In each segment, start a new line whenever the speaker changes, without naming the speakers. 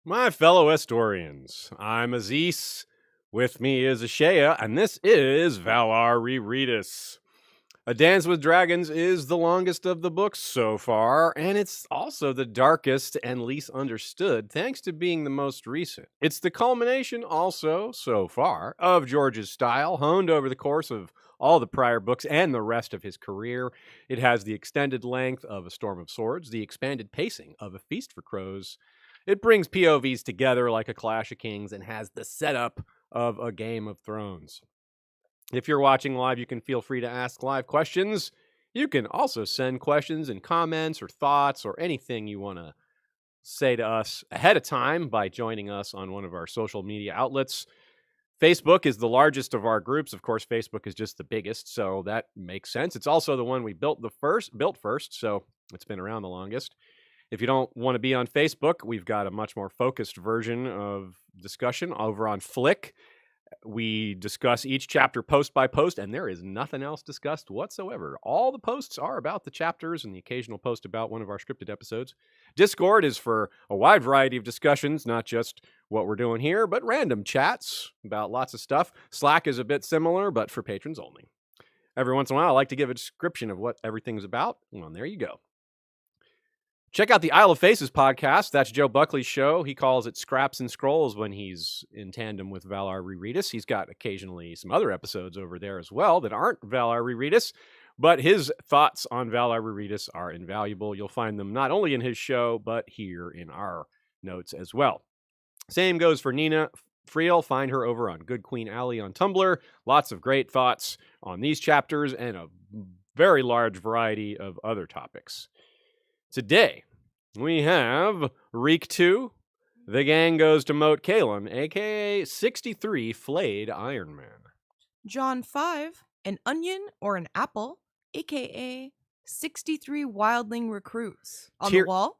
My fellow Estorians, I'm Aziz, with me is Ashea, and this is Valar Rereadis. A Dance with Dragons is the longest of the books so far, and it's also the darkest and least understood, thanks to being the most recent. It's the culmination also, so far, of George's style, honed over the course of all the prior books and the rest of his career. It has the extended length of A Storm of Swords, the expanded pacing of A Feast for Crows. It brings POVs together like a Clash of Kings and has the setup of a Game of Thrones. If you're watching live, you can feel free to ask live questions. You can also send questions and comments or thoughts or anything you want to say to us ahead of time by joining us on one of our social media outlets. Facebook is the largest of our groups. Of course, Facebook is just the biggest, so that makes sense. It's also the one we built first, so it's been around the longest. If you don't want to be on Facebook, we've got a much more focused version of discussion over on Flick. We discuss each chapter post by post, and there is nothing else discussed whatsoever. All the posts are about the chapters and the occasional post about one of our scripted episodes. Discord is for a wide variety of discussions, not just what we're doing here, but random chats about lots of stuff. Slack is a bit similar, but for patrons only. Every once in a while, I like to give a description of what everything's about. Well, there you go. Check out the Isle of Faces podcast. That's Joe Buckley's show. He calls it Scraps and Scrolls when he's in tandem with Valar Rereadis. He's got occasionally some other episodes over there as well that aren't Valar Rereadis, but his thoughts on Valar Rereadis are invaluable. You'll find them not only in his show, but here in our notes as well. Same goes for Nina Friel. Find her over on Good Queen Alley on Tumblr. Lots of great thoughts on these chapters and a very large variety of other topics. Today, we have Reek 2, The Gang Goes to Moat Cailin, a.k.a. 63 Flayed Ironmen.
John 5, An Onion or an Apple, a.k.a. 63 Wildling Recruits. On the wall?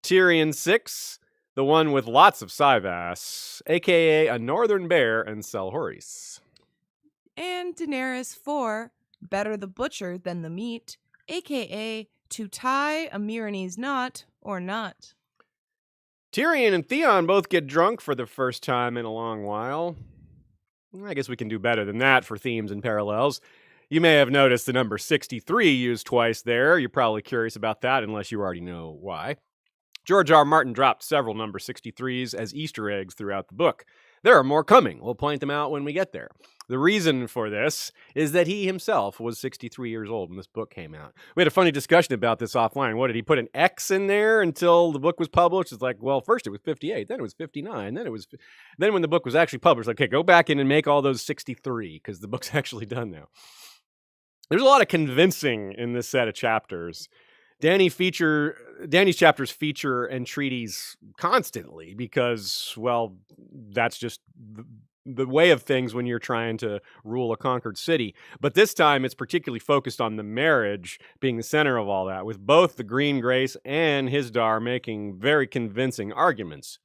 Tyrion 6, The One with Lots of Cyvasse, a.k.a. a Northern Bear and Selhorys.
And Daenerys 4, Better the Butcher than the Meat, a.k.a. to tie a Meereeneese knot or not.
Tyrion and Theon both get drunk for the first time in a long while. I guess we can do better than that for themes and parallels. You may have noticed the number 63 used twice there. You're probably curious about that unless you already know why. George R. Martin dropped several number 63s as Easter eggs throughout the book. There are more coming. We'll point them out when we get there. The reason for this is that he himself was 63 years old when this book came out. We had a funny discussion about this offline. What, did he put an X in there until the book was published? It's like, well, first it was 58, then it was 59, then when the book was actually published, like, okay, go back in and make all those 63 because the book's actually done now. There's a lot of convincing in this set of chapters. Dany's chapters feature entreaties constantly because, well, that's just the way of things when you're trying to rule a conquered city. But this time it's particularly focused on the marriage being the center of all that, with both the Green Grace and Hisdar making very convincing arguments.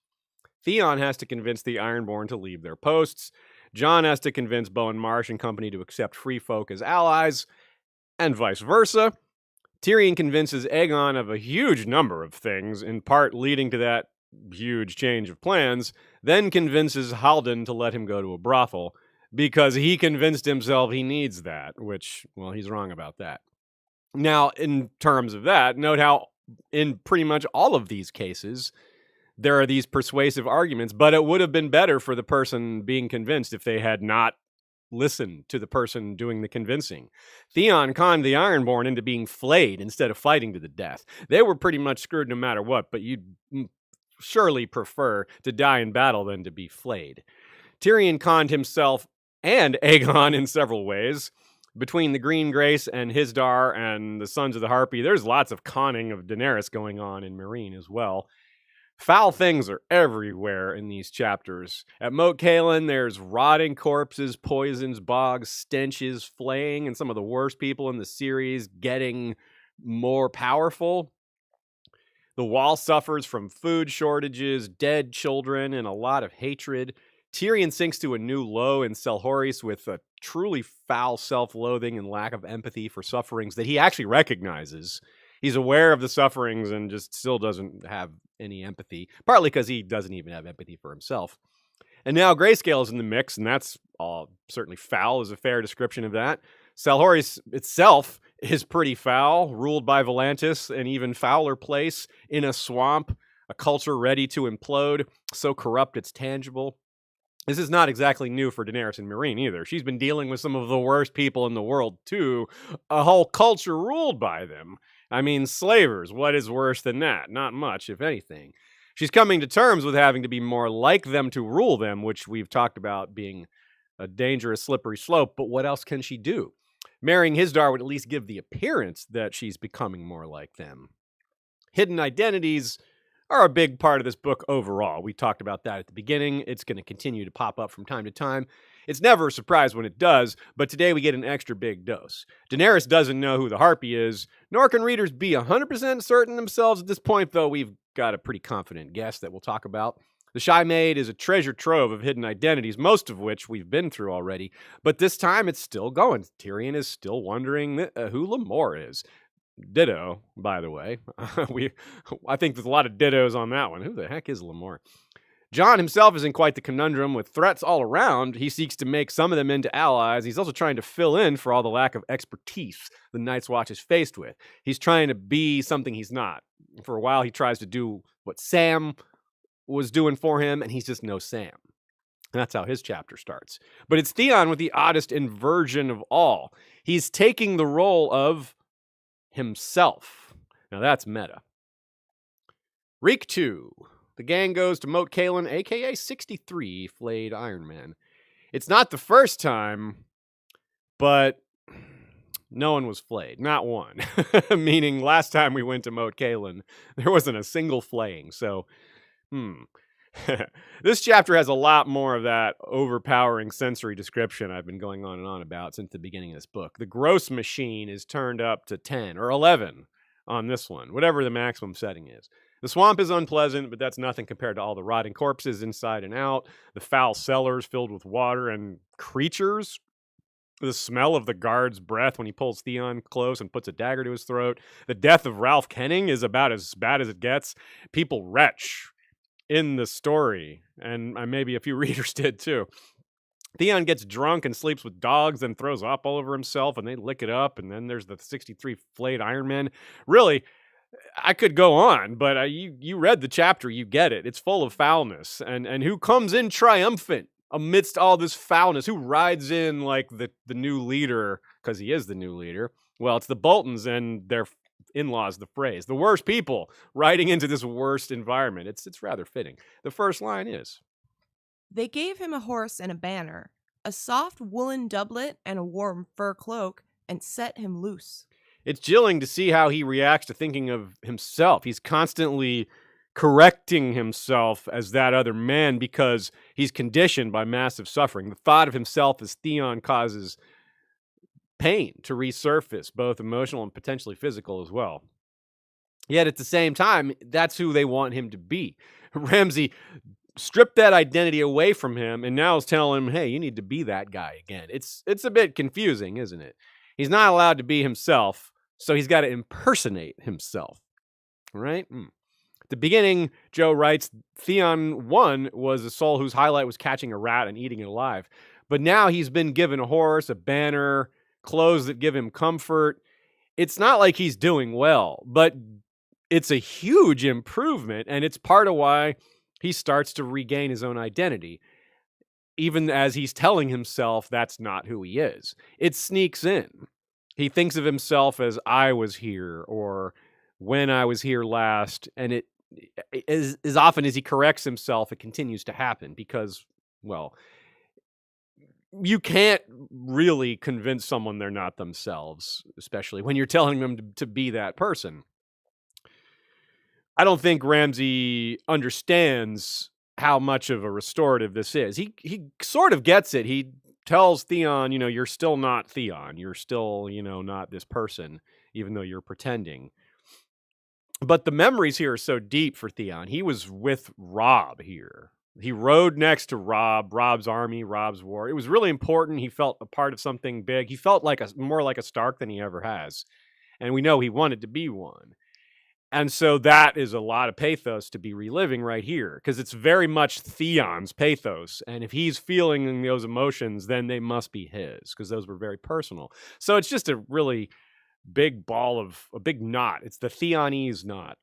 Theon has to convince the Ironborn to leave their posts. Jon has to convince Bowen Marsh and company to accept free folk as allies, and vice versa. Tyrion convinces Aegon of a huge number of things, in part leading to that huge change of plans, then convinces Haldon to let him go to a brothel, because he convinced himself he needs that, which, well, he's wrong about that. Now, in terms of that, note how in pretty much all of these cases, there are these persuasive arguments, but it would have been better for the person being convinced if they had not listened to the person doing the convincing. Theon conned the Ironborn into being flayed instead of fighting to the death. They were pretty much screwed no matter what, but you'd surely prefer to die in battle than to be flayed. Tyrion conned himself and Aegon in several ways. Between the Green Grace and Hisdar and the Sons of the Harpy, there's lots of conning of Daenerys going on in Meereen as well. Foul things are everywhere in these chapters. At Moat Cailin, there's rotting corpses, poisons, bogs, stenches, flaying, and some of the worst people in the series getting more powerful. The wall suffers from food shortages, dead children, and a lot of hatred. Tyrion sinks to a new low in Selhorys with a truly foul self-loathing and lack of empathy for sufferings that he actually recognizes. He's aware of the sufferings and just still doesn't have any empathy, partly because he doesn't even have empathy for himself. And now Grayscale is in the mix, and that's all certainly foul is a fair description of that. Selhorys itself is pretty foul, ruled by Volantis, an even fouler place in a swamp, a culture ready to implode, so corrupt it's tangible. This is not exactly new for Daenerys and Meereen either. She's been dealing with some of the worst people in the world too, a whole culture ruled by them. I mean, slavers, what is worse than that? Not much, if anything. She's coming to terms with having to be more like them to rule them, which we've talked about being a dangerous, slippery slope, but what else can she do? Marrying Hisdar would at least give the appearance that she's becoming more like them. Hidden identities are a big part of this book overall. We talked about that at the beginning. It's going to continue to pop up from time to time. It's never a surprise when it does, but today we get an extra big dose. Daenerys doesn't know who the Harpy is, nor can readers be 100% certain themselves at this point, though we've got a pretty confident guess that we'll talk about. The Shy Maid is a treasure trove of hidden identities, most of which we've been through already, but this time it's still going. Tyrion is still wondering who Lamore is. Ditto, by the way. I think there's a lot of dittos on that one. Who the heck is Lamore? Jon himself is in quite the conundrum with threats all around. He seeks to make some of them into allies. He's also trying to fill in for all the lack of expertise the Night's Watch is faced with. He's trying to be something he's not. For a while, he tries to do what Sam was doing for him, and he's just no Sam. And that's how his chapter starts. But it's Theon with the oddest inversion of all. He's taking the role of himself. Now that's meta. Reek 2. The gang goes to Moat Cailin, aka 63 Flayed Ironmen. It's not the first time, but no one was flayed. Not one. Meaning last time we went to Moat Cailin, there wasn't a single flaying. So, This chapter has a lot more of that overpowering sensory description I've been going on and on about since the beginning of this book. The gross machine is turned up to 10 or 11 on this one, whatever the maximum setting is. The swamp is unpleasant, but that's nothing compared to all the rotting corpses inside and out, the foul cellars filled with water and creatures, the smell of the guard's breath when he pulls Theon close and puts a dagger to his throat. The death of Ralph Kenning is about as bad as it gets. People retch in the story, and maybe a few readers did too. Theon gets drunk and sleeps with dogs, then throws up all over himself, and they lick it up, and then there's the 63 Flayed Ironmen. Really, I could go on, but you read the chapter, you get it. It's full of foulness, and who comes in triumphant amidst all this foulness? Who rides in like the new leader, because he is the new leader? Well, it's the Boltons and their in-laws, the phrase. The worst people riding into this worst environment. It's rather fitting. The first line is,
They gave him a horse and a banner, a soft woolen doublet and a warm fur cloak, and set him loose.
It's chilling to see how he reacts to thinking of himself. He's constantly correcting himself as that other man because he's conditioned by massive suffering. The thought of himself as Theon causes pain to resurface, both emotional and potentially physical as well. Yet at the same time, that's who they want him to be. Ramsay stripped that identity away from him and now is telling him, hey, you need to be that guy again. It's a bit confusing, isn't it? He's not allowed to be himself, so he's got to impersonate himself, right? At the beginning, Joe writes, Theon 1 was a soul whose highlight was catching a rat and eating it alive. But now he's been given a horse, a banner, clothes that give him comfort. It's not like he's doing well, but it's a huge improvement, and it's part of why he starts to regain his own identity, even as he's telling himself that's not who he is. It sneaks in. He thinks of himself as I was here or when I was here last, and it as often as he corrects himself, it continues to happen because, well, you can't really convince someone they're not themselves, especially when you're telling them to be that person. I don't think Ramsay understands how much of a restorative this is. He sort of gets it. He tells Theon, you're still not Theon. You're still, not this person, even though you're pretending. But the memories here are so deep for Theon. He was with Robb here. He rode next to Rob's army, Rob's war. It was really important. He felt a part of something big. He felt more like a Stark than he ever has. and we know he wanted to be one. And so that is a lot of pathos to be reliving right here, because it's very much Theon's pathos. And if he's feeling those emotions, then they must be his, because those were very personal. So it's just a really big ball of a big knot. It's the Theonese knot.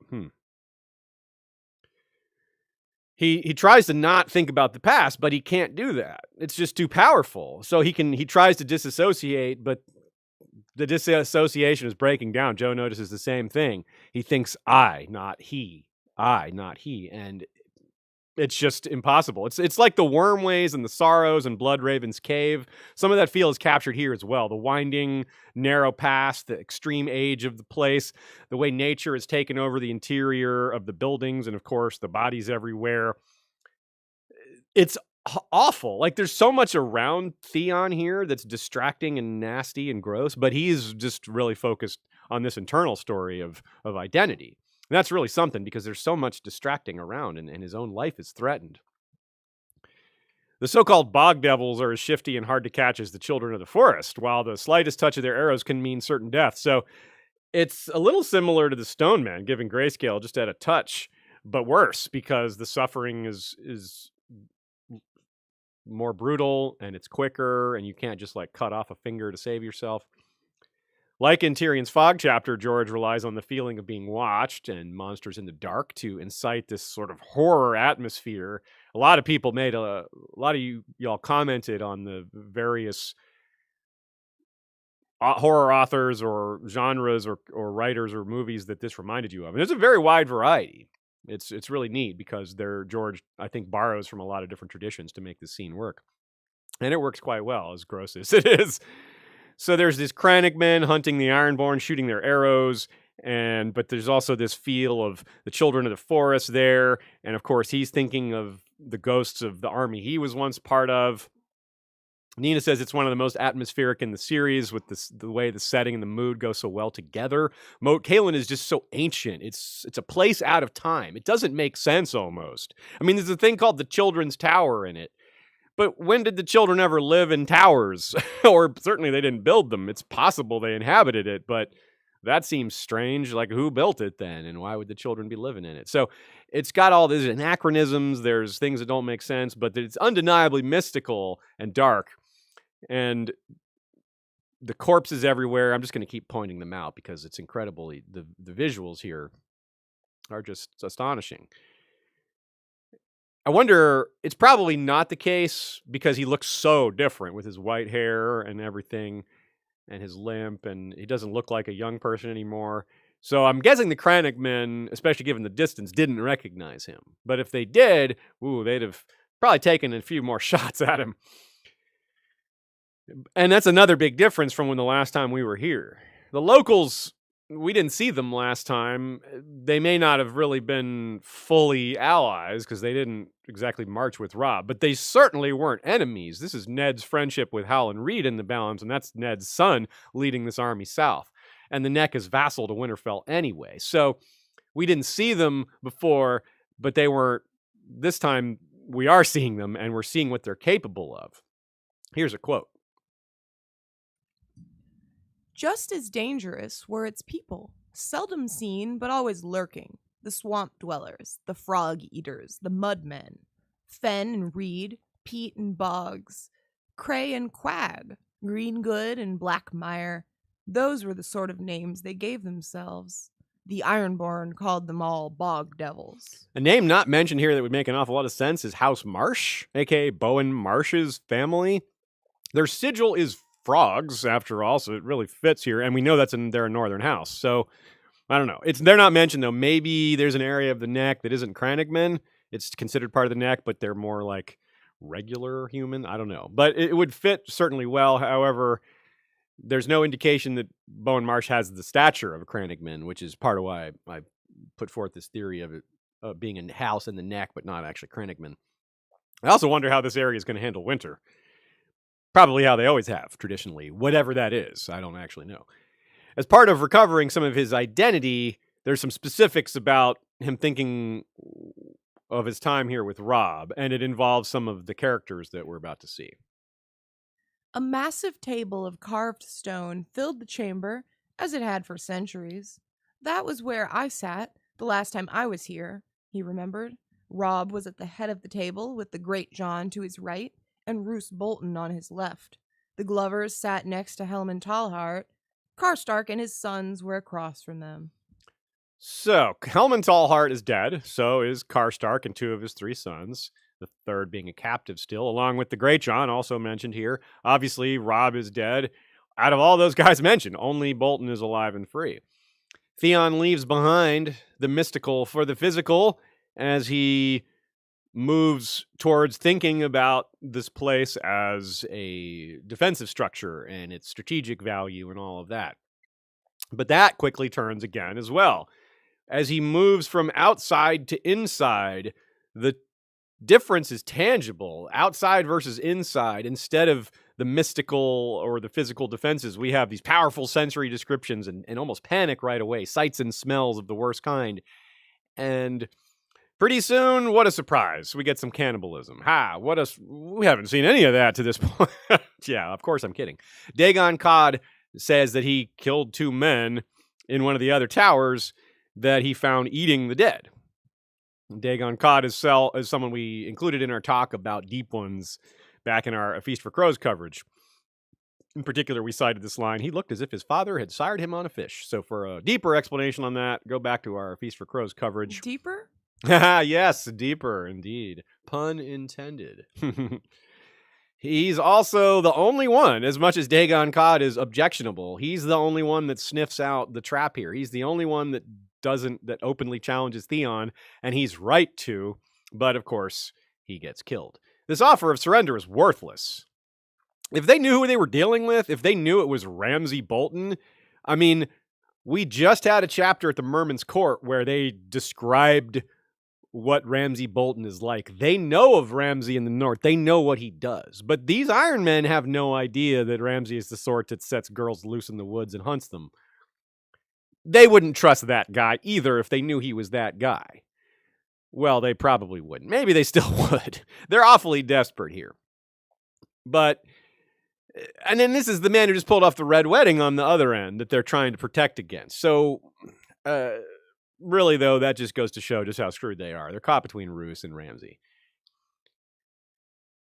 He tries to not think about the past, but he can't do that. It's just too powerful. So he tries to disassociate, but the disassociation is breaking down. Joe notices the same thing. He thinks I, not he. I, not he. And it's just impossible. It's like the Wormways and the Sorrows and Bloodraven's Cave. Some of that feel is captured here as well. The winding, narrow paths, the extreme age of the place, the way nature has taken over the interior of the buildings, and of course, the bodies everywhere. It's awful. Like, there's so much around Theon here that's distracting and nasty and gross, but he's just really focused on this internal story of identity. And that's really something, because there's so much distracting around, and his own life is threatened. The so-called bog devils are as shifty and hard to catch as the children of the forest, while the slightest touch of their arrows can mean certain death. So it's a little similar to the stone men giving grayscale just at a touch, but worse, because the suffering is more brutal and it's quicker, and you can't just like cut off a finger to save yourself. Like in Tyrion's Fog chapter, George relies on the feeling of being watched and monsters in the dark to incite this sort of horror atmosphere. A lot of people a lot of y'all commented on the various horror authors or genres or writers or movies that this reminded you of. And there's a very wide variety. It's really neat, because George, I think, borrows from a lot of different traditions to make this scene work. And it works quite well, as gross as it is. So there's these Crannogmen hunting the Ironborn, shooting their arrows, but there's also this feel of the children of the forest there, and of course he's thinking of the ghosts of the army he was once part of. Nina says it's one of the most atmospheric in the series, with the way the setting and the mood go so well together. Moat Cailin is just so ancient. It's a place out of time. It doesn't make sense almost. I mean, there's a thing called the Children's Tower in it. But when did the children ever live in towers? Or certainly they didn't build them. It's possible they inhabited it, but that seems strange. Like, who built it then? And why would the children be living in it? So it's got all these anachronisms. There's things that don't make sense, but it's undeniably mystical and dark. And the corpses everywhere, I'm just going to keep pointing them out because it's incredible. The visuals here are just astonishing. I wonder, it's probably not the case, because he looks so different with his white hair and everything, and his limp, and he doesn't look like a young person anymore. So I'm guessing the Crannogmen, especially given the distance, didn't recognize him. But if they did, they'd have probably taken a few more shots at him. And that's another big difference from when the last time we were here. The locals, we didn't see them last time. They may not have really been fully allies, because they didn't exactly march with Robb, but they certainly weren't enemies. This is Ned's friendship with Howland Reed in the balance, and that's Ned's son leading this army south. And the Neck is vassal to Winterfell anyway. So we didn't see them before, but they weren't. This time we are seeing them, and we're seeing what they're capable of. Here's a quote.
Just as dangerous were its people, seldom seen but always lurking, the swamp dwellers, the frog eaters, the mudmen, fen and reed, peat and bogs, cray and quag, greengood and blackmire. Those were the sort of names they gave themselves. The Ironborn called them all bog devils.
A name not mentioned here that would make an awful lot of sense is House Marsh, aka Bowen Marsh's family. Their sigil is frogs, after all, so it really fits here, and we know that's in their northern house. So I don't know. They're not mentioned, though. Maybe there's an area of the Neck that isn't Crannogmen. It's considered part of the Neck, but they're more like regular human. I don't know, but it would fit certainly well. However, there's no indication that Bowen Marsh has the stature of a Crannogman, which is part of why I put forth this theory of it being a house in the Neck, but not actually Crannogman. I also wonder how this area is going to handle winter. Probably how they always have, traditionally. Whatever that is, I don't actually know. As part of recovering some of his identity, there's some specifics about him thinking of his time here with Robb, and it involves some of the characters that we're about to see.
A massive table of carved stone filled the chamber, as it had for centuries. That was where I sat the last time I was here, he remembered. Robb was at the head of the table with the Great John to his right and Roose Bolton on his left. The Glovers sat next to Helman Tallhart. Karstark and his sons were across from them.
So, Helman Tallhart is dead. So is Karstark and 2 of his 3 sons. The third being a captive still, along with the Great John, also mentioned here. Obviously, Robb is dead. Out of all those guys mentioned, only Bolton is alive and free. Theon leaves behind the mystical for the physical as he moves towards thinking about this place as a defensive structure and its strategic value and all of that. But that quickly turns again as well. As he moves from outside to inside, the difference is tangible. Outside versus inside. Instead of the mystical or the physical defenses, we have these powerful sensory descriptions and almost panic right away. Sights and smells of the worst kind. And pretty soon, what a surprise. We get some cannibalism. We haven't seen any of that to this point. Yeah, of course I'm kidding. Dagon Cod says that he killed 2 men in one of the other towers that he found eating the dead. Dagon Cod is someone we included in our talk about Deep Ones back in our A Feast for Crows coverage. In particular, we cited this line, he looked as if his father had sired him on a fish. So for a deeper explanation on that, go back to our Feast for Crows coverage.
Deeper?
Yes, deeper, indeed. Pun intended. He's also the only one, as much as Dagon Cod is objectionable, he's the only one that sniffs out the trap here. He's the only one that openly challenges Theon, and he's right to, but of course, he gets killed. This offer of surrender is worthless. If they knew who they were dealing with, if they knew it was Ramsay Bolton, I mean, we just had a chapter at the Merman's Court where they described what Ramsay Bolton is like. They know of Ramsay in the north. They know what he does. But these Ironmen have no idea that Ramsay is the sort that sets girls loose in the woods and hunts them. They wouldn't trust that guy either if they knew he was that guy. Well, they probably wouldn't. Maybe they still would. They're awfully desperate here. And then this is the man who just pulled off the Red Wedding on the other end that they're trying to protect against. So, really, though, that just goes to show just how screwed they are. They're caught between Roose and Ramsay.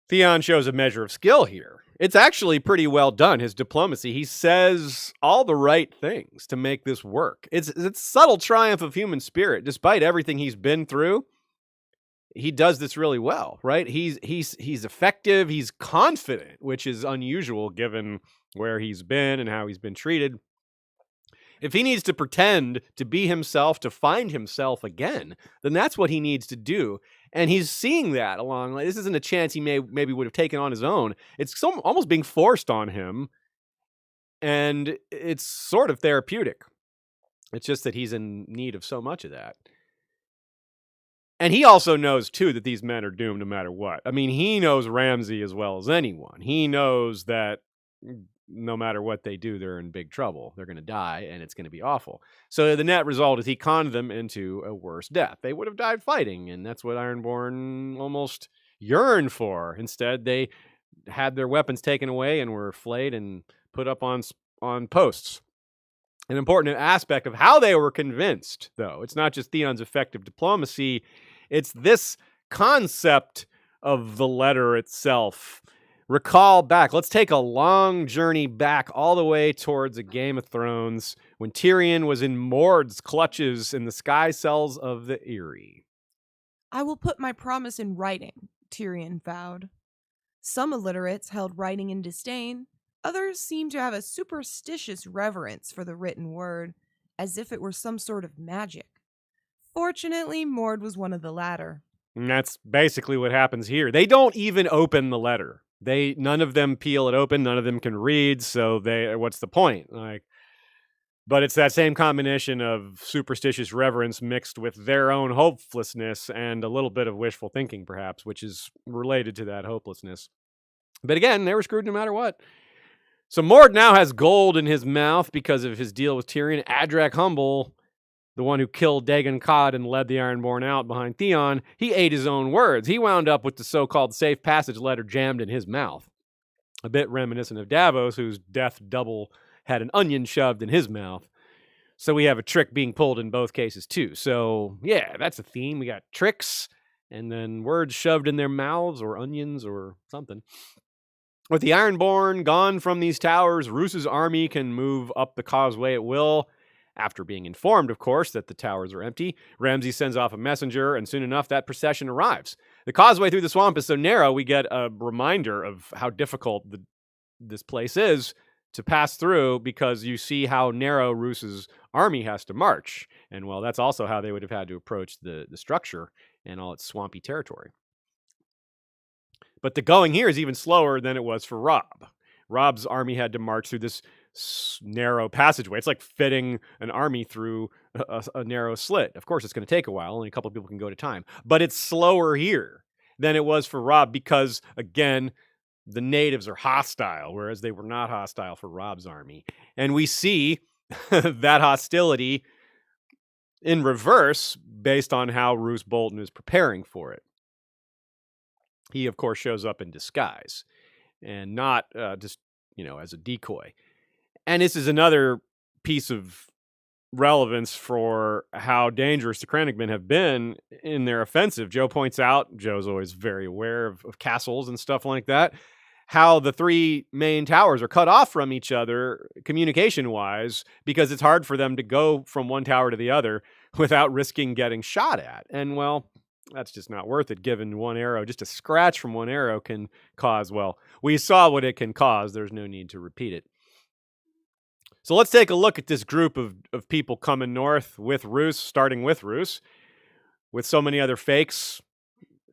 Theon shows a measure of skill here. It's actually pretty well done, his diplomacy. He says all the right things to make this work. It's a subtle triumph of human spirit. Despite everything he's been through, he does this really well, right? He's effective, he's confident, which is unusual given where he's been and how he's been treated. If he needs to pretend to be himself, to find himself again, then that's what he needs to do. And he's seeing that along. This isn't a chance he maybe would have taken on his own. It's almost being forced on him. And it's sort of therapeutic. It's just that he's in need of so much of that. And he also knows, too, that these men are doomed no matter what. I mean, he knows Ramsay as well as anyone. He knows that no matter what they do, they're in big trouble. They're going to die, and it's going to be awful. So the net result is he conned them into a worse death. They would have died fighting, and that's what Ironborn almost yearned for. Instead, they had their weapons taken away and were flayed and put up on posts. An important aspect of how they were convinced, though, it's not just Theon's effective diplomacy, it's this concept of the letter itself. Recall back, let's take a long journey back all the way towards a Game of Thrones when Tyrion was in Mord's clutches in the sky cells of the Eyrie.
I will put my promise in writing, Tyrion vowed. Some illiterates held writing in disdain. Others seemed to have a superstitious reverence for the written word, as if it were some sort of magic. Fortunately, Mord was one of the latter.
And that's basically what happens here. They don't even open the letter. None of them peel it open. None of them can read. So what's the point? But it's that same combination of superstitious reverence mixed with their own hopelessness and a little bit of wishful thinking, perhaps, which is related to that hopelessness. But again, they were screwed no matter what. So Mord now has gold in his mouth because of his deal with Tyrion. Adrak Humble, the one who killed Dagon Cod and led the Ironborn out behind Theon, he ate his own words. He wound up with the so-called safe passage letter jammed in his mouth. A bit reminiscent of Davos, whose death double had an onion shoved in his mouth. So we have a trick being pulled in both cases too. So yeah, that's a theme. We got tricks and then words shoved in their mouths or onions or something. With the Ironborn gone from these towers, Roos's army can move up the causeway at will. After being informed, of course, that the towers are empty, Ramsay sends off a messenger, and soon enough that procession arrives. The causeway through the swamp is so narrow, we get a reminder of how difficult this place is to pass through, because you see how narrow Roos's army has to march. And well, that's also how they would have had to approach the structure and all its swampy territory. But the going here is even slower than it was for Robb. Robb's army had to march through this narrow passageway. It's like fitting an army through a narrow slit. Of course, it's going to take a while. Only a couple of people can go at a time. But it's slower here than it was for Robb because, again, the natives are hostile, whereas they were not hostile for Robb's army. And we see that hostility in reverse based on how Roose Bolton is preparing for it. He, of course, shows up in disguise and not just, as a decoy. And this is another piece of relevance for how dangerous the Crannogmen have been in their offensive. Joe points out, Joe's always very aware of castles and stuff like that, how the three main towers are cut off from each other communication-wise because it's hard for them to go from one tower to the other without risking getting shot at. And, well, that's just not worth it, given one arrow. Just a scratch from one arrow can cause, well, we saw what it can cause. There's no need to repeat it. So let's take a look at this group of people coming north with Roose, starting with Roose, with so many other fakes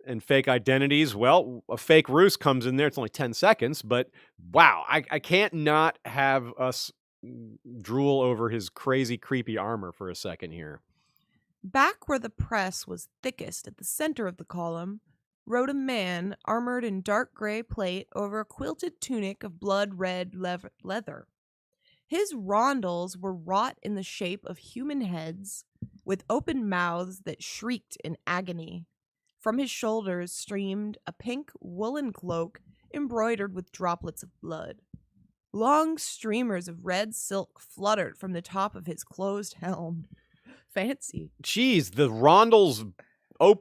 and fake identities. Well, a fake Roose comes in there. It's only 10 seconds, but wow, I can't not have us drool over his crazy, creepy armor for a second here.
Back where the press was thickest at the center of the column, rode a man armored in dark gray plate over a quilted tunic of blood-red leather. His rondels were wrought in the shape of human heads, with open mouths that shrieked in agony. From his shoulders streamed a pink woolen cloak embroidered with droplets of blood. Long streamers of red silk fluttered from the top of his closed helm. Fancy.
Jeez, the rondels,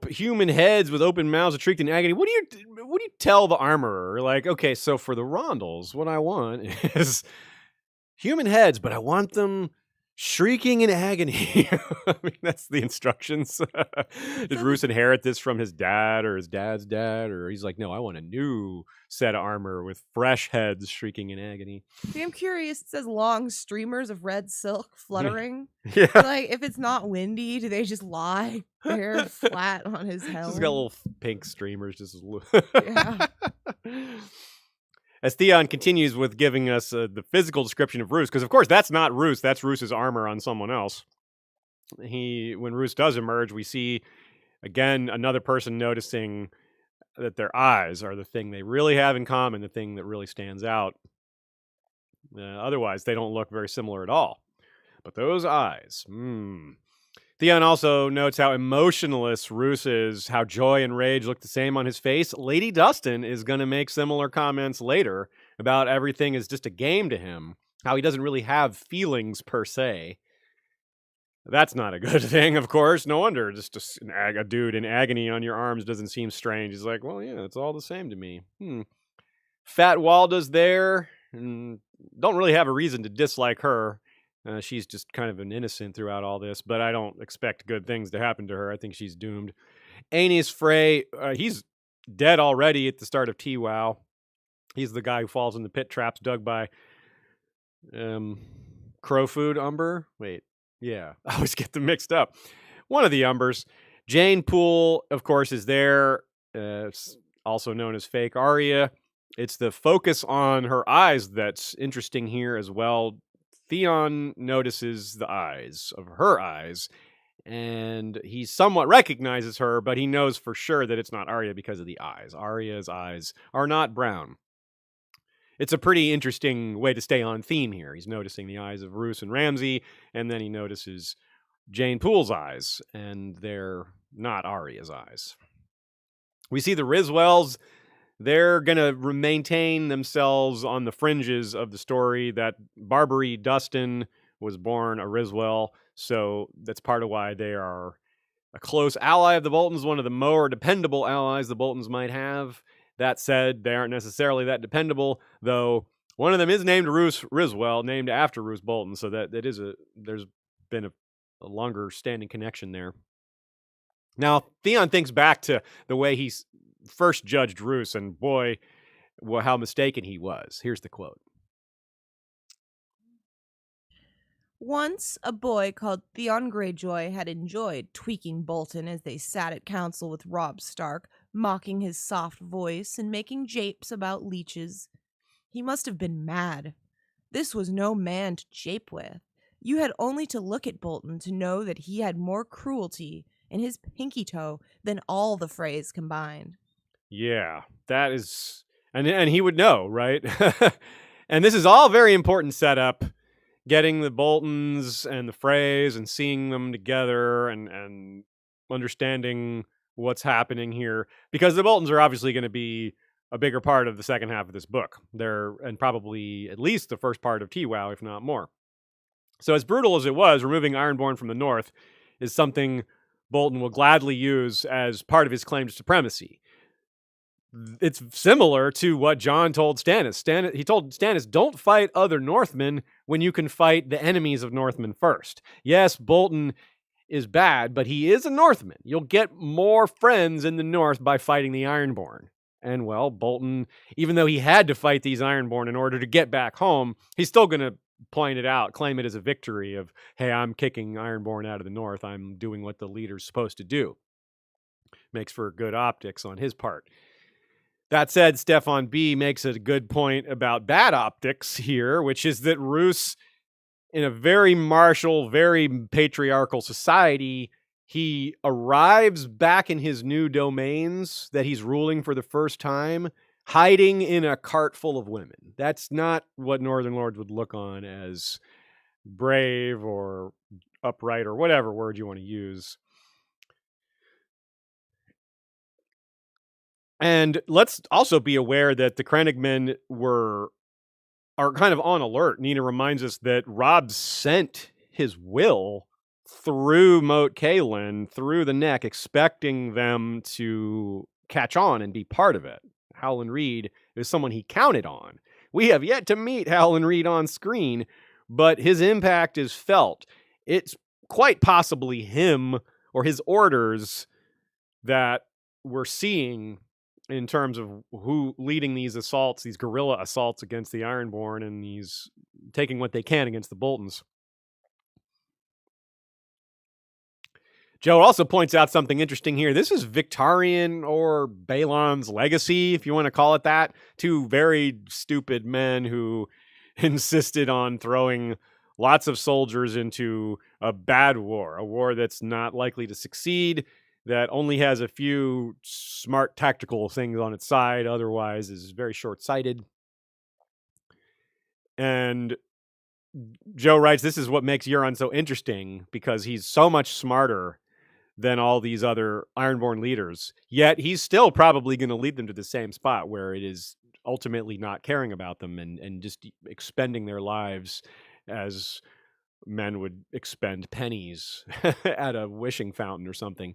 human heads with open mouths that shrieked in agony. What do you tell the armorer? Like, okay, so for the rondels, what I want is human heads, but I want them shrieking in agony. I mean, that's the instructions. Did Roose inherit this from his dad or his dad's dad? Or he's like, no, I want a new set of armor with fresh heads shrieking in agony.
See, I'm curious. It says long streamers of red silk fluttering.
Yeah.
Like, if it's not windy, do they just lie there flat on his helm?
Just got little pink streamers. Just
Yeah.
As Theon continues with giving us the physical description of Roose, because of course that's not Roose, that's Roose's armor on someone else. When Roose does emerge, we see again another person noticing that their eyes are the thing they really have in common, the thing that really stands out. Otherwise, they don't look very similar at all. But those eyes, Theon also notes how emotionless Roose is, how joy and rage look the same on his face. Lady Dustin is going to make similar comments later about everything is just a game to him, how he doesn't really have feelings per se. That's not a good thing, of course. No wonder just a dude in agony on your arms doesn't seem strange. He's like, well, yeah, it's all the same to me. Fat Walda's there, and don't really have a reason to dislike her. She's just kind of an innocent throughout all this, but I don't expect good things to happen to her. I think she's doomed. Aenys Frey, he's dead already at the start of TWOW. He's the guy who falls in the pit traps dug by Crowfood Umber. Wait, yeah, I always get them mixed up. One of the Umbers. Jane Poole, of course, is there, also known as fake Arya. It's the focus on her eyes that's interesting here as well. Theon notices the eyes of her eyes, and he somewhat recognizes her, but he knows for sure that it's not Arya because of the eyes. Arya's eyes are not brown. It's a pretty interesting way to stay on theme here. He's noticing the eyes of Roose and Ramsay, and then he notices Jane Poole's eyes, and they're not Arya's eyes. We see the Riswells. they're going to maintain themselves on the fringes of the story that Barbary Dustin was born a Riswell. So that's part of why they are a close ally of the Boltons, one of the more dependable allies the Boltons might have. That said, they aren't necessarily that dependable, though one of them is named Roose Riswell, named after Roose Bolton, so there's been a longer standing connection there. Now, Theon thinks back to the way he first judged Roose, and boy, how mistaken he was. Here's the quote.
Once, a boy called Theon Greyjoy had enjoyed tweaking Bolton as they sat at council with Robb Stark, mocking his soft voice and making japes about leeches. He must have been mad. This was no man to jape with. You had only to look at Bolton to know that he had more cruelty in his pinky toe than all the Freys combined.
Yeah, that is... And he would know, right? And this is all very important setup. Getting the Boltons and the Freys and seeing them together and understanding what's happening here. Because the Boltons are obviously going to be a bigger part of the second half of this book. And probably at least the first part of TWOW, if not more. So as brutal as it was, removing Ironborn from the north is something Bolton will gladly use as part of his claim to supremacy. It's similar to what Jon told Stannis. He told Stannis, don't fight other Northmen when you can fight the enemies of Northmen first. Yes, Bolton is bad, but he is a Northman. You'll get more friends in the north by fighting the Ironborn. And well, Bolton, even though he had to fight these Ironborn in order to get back home, he's still going to point it out, claim it as a victory of, hey, I'm kicking Ironborn out of the north. I'm doing what the leader's supposed to do. Makes for good optics on his part. That said, Stefan B. makes a good point about bad optics here, which is that Roose, in a very martial, very patriarchal society, he arrives back in his new domains that he's ruling for the first time, hiding in a cart full of women. That's not what Northern Lords would look on as brave or upright or whatever word you want to use. And let's also be aware that the Crannogmen are kind of on alert. Nina reminds us that Robb sent his will through Moat Cailin, through the neck, expecting them to catch on and be part of it. Howland Reed is someone he counted on. We have yet to meet Howland Reed on screen, but his impact is felt. It's quite possibly him or his orders that we're seeing in terms of who leading these assaults, these guerrilla assaults against the Ironborn, and these taking what they can against the Boltons. Joe also points out something interesting here. This is Victarion or Balon's legacy, if you want to call it that. Two very stupid men who insisted on throwing lots of soldiers into a bad war, a war that's not likely to succeed, that only has a few smart tactical things on its side, otherwise is very short-sighted. And Joe writes, this is what makes Euron so interesting, because he's so much smarter than all these other Ironborn leaders, yet he's still probably going to lead them to the same spot where it is ultimately not caring about them and just expending their lives as men would expend pennies at a wishing fountain or something.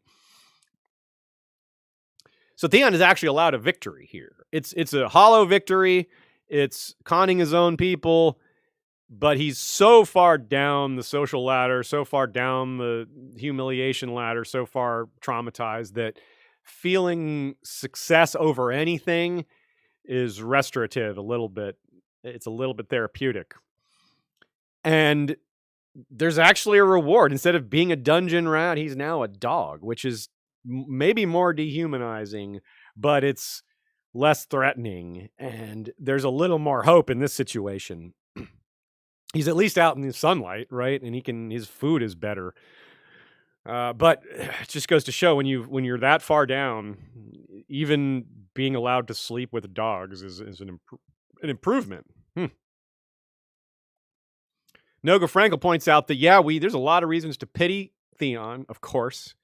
So Theon is actually allowed a victory here. It's a hollow victory. It's conning his own people, but he's so far down the social ladder, so far down the humiliation ladder, so far traumatized that feeling success over anything is restorative a little bit. It's a little bit therapeutic. And there's actually a reward. Instead of being a dungeon rat, he's now a dog, which is maybe more dehumanizing, but it's less threatening, and there's a little more hope in this situation. He's at least out in the sunlight, right? And his food is better. But it just goes to show when you're that far down, even being allowed to sleep with dogs is an improvement. Noga Frankel points out that there's a lot of reasons to pity Theon, of course.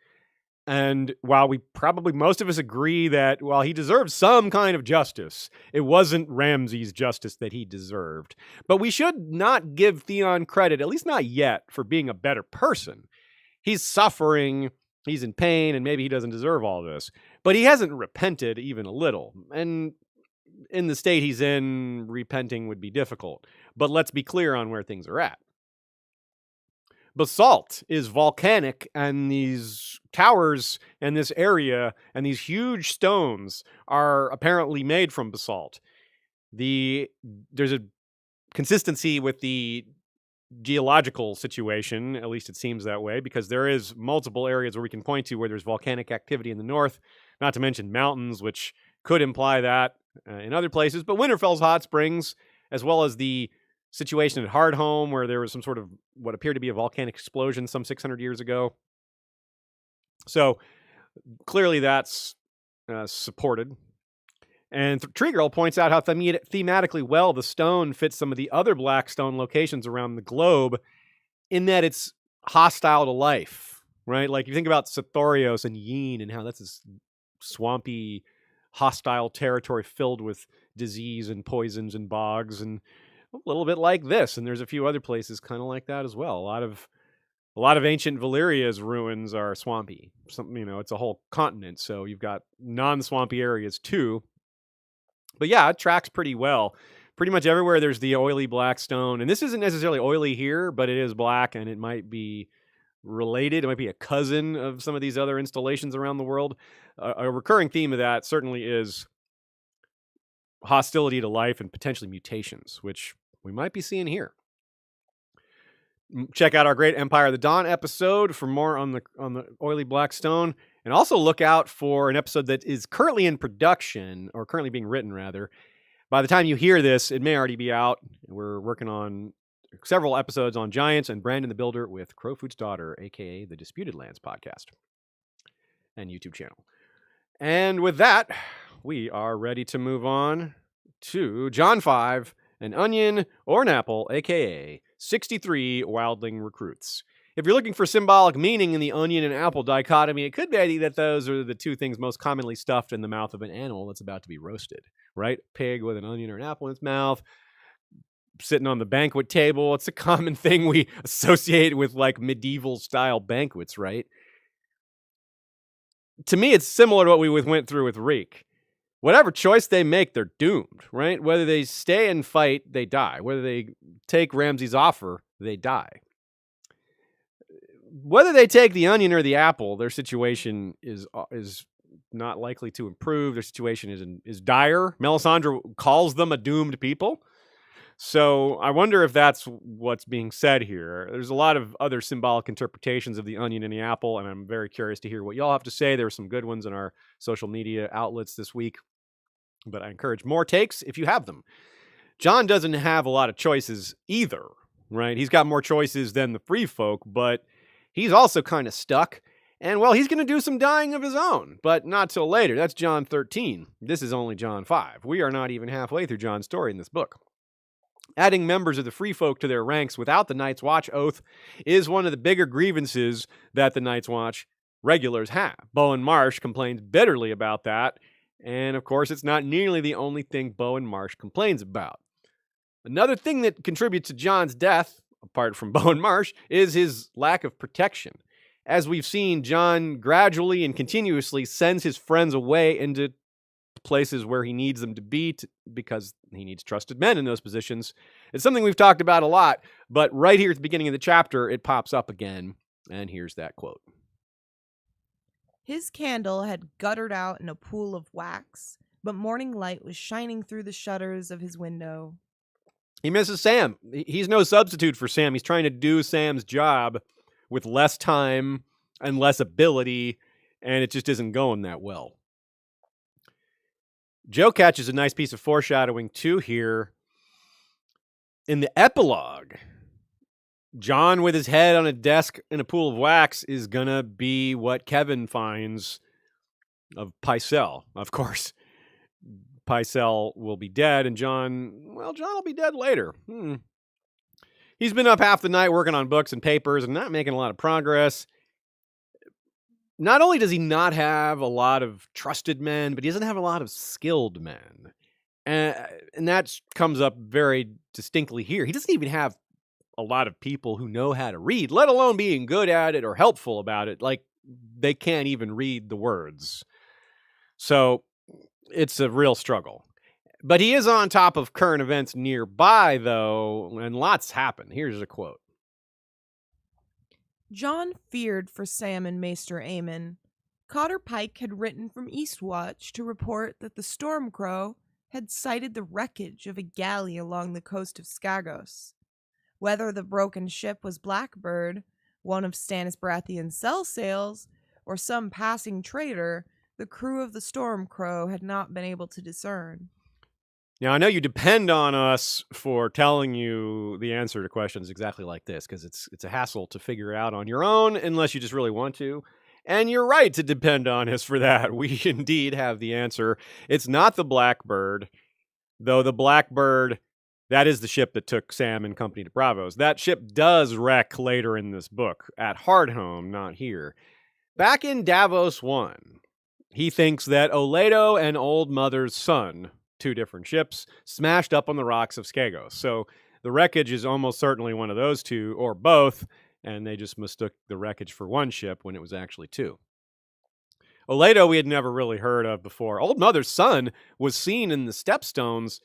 And while most of us agree that while he deserved some kind of justice, it wasn't Ramsay's justice that he deserved. But we should not give Theon credit, at least not yet, for being a better person. He's suffering, he's in pain, and maybe he doesn't deserve all this. But he hasn't repented even a little. And in the state he's in, repenting would be difficult. But let's be clear on where things are at. Basalt is volcanic, and these towers and this area and these huge stones are apparently made from basalt. There's a consistency with the geological situation, at least it seems that way, because there is multiple areas where we can point to where there's volcanic activity in the north, not to mention mountains, which could imply that in other places. But Winterfell's hot springs, as well as the situation at Hardhome, where there was some sort of what appeared to be a volcanic explosion some 600 years ago. So clearly that's supported. And Tree Girl points out how thematically well the stone fits some of the other black stone locations around the globe, in that it's hostile to life, right? Like you think about Sithorios and Yin and how that's this swampy, hostile territory filled with disease and poisons and bogs, and a little bit like this. And there's a few other places kind of like that as well. A lot of ancient Valyria's ruins are swampy. It's a whole continent, so you've got non-swampy areas too. But yeah, it tracks pretty well. Pretty much everywhere there's the oily black stone. And this isn't necessarily oily here, but it is black, and it might be related. It might be a cousin of some of these other installations around the world. A recurring theme of that certainly is hostility to life and potentially mutations, which we might be seeing here. Check out our Great Empire of the Dawn episode for more on the oily black stone. And also look out for an episode that is currently in production, or currently being written, rather. By the time you hear this, it may already be out. We're working on several episodes on Giants and Brandon the Builder with Crowfoot's Daughter, a.k.a. the Disputed Lands podcast and YouTube channel. And with that, we are ready to move on to John 5, an onion or an apple, a.k.a. 63 Wildling recruits. If you're looking for symbolic meaning in the onion and apple dichotomy, it could be that those are the two things most commonly stuffed in the mouth of an animal that's about to be roasted, right? Pig with an onion or an apple in its mouth, sitting on the banquet table. It's a common thing we associate with like medieval style banquets, right? To me, it's similar to what we went through with Reek. Whatever choice they make, they're doomed, right? Whether they stay and fight, they die. Whether they take Ramsay's offer, they die. Whether they take the onion or the apple, their situation is not likely to improve. Their situation is dire. Melisandre calls them a doomed people. So I wonder if that's what's being said here. There's a lot of other symbolic interpretations of the onion and the apple, and I'm very curious to hear what y'all have to say. There were some good ones in our social media outlets this week, but I encourage more takes if you have them. Jon doesn't have a lot of choices either, right? He's got more choices than the free folk, but he's also kind of stuck. And, well, he's going to do some dying of his own, but not till later. That's John 13. This is only John 5. We are not even halfway through Jon's story in this book. Adding members of the free folk to their ranks without the Night's Watch oath is one of the bigger grievances that the Night's Watch regulars have. Bowen Marsh complains bitterly about that, and, of course, it's not nearly the only thing Bowen Marsh complains about. Another thing that contributes to Jon's death, apart from Bowen Marsh, is his lack of protection. As we've seen, Jon gradually and continuously sends his friends away into places where he needs them to be because he needs trusted men in those positions. It's something we've talked about a lot, but right here at the beginning of the chapter, it pops up again, and here's that quote.
His candle had guttered out in a pool of wax, but morning light was shining through the shutters of his window.
He misses Sam. He's no substitute for Sam. He's trying to do Sam's job with less time and less ability, and it just isn't going that well. Joe catches a nice piece of foreshadowing, too, here. In the epilogue, Jon with his head on a desk in a pool of wax is going to be what Kevin finds of Pycelle. Of course, Pycelle will be dead, and Jon will be dead later. He's been up half the night working on books and papers and not making a lot of progress. not only does he not have a lot of trusted men, but he doesn't have a lot of skilled men. And that comes up very distinctly here. He doesn't even have a lot of people who know how to read, let alone being good at it or helpful about it. Like, they can't even read the words. So it's a real struggle. But he is on top of current events nearby, though, and lots happen. Here's a quote.
Jon feared for Sam and Maester Aemon. Cotter Pike had written from Eastwatch to report that the Stormcrow had sighted the wreckage of a galley along the coast of Skagos. Whether the broken ship was Blackbird, one of Stannis Baratheon's cell sails, or some passing trader, the crew of the Stormcrow had not been able to discern.
Now, I know you depend on us for telling you the answer to questions exactly like this, because it's a hassle to figure out on your own unless you just really want to. And you're right to depend on us for that. We indeed have the answer. It's not the Blackbird, though the Blackbird, that is the ship that took Sam and company to Braavos. That ship does wreck later in this book, at Hardhome, not here. Back in Davos 1, he thinks that Oledo and Old Mother's son, two different ships, smashed up on the rocks of Skagos. So the wreckage is almost certainly one of those two, or both, and they just mistook the wreckage for one ship when it was actually two. Oledo we had never really heard of before. Old Mother's son was seen in the Stepstones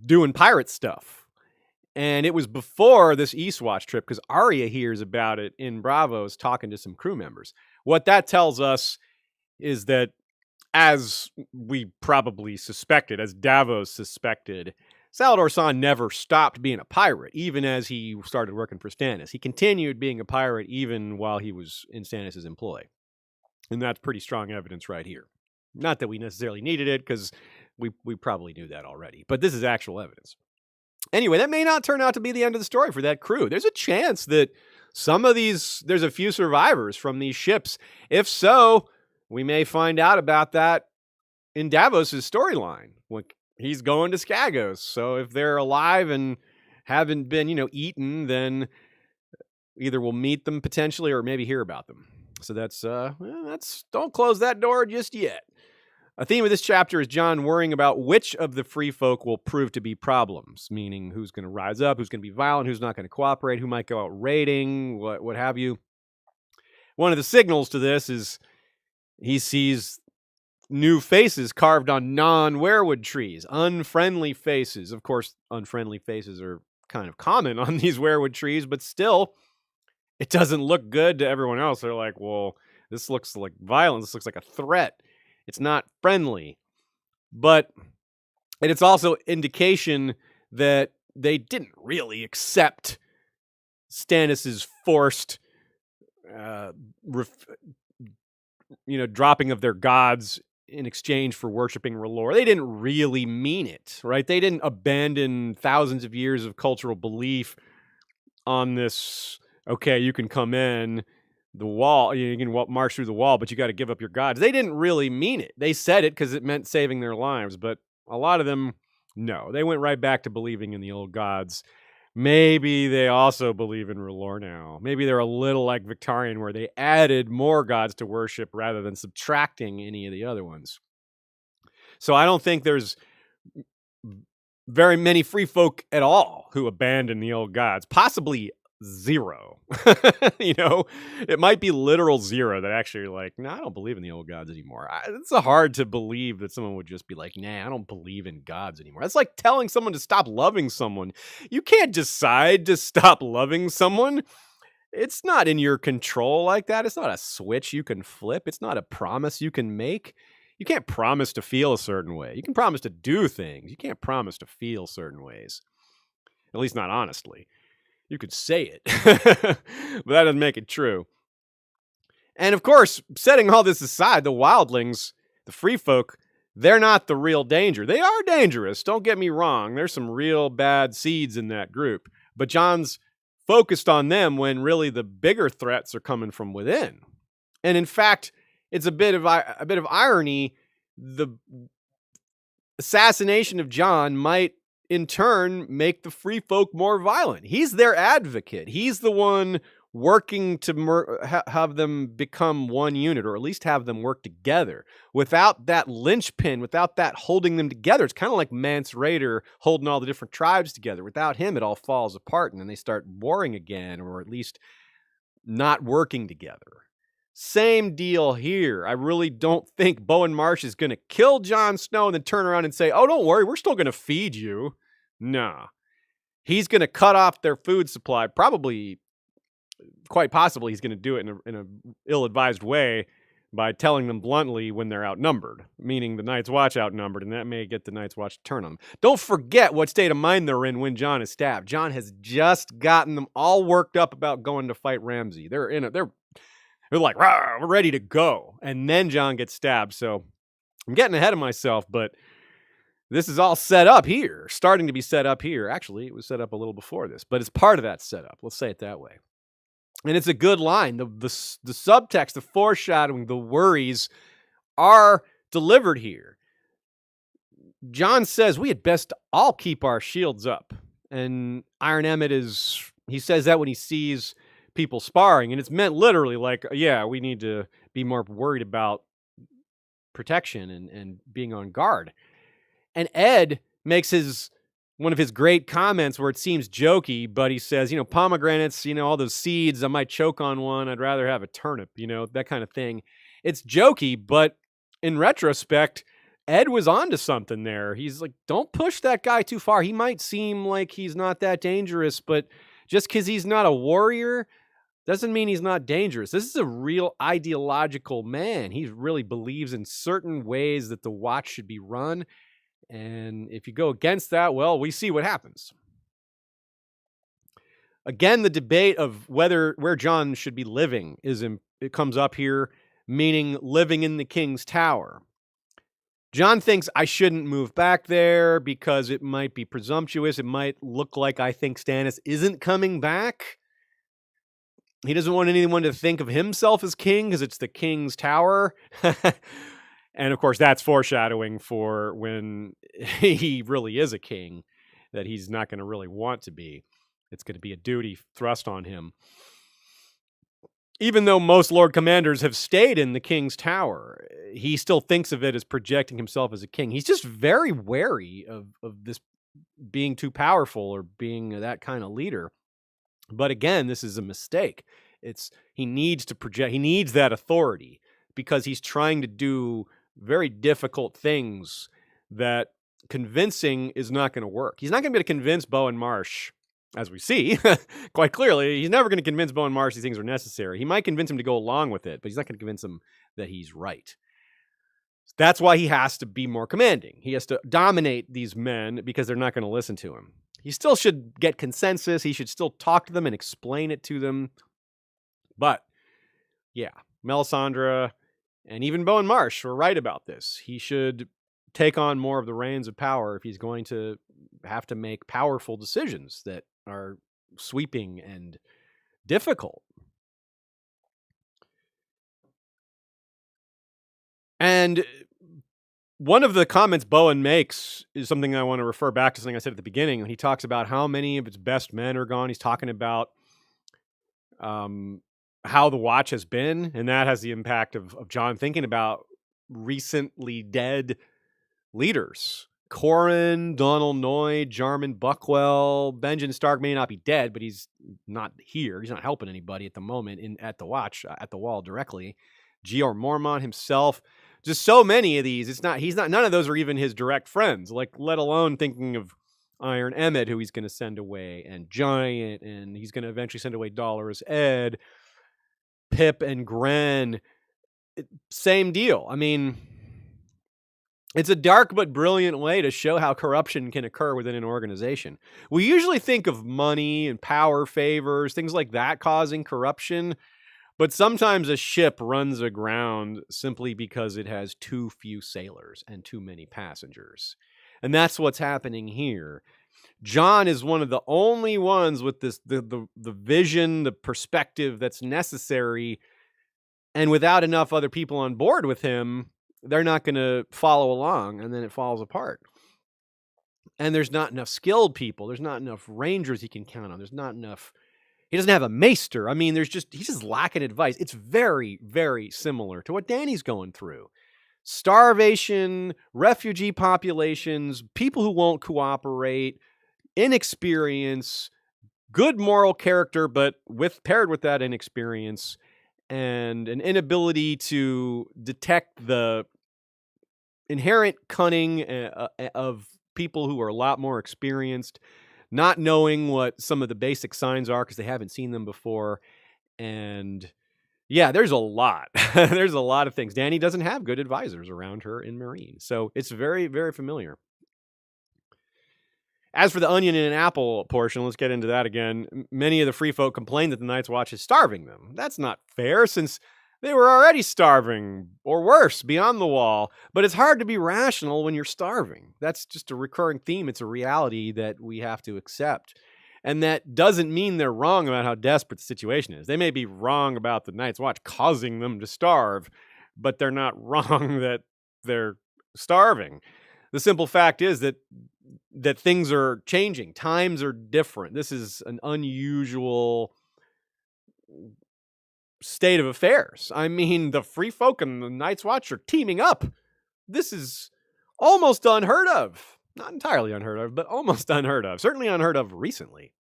doing pirate stuff. And it was before this Eastwatch trip, because Arya hears about it in Braavos talking to some crew members. What that tells us is that, as we probably suspected, as Davos suspected, Salladhor Saan never stopped being a pirate, even as he started working for Stannis. He continued being a pirate even while he was in Stannis' employ. And that's pretty strong evidence right here. Not that we necessarily needed it, because we probably knew that already. But this is actual evidence. Anyway, that may not turn out to be the end of the story for that crew. There's a chance that there's a few survivors from these ships. If so, we may find out about that in Davos' storyline. He's going to Skagos. So if they're alive and haven't been, eaten, then either we'll meet them potentially or maybe hear about them. So that's don't close that door just yet. A theme of this chapter is Jon worrying about which of the free folk will prove to be problems, meaning who's going to rise up, who's going to be violent, who's not going to cooperate, who might go out raiding, what have you. One of the signals to this is he sees new faces carved on non-weirwood trees, unfriendly faces. Of course, unfriendly faces are kind of common on these weirwood trees, but still, it doesn't look good to everyone else. They're like, well, this looks like violence. This looks like a threat. It's not friendly. But it's also indication that they didn't really accept Stannis' forced dropping of their gods in exchange for worshiping R'hllor. They didn't really mean it, right? They didn't abandon thousands of years of cultural belief on this, okay, you can come in the wall, you can march through the wall, but you got to give up your gods. They didn't really mean it. They said it because it meant saving their lives, but a lot of them, no. They went right back to believing in the old gods. Maybe they also believe in R'hllor now. Maybe they're a little like Victarion, where they added more gods to worship rather than subtracting any of the other ones. So I don't think there's very many free folk at all who abandon the old gods. Possibly zero. It might be literal zero that actually are like, no, I don't believe in the old gods anymore. It's hard to believe that someone would just be like, nah, I don't believe in gods anymore. That's like telling someone to stop loving someone. You can't decide to stop loving someone. It's not in your control like that. It's not a switch you can flip. It's not a promise you can make. You can't promise to feel a certain way. You can promise to do things. You can't promise to feel certain ways. At least not honestly. You could say it, but that doesn't make it true. And of course, setting all this aside, the wildlings, the free folk, they're not the real danger. They are dangerous, don't get me wrong. There's some real bad seeds in that group. But Jon's focused on them when really the bigger threats are coming from within. And in fact, it's a bit of irony. The assassination of Jon might in turn make the free folk more violent. He's their advocate. He's the one working to have them become one unit, or at least have them work together. Without that linchpin, without that holding them together, it's kind of like Mance Rayder holding all the different tribes together. Without him, it all falls apart, and then they start warring again, or at least not working together. Same deal here. I really don't think Bowen Marsh is going to kill Jon Snow and then turn around and say, oh, don't worry, we're still going to feed you. Nah. He's going to cut off their food supply. Probably, quite possibly, he's going to do it in a ill-advised way by telling them bluntly when they're outnumbered, meaning the Night's Watch outnumbered, and that may get the Night's Watch to turn on them. Don't forget what state of mind they're in when Jon is stabbed. Jon has just gotten them all worked up about going to fight Ramsay. They're like, we're ready to go. And then Jon gets stabbed. So I'm getting ahead of myself, but this is all set up here, starting to be set up here. Actually, it was set up a little before this, but it's part of that setup. Let's say it that way. And it's a good line. The subtext, the foreshadowing, the worries are delivered here. Jon says we had best all keep our shields up. And Iron Emmett he says that when he sees people sparring, and it's meant literally like, yeah, we need to be more worried about protection and being on guard. And Ed makes one of his great comments where it seems jokey, but he says, pomegranates, all those seeds, I might choke on one. I'd rather have a turnip, that kind of thing. It's jokey, but in retrospect, Ed was onto something there. He's like, don't push that guy too far. He might seem like he's not that dangerous, but just because he's not a warrior doesn't mean he's not dangerous. This is a real ideological man. He really believes in certain ways that the Watch should be run. And if you go against that, well, we see what happens. Again, the debate of where Jon should be living it comes up here, meaning living in the King's Tower. Jon thinks I shouldn't move back there because it might be presumptuous. It might look like I think Stannis isn't coming back. He doesn't want anyone to think of himself as king because it's the King's Tower. And of course, that's foreshadowing for when he really is a king, that he's not going to really want to be. It's going to be a duty thrust on him. Even though most Lord Commanders have stayed in the King's Tower, he still thinks of it as projecting himself as a king. He's just very wary of this being too powerful or being that kind of leader. But again, this is a mistake. He needs to project. He needs that authority because he's trying to do very difficult things that convincing is not going to work. He's not going to be able to convince Bowen Marsh, as we see quite clearly. He's never going to convince Bowen Marsh these things are necessary. He might convince him to go along with it, but he's not going to convince him that he's right. That's why he has to be more commanding. He has to dominate these men because they're not going to listen to him. He still should get consensus. He should still talk to them and explain it to them. But yeah, Melisandre and even Bowen Marsh were right about this. He should take on more of the reins of power if he's going to have to make powerful decisions that are sweeping and difficult. And one of the comments Bowen makes is something I want to refer back to, something I said at the beginning. When he talks about how many of its best men are gone, he's talking about how the Watch has been, and that has the impact of Jon thinking about recently dead leaders. Corran, Donal Noy, Jarman Buckwell, Benjen Stark may not be dead, but he's not here. He's not helping anybody at the moment at the Watch, at the Wall directly. Jeor Mormont himself. Just so many of these. None of those are even his direct friends, like let alone thinking of Iron Emmett, who he's going to send away, and Giant, and he's going to eventually send away Dolorous Ed, Pip and Gren. Same deal. I mean, it's a dark but brilliant way to show how corruption can occur within an organization. We usually think of money and power favors, things like that causing corruption. But sometimes a ship runs aground simply because it has too few sailors and too many passengers. And that's what's happening here. Jon is one of the only ones with this the vision, the perspective that's necessary. And without enough other people on board with him, they're not going to follow along, and then it falls apart. And there's not enough skilled people. There's not enough rangers he can count on. There's not enough He doesn't have a maester. I mean, he's just lacking advice. It's very, very similar to what Dany's going through. Starvation, refugee populations, people who won't cooperate, inexperience, good moral character, but paired with that inexperience and an inability to detect the inherent cunning of people who are a lot more experienced, not knowing what some of the basic signs are because they haven't seen them before. And yeah, there's a lot. There's a lot of things. Dany doesn't have good advisors around her in Meereen. So it's very, very familiar. As for the onion and apple portion, let's get into that again. Many of the free folk complain that the Night's Watch is starving them. That's not fair, since they were already starving, or worse, beyond the wall. But it's hard to be rational when you're starving. That's just a recurring theme. It's a reality that we have to accept. And that doesn't mean they're wrong about how desperate the situation is. They may be wrong about the Night's Watch causing them to starve, but they're not wrong that they're starving. The simple fact is that things are changing. Times are different. This is an unusual state of affairs. I mean, the Free Folk and the Night's Watch are teaming up. This is almost unheard of. Not entirely unheard of, but almost unheard of. Certainly unheard of recently.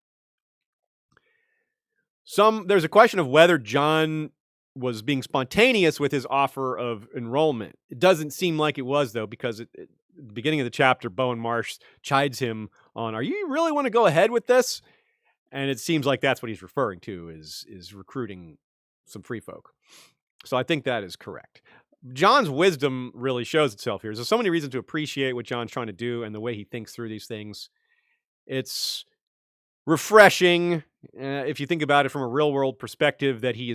There's a question of whether Jon was being spontaneous with his offer of enrollment. It doesn't seem like it was, though, because at the beginning of the chapter, Bowen Marsh chides him on, "Are you really want to go ahead with this?" And it seems like that's what he's referring to, is recruiting some free folk. So I think that is correct. Jon's wisdom really shows itself here. There's so many reasons to appreciate what Jon's trying to do and the way he thinks through these things. It's refreshing, if you think about it from a real-world perspective, that he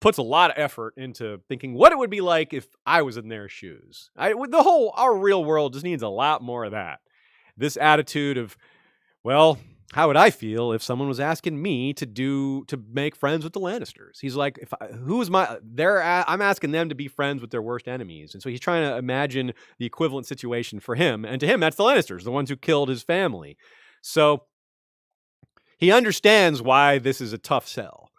puts a lot of effort into thinking what it would be like if I was in their shoes. Our real world just needs a lot more of that. This attitude of, well, how would I feel if someone was asking me to make friends with the Lannisters? He's like, I'm asking them to be friends with their worst enemies. And so he's trying to imagine the equivalent situation for him. And to him, that's the Lannisters, the ones who killed his family. So he understands why this is a tough sell.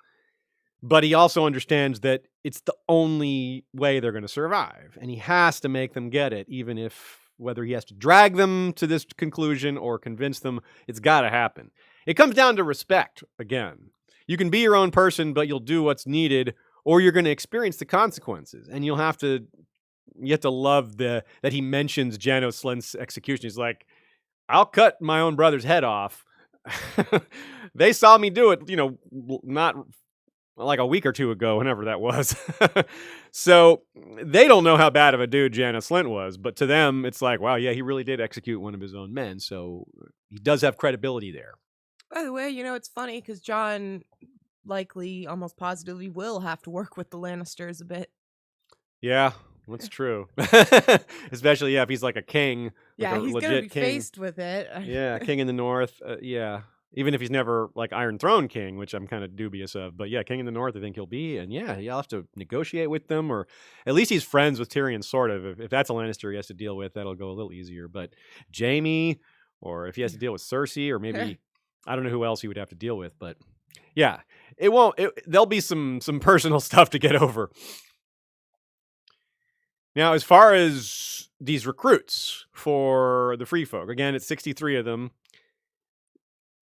But he also understands that it's the only way they're going to survive. And he has to make them get it, even if whether he has to drag them to this conclusion or convince them, it's got to happen. It comes down to respect, again. You can be your own person, but you'll do what's needed, or you're going to experience the consequences. And you have to love that he mentions Janos Slynt's execution. He's like, I'll cut my own brother's head off. They saw me do it, not like a week or two ago, whenever that was. So they don't know how bad of a dude Janos Slynt was, but to them, it's like, wow, yeah, he really did execute one of his own men. So he does have credibility there.
By the way, it's funny because Jon likely, almost positively, will have to work with the Lannisters a bit.
Yeah, that's true. Especially, if he's like a king.
Yeah,
like
he's going to be faced with it.
Yeah, king in the north. Yeah. Even if he's never like Iron Throne king, which I'm kind of dubious of. But yeah, king in the north, I think he'll be. And yeah, he'll have to negotiate with them, or at least he's friends with Tyrion, sort of. If that's a Lannister he has to deal with, that'll go a little easier. But Jaime, or if he has to deal with Cersei, or maybe, I don't know who else he would have to deal with. But yeah, there'll be some personal stuff to get over. Now, as far as these recruits for the free folk, again, it's 63 of them.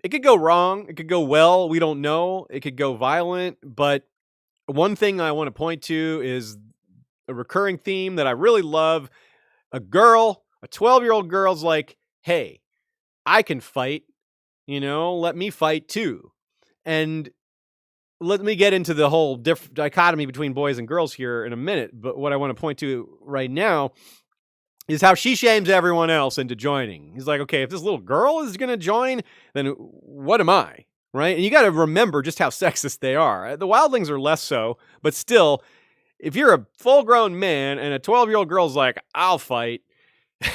It could go wrong. It could go well. We don't know. It could go violent. But one thing I want to point to is a recurring theme that I really love. A 12-year-old girl's like, hey, I can fight. Let me fight too. And let me get into the whole dichotomy between boys and girls here in a minute. But what I want to point to right now is how she shames everyone else into joining. He's like, okay, if this little girl is going to join, then what am I? Right? And you got to remember just how sexist they are. The Wildlings are less so, but still, if you're a full-grown man and a 12-year-old girl's like, I'll fight,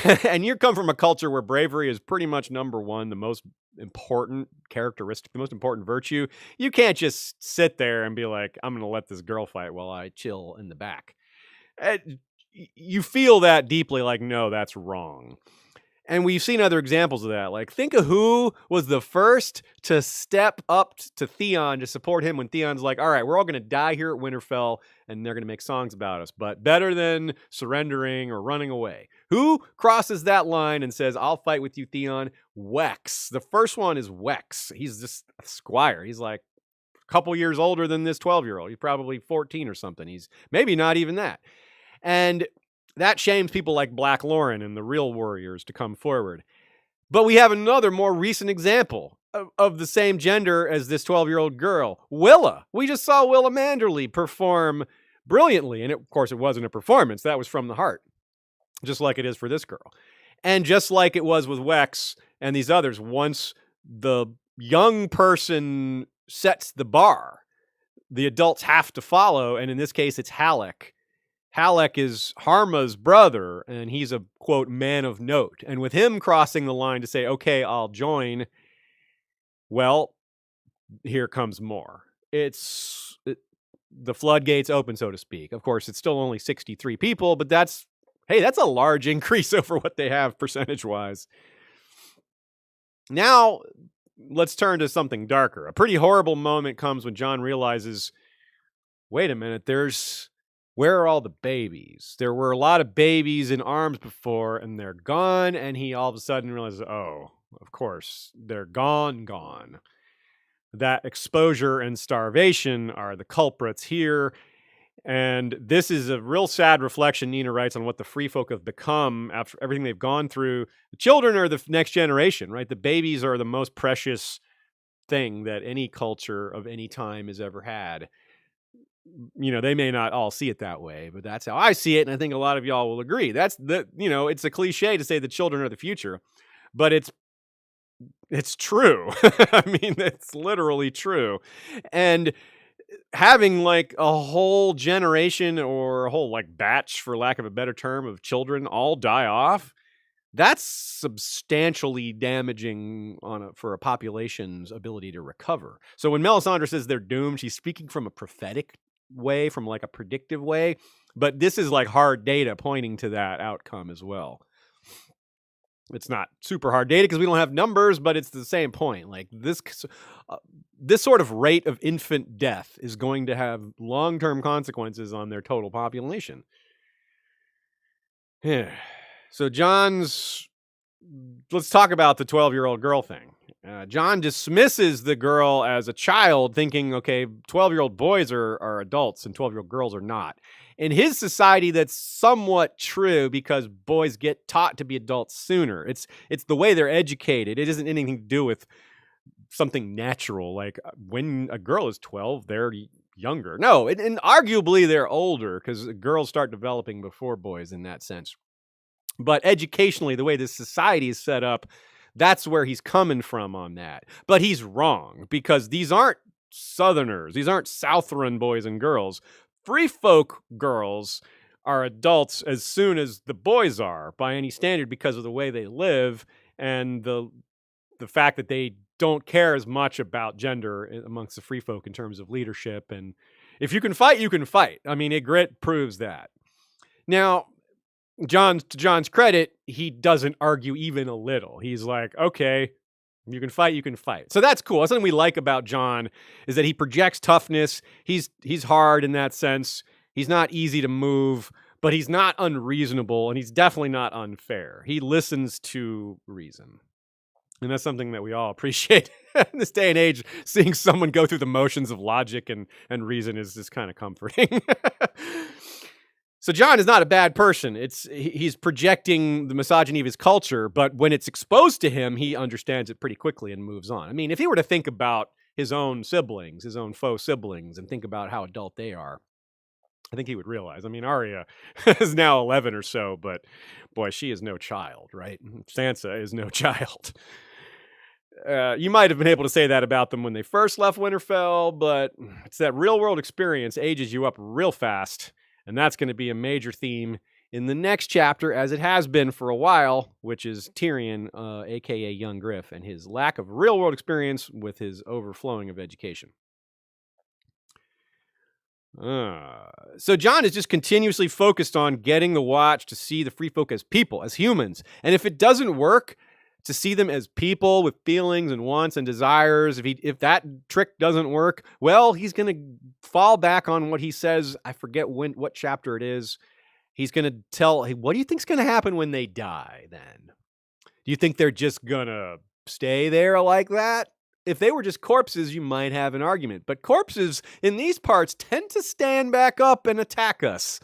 and you come from a culture where bravery is pretty much number one, the most important characteristic, the most important virtue, you can't just sit there and be like, I'm going to let this girl fight while I chill in the back. You feel that deeply, like, no, that's wrong. And we've seen other examples of that. Like, think of who was the first to step up to Theon to support him when Theon's like, all right, we're all going to die here at Winterfell, and they're going to make songs about us. But better than surrendering or running away. Who crosses that line and says, I'll fight with you, Theon? Wex. The first one is Wex. He's just a squire. He's like a couple years older than this 12-year-old. He's probably 14 or something. He's maybe not even that. And that shames people like Black Lauren and the real warriors to come forward. But we have another more recent example of the same gender as this 12-year-old girl, Willa. We just saw Willa Manderly perform brilliantly. And of course, it wasn't a performance. That was from the heart, just like it is for this girl. And just like it was with Wex and these others, once the young person sets the bar, the adults have to follow. And in this case, it's Halleck. Halleck is Harma's brother, and he's a, quote, man of note. And with him crossing the line to say, okay, I'll join, well, here comes more. The floodgates open, so to speak. Of course, it's still only 63 people, but that's a large increase over what they have percentage-wise. Now, let's turn to something darker. A pretty horrible moment comes when Jon realizes, wait a minute, where are all the babies? There were a lot of babies in arms before, and they're gone, and he all of a sudden realizes, oh, of course, they're gone. That exposure and starvation are the culprits here, and this is a real sad reflection, Nina writes, on what the free folk have become after everything they've gone through. The children are the next generation, right? The babies are the most precious thing that any culture of any time has ever had. You know, they may not all see it that way, but that's how I see it. And I think a lot of y'all will agree. It's a cliche to say the children are the future, but it's true. I mean, it's literally true. And having like a whole generation or a whole like batch, for lack of a better term, of children all die off, that's substantially damaging for a population's ability to recover. So when Melisandre says they're doomed, she's speaking from a prophetic way, from like a predictive way, but this is like hard data pointing to that outcome as well. It's not super hard data because we don't have numbers, but it's the same point. Like this sort of rate of infant death is going to have long-term consequences on their total population. So let's talk about the 12-year-old girl thing. Jon dismisses the girl as a child, thinking, okay, 12-year-old boys are adults and 12-year-old girls are not. In his society, that's somewhat true because boys get taught to be adults sooner. It's the way they're educated. It isn't anything to do with something natural. Like when a girl is 12, they're younger. No, and arguably they're older because girls start developing before boys in that sense. But educationally, the way this society is set up, that's where he's coming from on that. But he's wrong, because these aren't Southerners. These aren't Southron boys and girls. Free folk girls are adults as soon as the boys are, by any standard, because of the way they live and the fact that they don't care as much about gender amongst the free folk in terms of leadership. And if you can fight, you can fight. I mean, Ygritte proves that. Now, to Jon's credit, he doesn't argue even a little. He's like, okay, you can fight, you can fight. So that's cool. That's something we like about Jon, is that he projects toughness. He's hard in that sense. He's not easy to move, but he's not unreasonable, and he's definitely not unfair. He listens to reason. And that's something that we all appreciate in this day and age. Seeing someone go through the motions of logic and reason is just kind of comforting. So Jon is not a bad person. He's projecting the misogyny of his culture, but when it's exposed to him, he understands it pretty quickly and moves on. I mean, if he were to think about his own siblings, his own faux siblings, and think about how adult they are, I think he would realize. I mean, Arya is now 11 or so, but boy, she is no child, right? Sansa is no child. You might have been able to say that about them when they first left Winterfell, but it's that real-world experience ages you up real fast. And that's going to be a major theme in the next chapter, as it has been for a while, which is Tyrion, a.k.a. Young Griff, and his lack of real-world experience with his overflowing of education. So Jon is just continuously focused on getting the Watch to see the free folk as people, as humans. And if it doesn't work, to see them as people with feelings and wants and desires, if that trick doesn't work, well, he's going to fall back on what he says. I forget what chapter it is. He's going to tell, hey, what do you think's going to happen when they die then? Do you think they're just going to stay there like that? If they were just corpses, you might have an argument. But corpses in these parts tend to stand back up and attack us.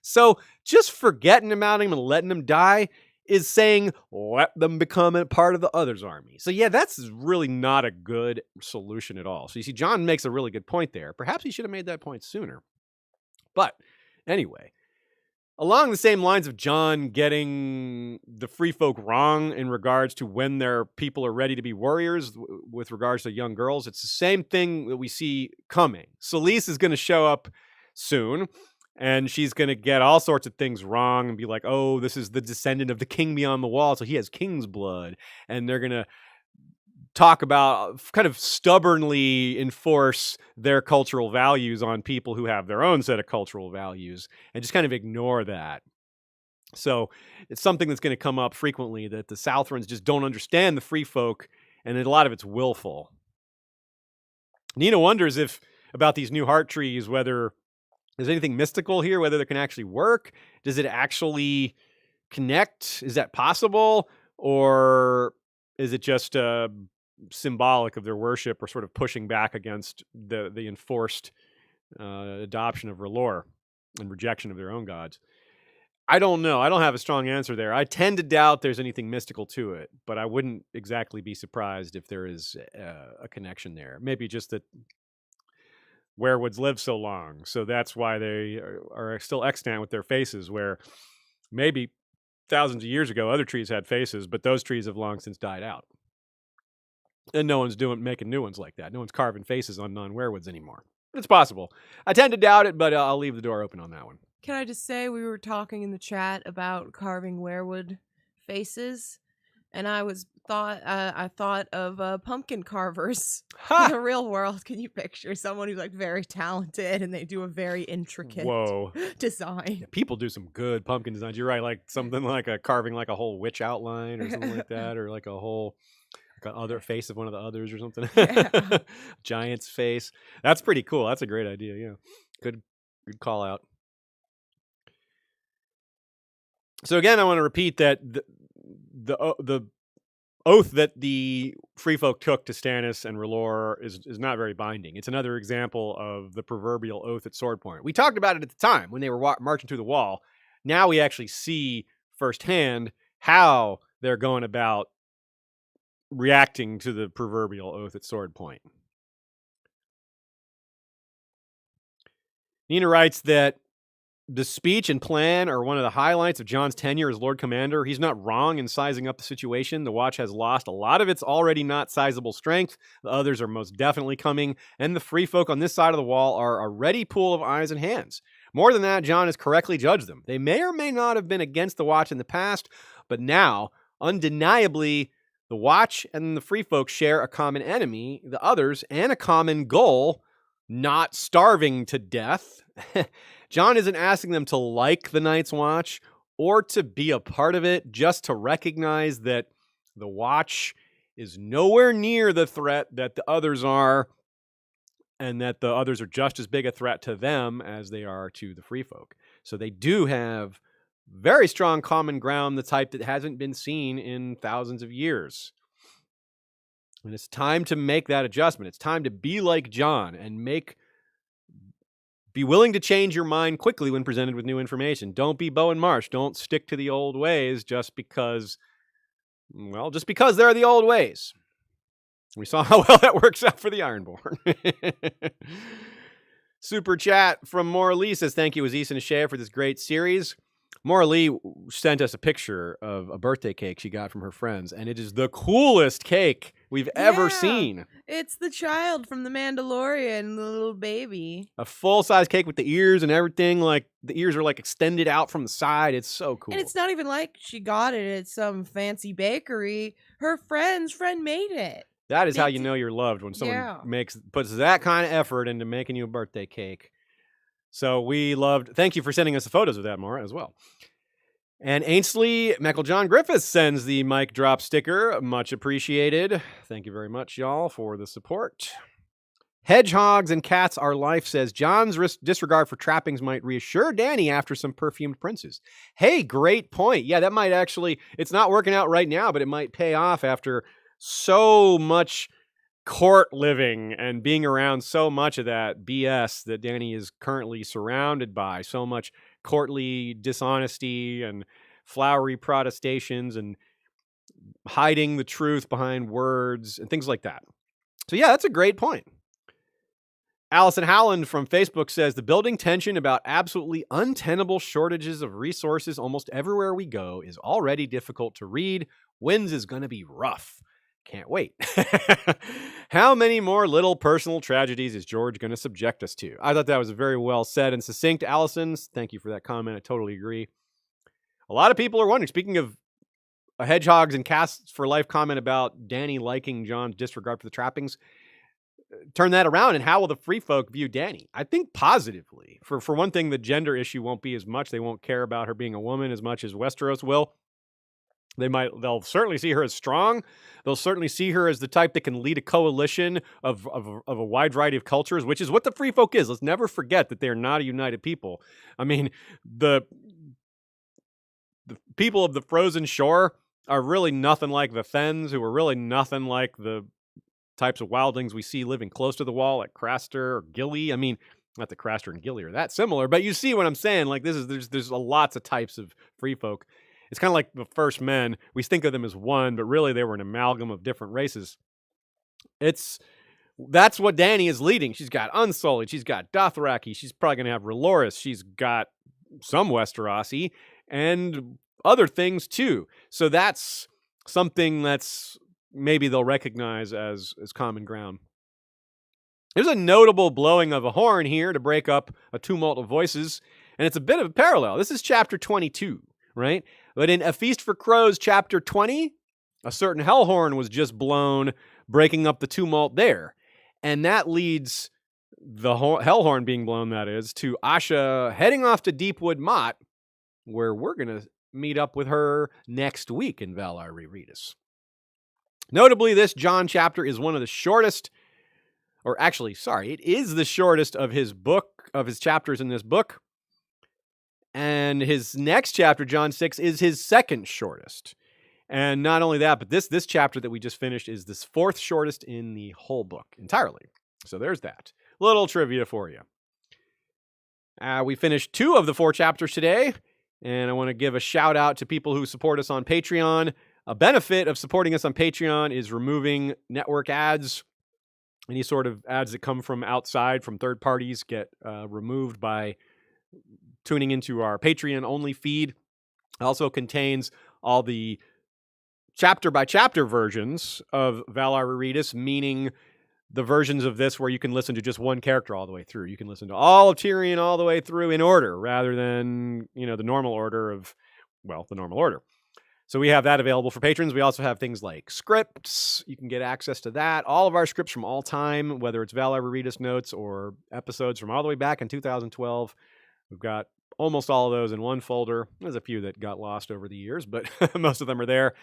So just forgetting about them and letting them die is saying, let them become a part of the other's army. So yeah, that's really not a good solution at all. So you see, Jon makes a really good point there. Perhaps he should have made that point sooner. But anyway, along the same lines of Jon getting the free folk wrong in regards to when their people are ready to be warriors with regards to young girls, it's the same thing that we see coming. Selhorys is going to show up soon, and she's going to get all sorts of things wrong and be like, oh, this is the descendant of the king beyond the wall, so he has king's blood. And they're going to talk about kind of stubbornly enforce their cultural values on people who have their own set of cultural values and just kind of ignore that. So it's something that's going to come up frequently, that the Southrons just don't understand the free folk, and a lot of it's willful. Nina wonders about these new heart trees, whether there's anything mystical here, whether they can actually work. Does it actually connect? Is that possible? Or is it just symbolic of their worship, or sort of pushing back against the enforced adoption of R'hllor and rejection of their own gods? I don't know. I don't have a strong answer there. I tend to doubt there's anything mystical to it, but I wouldn't exactly be surprised if there is a connection there. Maybe just that werewoods live so long, so that's why they are still extant with their faces, where maybe thousands of years ago other trees had faces, but those trees have long since died out. And no one's making new ones like that. No one's carving faces on non-werewoods anymore. It's possible. I tend to doubt it, but I'll leave the door open on that one.
Can I just say, we were talking in the chat about carving werewood faces, and I thought of pumpkin carvers in the real world. Can you picture someone who's like very talented and they do a very intricate design?
Yeah, people do some good pumpkin designs. You're right, like something like a carving like a whole witch outline or something like that, or like a whole other face of one of the others or something. Yeah. Giant's face. That's pretty cool. That's a great idea. Yeah. Good call out. So again, I want to repeat that the oath that the free folk took to Stannis and R'hllor is not very binding. It's another example of the proverbial oath at sword point. We talked about it at the time when they were marching through the wall. Now we actually see firsthand how they're going about reacting to the proverbial oath at sword point. Nina writes that the speech and plan are one of the highlights of Jon's tenure as Lord Commander. He's not wrong in sizing up the situation. The Watch has lost a lot of its already not sizable strength. The others are most definitely coming, and the free folk on this side of the wall are a ready pool of eyes and hands. More than that, Jon has correctly judged them. They may or may not have been against the Watch in the past, but now, undeniably, the Watch and the free folk share a common enemy, the others, and a common goal, not starving to death. Jon isn't asking them to like the Night's Watch or to be a part of it, just to recognize that the Watch is nowhere near the threat that the others are, and that the others are just as big a threat to them as they are to the free folk. So they do have very strong common ground, the type that hasn't been seen in thousands of years. And it's time to make that adjustment. It's time to be like Jon and be willing to change your mind quickly when presented with new information. Don't be Bowen Marsh. Don't stick to the old ways just because they're the old ways. We saw how well that works out for the Ironborn. Super chat from Maura Lee says, thank you, Aziz and Ashaya, for this great series. Maura Lee sent us a picture of a birthday cake she got from her friends, and it is the coolest cake we've ever seen.
It's the child from The Mandalorian, the little baby.
A full-size cake with the ears and everything. Like, the ears are, like, extended out from the side. It's so cool.
And it's not even like she got it at some fancy bakery. Her friend made it.
That is how you know you're loved, when someone puts that kind of effort into making you a birthday cake. So thank you for sending us the photos of that, Maura, as well. And Ainsley Mecklejohn Griffiths sends the mic drop sticker. Much appreciated. Thank you very much, y'all, for the support. Hedgehogs and Cats Are Life says, John's disregard for trappings might reassure Dany after some perfumed princes. Hey, great point. Yeah, that might actually, it's not working out right now, but it might pay off after so much court living and being around so much of that BS that Dany is currently surrounded by. So much courtly dishonesty and flowery protestations and hiding the truth behind words and things like that. So yeah, that's a great point. Allison Howland from Facebook says, the building tension about absolutely untenable shortages of resources almost everywhere we go is already difficult to read. Winds is going to be rough. Can't wait. How many more little personal tragedies is George going to subject us to? I thought that was very well said and succinct, Allison. Thank you for that comment. I totally agree. A lot of people are wondering, speaking of Hedgehogs and Cats for Life comment about Dany liking John's disregard for the trappings, turn that around, and how will the free folk view Dany? I think positively. For one thing, the gender issue won't be as much. They won't care about her being a woman as much as Westeros will. They'll certainly see her as strong. They'll certainly see her as the type that can lead a coalition of a wide variety of cultures, which is what the free folk is. Let's never forget that they're not a united people. I mean, the people of the frozen shore are really nothing like the Thens, who are really nothing like the types of wildlings we see living close to the wall, like Craster or Gilly. I mean, not that Craster and Gilly are that similar, but you see what I'm saying. Like, there's lots of types of free folk. It's kind of like the first men. We think of them as one, but really they were an amalgam of different races. That's what Dany is leading. She's got Unsullied. She's got Dothraki. She's probably going to have Reloris. She's got some Westerosi and other things too. So that's something that's maybe they'll recognize as common ground. There's a notable blowing of a horn here to break up a tumult of voices, and it's a bit of a parallel. This is chapter 22, right? But in A Feast for Crows, chapter 20, a certain hell horn was just blown, breaking up the tumult there. And that leads the hell horn being blown, that is, to Asha heading off to Deepwood Moat, where we're going to meet up with her next week in Valar Rereadis. Notably, this John chapter is one of the shortest, it is the shortest of his chapters in this book. And his next chapter, John 6, is his second shortest. And not only that, but this chapter that we just finished is the fourth shortest in the whole book entirely. So there's that. Little trivia for you. We finished 2 of the 4 chapters today, and I want to give a shout out to people who support us on Patreon. A benefit of supporting us on Patreon is removing network ads. Any sort of ads that come from outside, from third parties, get removed by tuning into our Patreon-only feed. It also contains all the chapter-by-chapter versions of Valar Rereadis, meaning the versions of this where you can listen to just one character all the way through. You can listen to all of Tyrion all the way through in order, rather than, the normal order. So we have that available for patrons. We also have things like scripts. You can get access to that. All of our scripts from all time, whether it's Valar Rereadis notes or episodes from all the way back in 2012. We've got almost all of those in one folder. There's a few that got lost over the years, but most of them are there.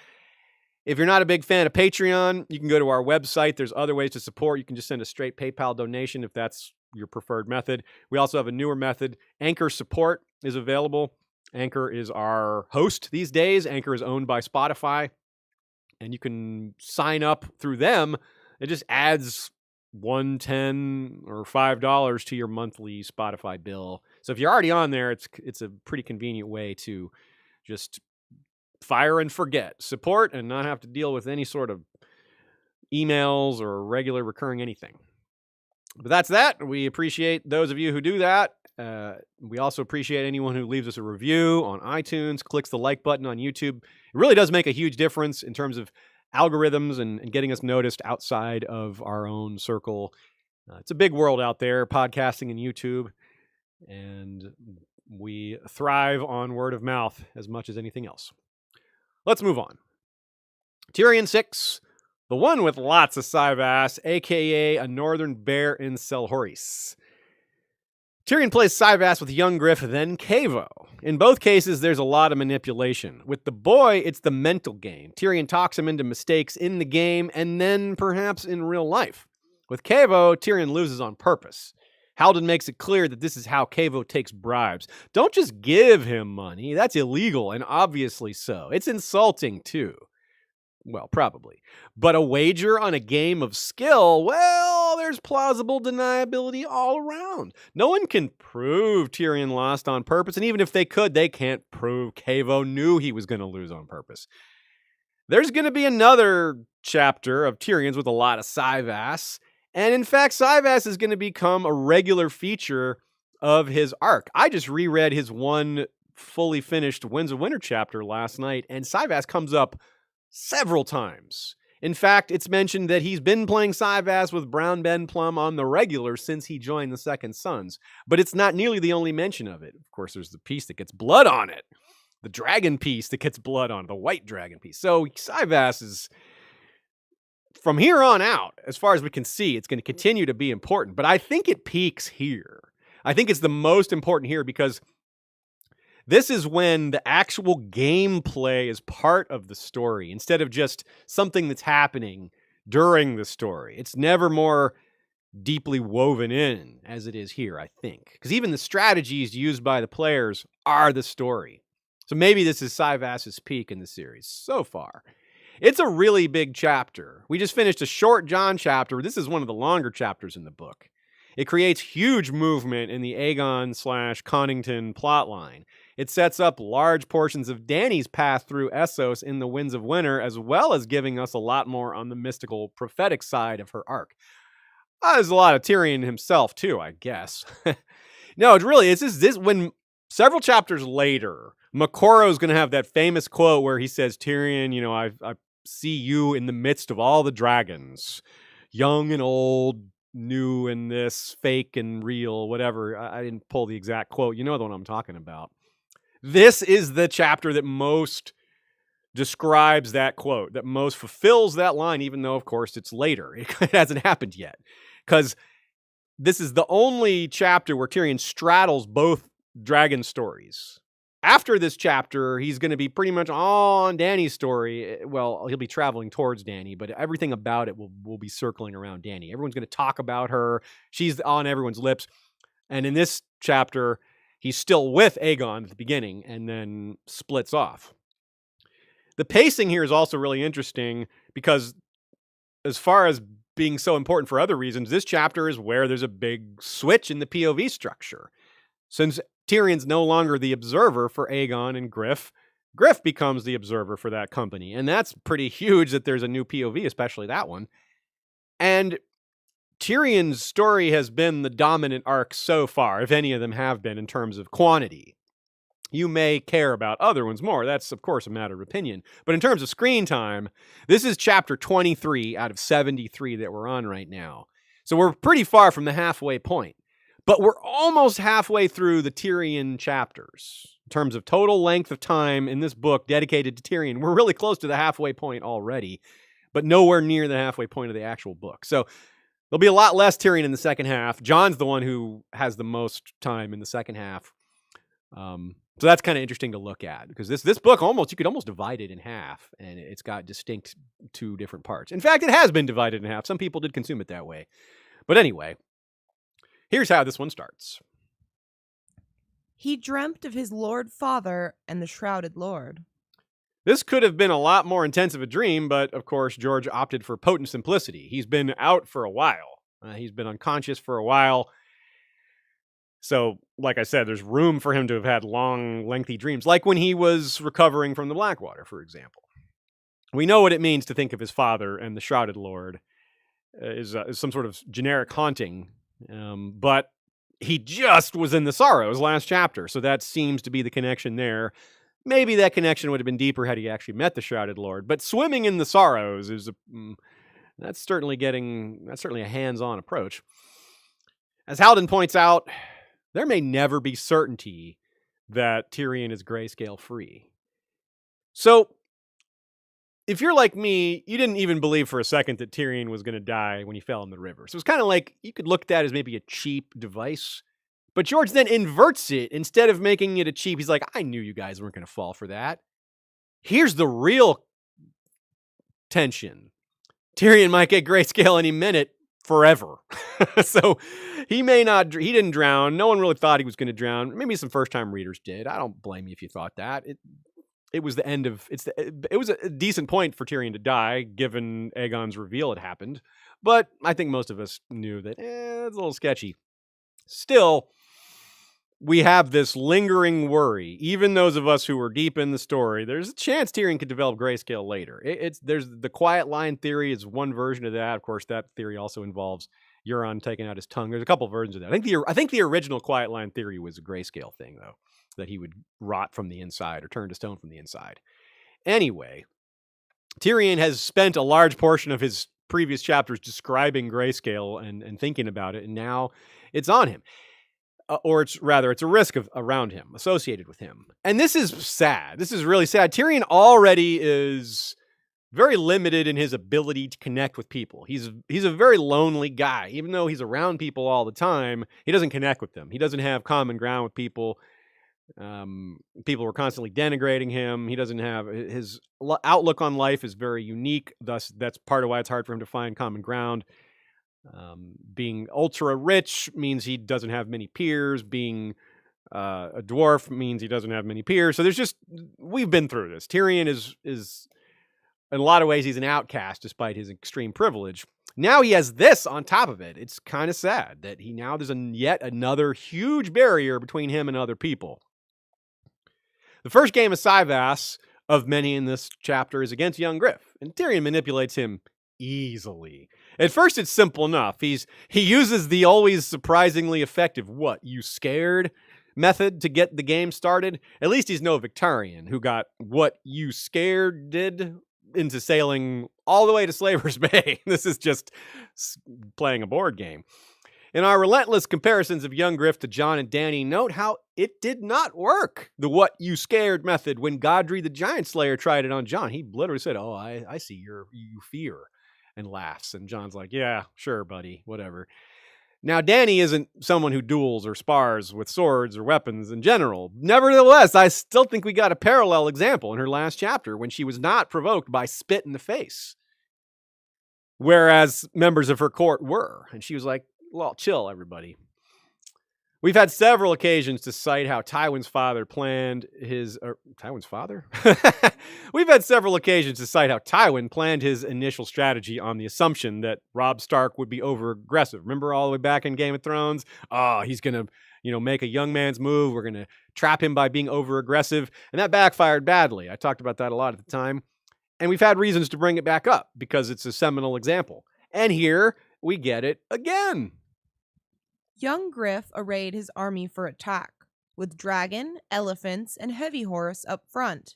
If you're not a big fan of Patreon, you can go to our website. There's other ways to support. You can just send a straight PayPal donation if that's your preferred method. We also have a newer method. Anchor support is available. Anchor is our host these days. Anchor is owned by Spotify, and you can sign up through them. It just adds $1.10 or $5 to your monthly Spotify bill. So if you're already on there, it's a pretty convenient way to just fire and forget support and not have to deal with any sort of emails or regular recurring anything. But that's that. We appreciate those of you who do that. We also appreciate anyone who leaves us a review on iTunes, clicks the like button on YouTube. It really does make a huge difference in terms of algorithms and getting us noticed outside of our own circle. It's a big world out there, podcasting and YouTube, and we thrive on word of mouth as much as anything else. Let's move on. Tyrion 6, the one with lots of Cyvasse, a.k.a. a northern bear in Selhorys. Tyrion plays Cyvasse with young Griff, then Cavo. In both cases, there's a lot of manipulation. With the boy, it's the mental game. Tyrion talks him into mistakes in the game and then perhaps in real life. With Cavo, Tyrion loses on purpose. Haldon makes it clear that this is how Cavo takes bribes. Don't just give him money. That's illegal, and obviously so. It's insulting, too. Well, probably. But a wager on a game of skill, well, there's plausible deniability all around. No one can prove Tyrion lost on purpose, and even if they could, they can't prove Cavo knew he was going to lose on purpose. There's going to be another chapter of Tyrion's with a lot of Cyvasse, and in fact, Cyvasse is going to become a regular feature of his arc. I just reread his one fully finished Winds of Winter chapter last night, and Cyvasse comes up several times. In fact, it's mentioned that he's been playing Cyvasse with Brown Ben Plum on the regular since he joined the Second Sons, but it's not nearly the only mention of it. Of course, there's the piece that gets blood on it, the dragon piece that gets blood on it, the white dragon piece. So Cyvasse is, from here on out, as far as we can see, it's going to continue to be important, but I think it peaks here. I think it's the most important here because this is when the actual gameplay is part of the story instead of just something that's happening during the story. It's never more deeply woven in as it is here, I think. Because even the strategies used by the players are the story. So maybe this is Cyvasse's peak in the series so far. It's a really big chapter. We just finished a short Jon chapter. This is one of the longer chapters in the book. It creates huge movement in the Aegon/Connington plotline. It sets up large portions of Dany's path through Essos in the Winds of Winter, as well as giving us a lot more on the mystical, prophetic side of her arc. There's a lot of Tyrion himself, too, I guess. No, it's this when several chapters later, Makoro's going to have that famous quote where he says, Tyrion, I see you in the midst of all the dragons, young and old, new and this, fake and real, whatever. I didn't pull the exact quote. You know the one I'm talking about. This is the chapter that most describes that quote, that most fulfills that line, even though, of course, it's later. It hasn't happened yet. Because this is the only chapter where Tyrion straddles both dragon stories. After this chapter, he's going to be pretty much all on Dany's story. Well, he'll be traveling towards Dany, but everything about it will be circling around Dany. Everyone's going to talk about her. She's on everyone's lips. And in this chapter, he's still with Aegon at the beginning and then splits off. The pacing here is also really interesting because as far as being so important for other reasons, this chapter is where there's a big switch in the POV structure. Since Tyrion's no longer the observer for Aegon and Griff, Griff becomes the observer for that company. And that's pretty huge that there's a new POV, especially that one. And Tyrion's story has been the dominant arc so far, if any of them have been in terms of quantity. You may care about other ones more. That's, of course, a matter of opinion. But in terms of screen time, this is chapter 23 out of 73 that we're on right now. So we're pretty far from the halfway point. But we're almost halfway through the Tyrion chapters. In terms of total length of time in this book dedicated to Tyrion, we're really close to the halfway point already, but nowhere near the halfway point of the actual book. So there'll be a lot less Tyrion in the second half. Jon's the one who has the most time in the second half. So that's kind of interesting to look at because this book you could almost divide it in half, and it's got distinct two different parts. In fact, it has been divided in half. Some people did consume it that way. But anyway, here's how this one starts.
He dreamt of his lord father and the shrouded lord.
This could have been a lot more intense of a dream, but of course, George opted for potent simplicity. He's been out for a while. He's been unconscious for a while. So, like I said, there's room for him to have had long, lengthy dreams, like when he was recovering from the Blackwater, for example. We know what it means to think of his father and the Shrouded Lord is some sort of generic haunting, but he just was in the Sorrows last chapter, so that seems to be the connection there. Maybe that connection would have been deeper had he actually met the Shrouded Lord, but swimming in the Sorrows is that's certainly a hands-on approach. As Haldon points out, there may never be certainty that Tyrion is grayscale free. So, if you're like me, you didn't even believe for a second that Tyrion was going to die when he fell in the river. So it's kind of like you could look at that as maybe a cheap device But George then inverts it. Instead of making it a cheap, he's like, I knew you guys weren't going to fall for that. Here's the real tension. Tyrion might get grayscale any minute forever. So he didn't drown. No one really thought he was going to drown. Maybe some first-time readers did. I don't blame you if you thought that. It was the end of, it was a decent point for Tyrion to die, given Aegon's reveal had happened. But I think most of us knew that, it's a little sketchy. Still, we have this lingering worry. Even those of us who were deep in the story, there's a chance Tyrion could develop grayscale later. There's the quiet line theory is one version of that. Of course, that theory also involves Euron taking out his tongue. There's a couple versions of that. I think the original quiet line theory was a grayscale thing, though, that he would rot from the inside or turn to stone from the inside. Anyway, Tyrion has spent a large portion of his previous chapters describing grayscale and thinking about it, and now it's on him. Or it's a risk around him, associated with him. And this is sad. This is really sad. Tyrion already is very limited in his ability to connect with people. He's a very lonely guy. Even though he's around people all the time, he doesn't connect with them. He doesn't have common ground with people. People were constantly denigrating him. He doesn't have, his outlook on life is very unique. Thus, that's part of why it's hard for him to find common ground. Being ultra rich means he doesn't have many peers. Being a dwarf means he doesn't have many peers. So we've been through this. Tyrion is in a lot of ways, he's an outcast despite his extreme privilege. Now he has this on top of it. It's kind of sad that there's yet another huge barrier between him and other people. The first game of Cyvasse of many in this chapter is against young Griff, and Tyrion manipulates him easily. At first, it's simple enough. He uses the always surprisingly effective "what, you scared?" method to get the game started. At least he's no Victarion, who got "what you scared" did into sailing all the way to Slaver's Bay. This is just playing a board game. In our relentless comparisons of young Griff to Jon and Dany, note how it did not work. The "what you scared" method. When Godry the Giant Slayer tried it on Jon, he literally said, "Oh, I see you fear," and laughs. And Jon's like, "Yeah, sure, buddy, whatever." Now, Dany isn't someone who duels or spars with swords or weapons in general. Nevertheless, I still think we got a parallel example in her last chapter when she was not provoked by spit in the face, whereas members of her court were. And she was like, well, chill, everybody. We've had several occasions to cite how Tywin's father planned his... Tywin's father? We've had several occasions to cite how Tywin planned his initial strategy on the assumption that Robb Stark would be over-aggressive. Remember all the way back in Game of Thrones? Oh, he's going to make a young man's move. We're going to trap him by being over-aggressive. And that backfired badly. I talked about that a lot at the time. And we've had reasons to bring it back up because it's a seminal example. And here we get it again.
Young Griff arrayed his army for attack, with dragon, elephants, and heavy horse up front.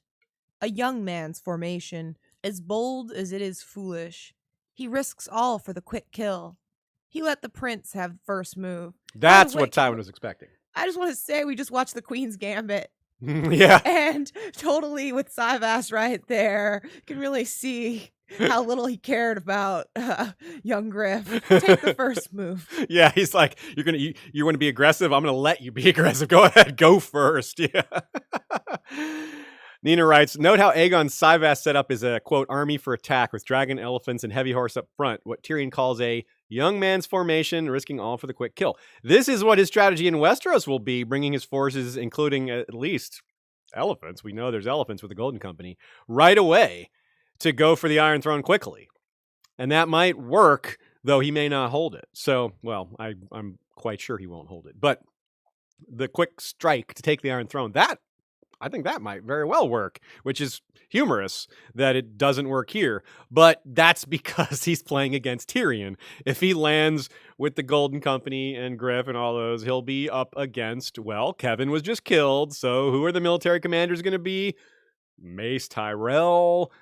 A young man's formation, as bold as it is foolish. He risks all for the quick kill. He let the prince have first move.
That's what Tywin was expecting.
I just want to say we just watched the Queen's Gambit.
Yeah.
And totally with Cyvasse right there, you can really see how little he cared about young Griff. Take the first move.
Yeah, he's like, you want to be aggressive? I'm going to let you be aggressive. Go ahead, go first. Yeah. Nina writes, note how Aegon's Cyvasse setup is a, quote, army for attack with dragon, elephants, and heavy horse up front. What Tyrion calls a young man's formation, risking all for the quick kill. This is what his strategy in Westeros will be, bringing his forces, including at least elephants. We know there's elephants with the Golden Company, right away to go for the Iron Throne quickly. And that might work, though he may not hold it. So, well, I'm quite sure he won't hold it. But the quick strike to take the Iron Throne, I think that might very well work, which is humorous that it doesn't work here. But that's because he's playing against Tyrion. If he lands with the Golden Company and Griff and all those, he'll be up against, well, Kevin was just killed. So who are the military commanders going to be? Mace Tyrell,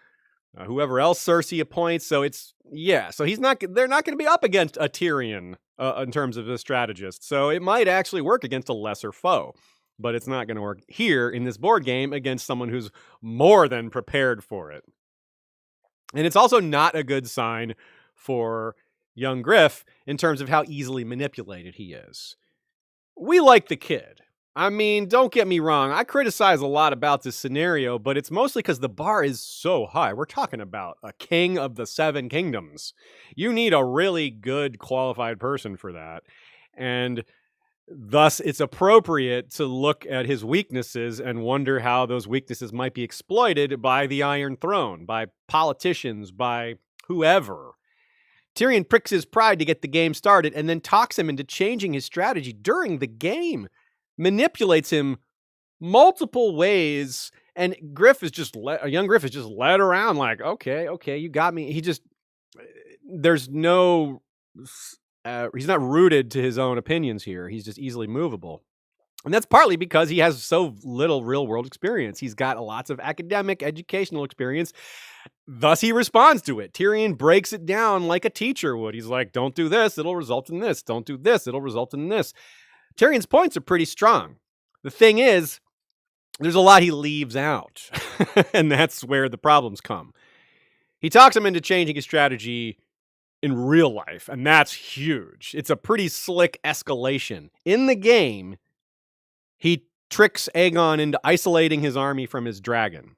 whoever else Cersei appoints. So so they're not going to be up against a Tyrion in terms of a strategist. So it might actually work against a lesser foe. But it's not going to work here in this board game against someone who's more than prepared for it. And it's also not a good sign for young Griff in terms of how easily manipulated he is. We like the kid. I mean, don't get me wrong. I criticize a lot about this scenario, but it's mostly because the bar is so high. We're talking about a king of the seven kingdoms. You need a really good qualified person for that. And thus, it's appropriate to look at his weaknesses and wonder how those weaknesses might be exploited by the Iron Throne, by politicians, by whoever. Tyrion pricks his pride to get the game started and then talks him into changing his strategy during the game, manipulates him multiple ways, and young Griff is just led around like, okay, you got me. There's no, he's not rooted to his own opinions here. He's just easily movable. And that's partly because he has so little real world experience. He's got lots of academic, educational experience. Thus, he responds to it. Tyrion breaks it down like a teacher would. He's like, don't do this, it'll result in this. Don't do this, it'll result in this. Tyrion's points are pretty strong. The thing is, there's a lot he leaves out. And that's where the problems come. He talks him into changing his strategy in real life, and that's huge. It's a pretty slick escalation. In the game, he tricks Aegon into isolating his army from his dragon.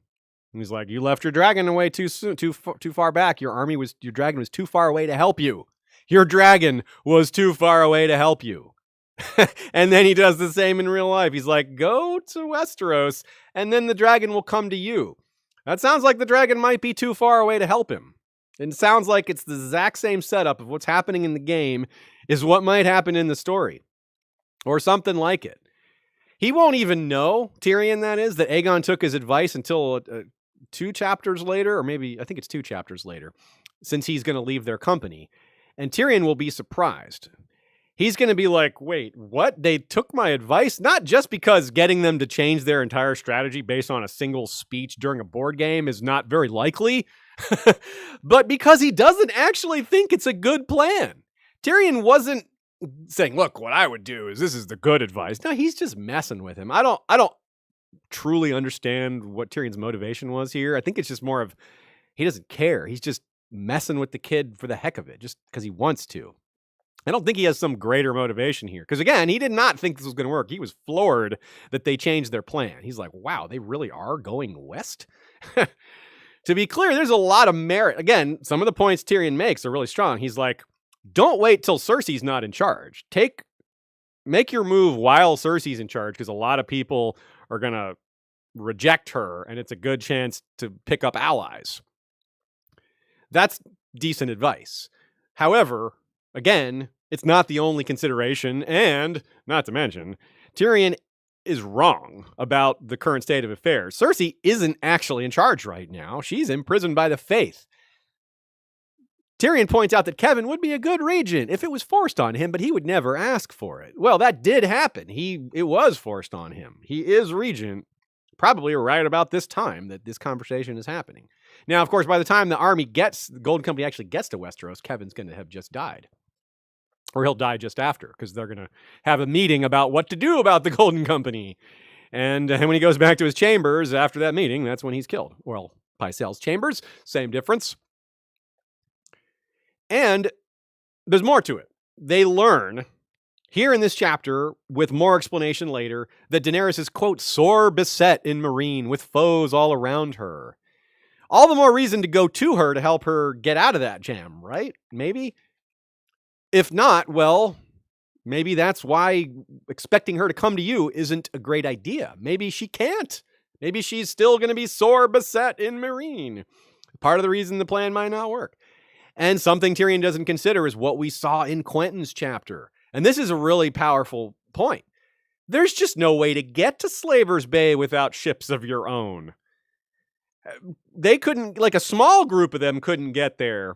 And he's like, you left your dragon away too far back. Your dragon was too far away to help you. Your dragon was too far away to help you. And then he does the same in real life. He's like, go to Westeros, and then the dragon will come to you. That sounds like the dragon might be too far away to help him. And it sounds like it's the exact same setup of what's happening in the game is what might happen in the story. Or something like it. He won't even know, Tyrion that is, that Aegon took his advice until 2 chapters later, or maybe, I think it's 2 chapters later, since he's going to leave their company. And Tyrion will be surprised. He's going to be like, wait, what? They took my advice? Not just because getting them to change their entire strategy based on a single speech during a board game is not very likely, but because he doesn't actually think it's a good plan. Tyrion wasn't saying, look, what I would do is this is the good advice. No, he's just messing with him. I don't truly understand what Tyrion's motivation was here. I think it's just more of he doesn't care. He's just messing with the kid for the heck of it, just because he wants to. I don't think he has some greater motivation here. Because again, he did not think this was going to work. He was floored that they changed their plan. He's like, wow, they really are going west? To be clear, there's a lot of merit. Again, some of the points Tyrion makes are really strong. He's like, don't wait till Cersei's not in charge. Make your move while Cersei's in charge, because a lot of people are going to reject her, and it's a good chance to pick up allies. That's decent advice. However, again, it's not the only consideration, and not to mention, Tyrion is wrong about the current state of affairs. Cersei isn't actually in charge right now. She's imprisoned by the Faith. Tyrion points out that Kevan would be a good regent if it was forced on him, but he would never ask for it. Well, that did happen. It was forced on him. He is regent, probably right about this time that this conversation is happening. Now, of course, by the time the Golden Company actually gets to Westeros, Kevin's going to have just died. Or he'll die just after, because they're going to have a meeting about what to do about the Golden Company. And when he goes back to his chambers after that meeting, that's when he's killed. Well, Pycelle's chambers, same difference. And there's more to it. They learn here in this chapter, with more explanation later, that Daenerys is, quote, sore beset in Meereen with foes all around her. All the more reason to go to her to help her get out of that jam, right? Maybe. If not, well, maybe that's why expecting her to come to you isn't a great idea. Maybe she can't. Maybe she's still going to be sore beset in Meereen. Part of the reason the plan might not work. And something Tyrion doesn't consider is what we saw in Quentyn's chapter. And this is a really powerful point. There's just no way to get to Slaver's Bay without ships of your own. They couldn't, like a small group of them couldn't get there.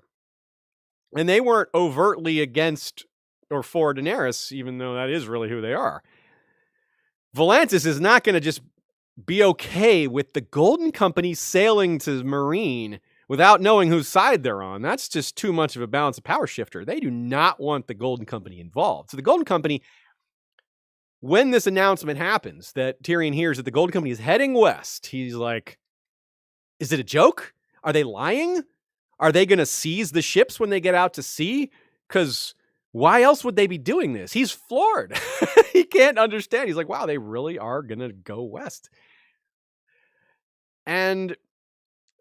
And they weren't overtly against or for Daenerys, even though that is really who they are. Volantis is not going to just be okay with the Golden Company sailing to Meereen without knowing whose side they're on. That's just too much of a balance of power shifter. They do not want the Golden Company involved. So the Golden Company, when this announcement happens, that Tyrion hears that the Golden Company is heading west, he's like, is it a joke? Are they lying? Are they going to seize the ships when they get out to sea? Because Why else would they be doing this? He's floored. He can't understand. He's like, wow, they really are going to go west. And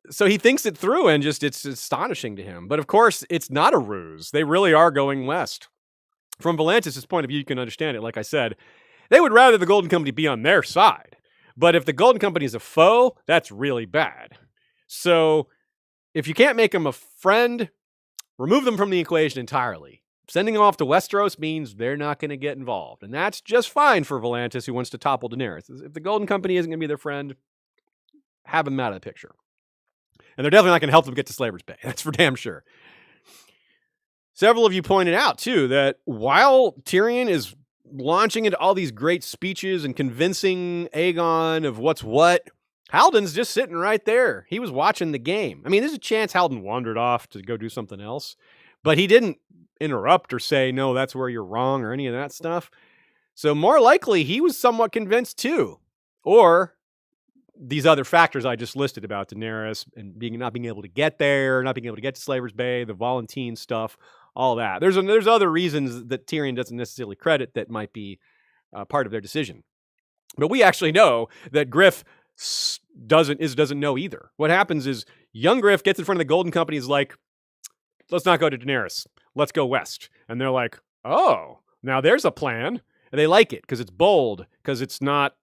so he thinks it through, and just it's astonishing to him. But of course, it's not a ruse. They really are going west. From Volantis' point of view, you can understand it. Like I said, they would rather the Golden Company be on their side. But if the Golden Company is a foe, that's really bad. So if you can't make them a friend, remove them from the equation entirely. Sending them off to Westeros means they're not going to get involved. And that's just fine for Volantis, who wants to topple Daenerys. If the Golden Company isn't going to be their friend, have them out of the picture. And they're definitely not going to help them get to Slaver's Bay. That's for damn sure. Several of you pointed out, too, that while Tyrion is launching into all these great speeches and convincing Aegon of what's what, Haldon's just sitting right there. He was watching the game. I mean, there's a chance Haldon wandered off to go do something else, but he didn't interrupt or say, no, that's where you're wrong or any of that stuff. So more likely he was somewhat convinced too. Or these other factors I just listed about Daenerys and not being able to get there, not being able to get to Slaver's Bay, the Volantine stuff, all that. There's other reasons that Tyrion doesn't necessarily credit that might be part of their decision. But we actually know that Griff doesn't know either. What happens is young Griff gets in front of the Golden Company, is like, let's not go to Daenerys. Let's go west. And they're like, oh, now there's a plan. And they like it because it's bold, because it's not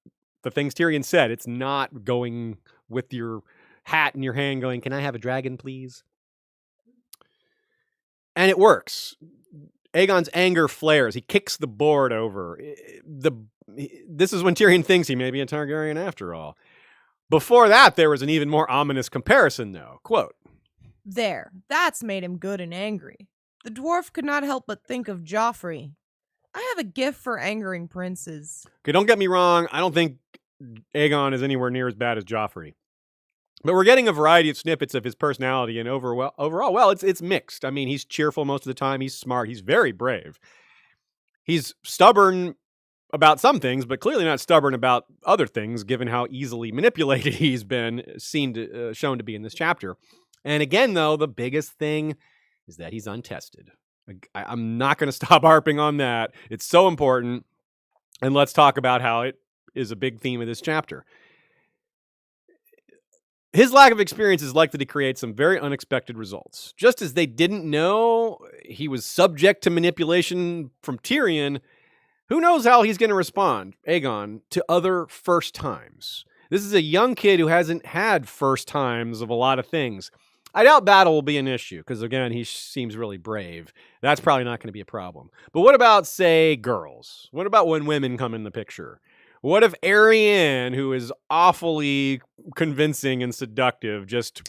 the things Tyrion said. It's not going with your hat in your hand going, can I have a dragon, please? And it works. Aegon's anger flares. He kicks the board over. This is when Tyrion thinks he may be a Targaryen after all. Before that, there was an even more ominous comparison, though. Quote,
There, that's made him good and angry. The dwarf could not help but think of Joffrey. I have a gift for angering princes.
Okay, don't get me wrong. I don't think Aegon is anywhere near as bad as Joffrey. But we're getting a variety of snippets of his personality, and overall, it's mixed. I mean, he's cheerful most of the time. He's smart. He's very brave. He's stubborn about some things, but clearly not stubborn about other things, given how easily manipulated he's been shown to be in this chapter. And again, though, the biggest thing is that he's untested. I'm not going to stop harping on that. It's so important. And let's talk about how it is a big theme of this chapter. His lack of experience is likely to create some very unexpected results. Just as they didn't know he was subject to manipulation from Tyrion, who knows how he's going to respond, Aegon, to other first times. This is a young kid who hasn't had first times of a lot of things. I doubt battle will be an issue, because again, he seems really brave. That's probably not going to be a problem. But what about, say, girls? What about when women come in the picture? What if Arianne, who is awfully convincing and seductive, just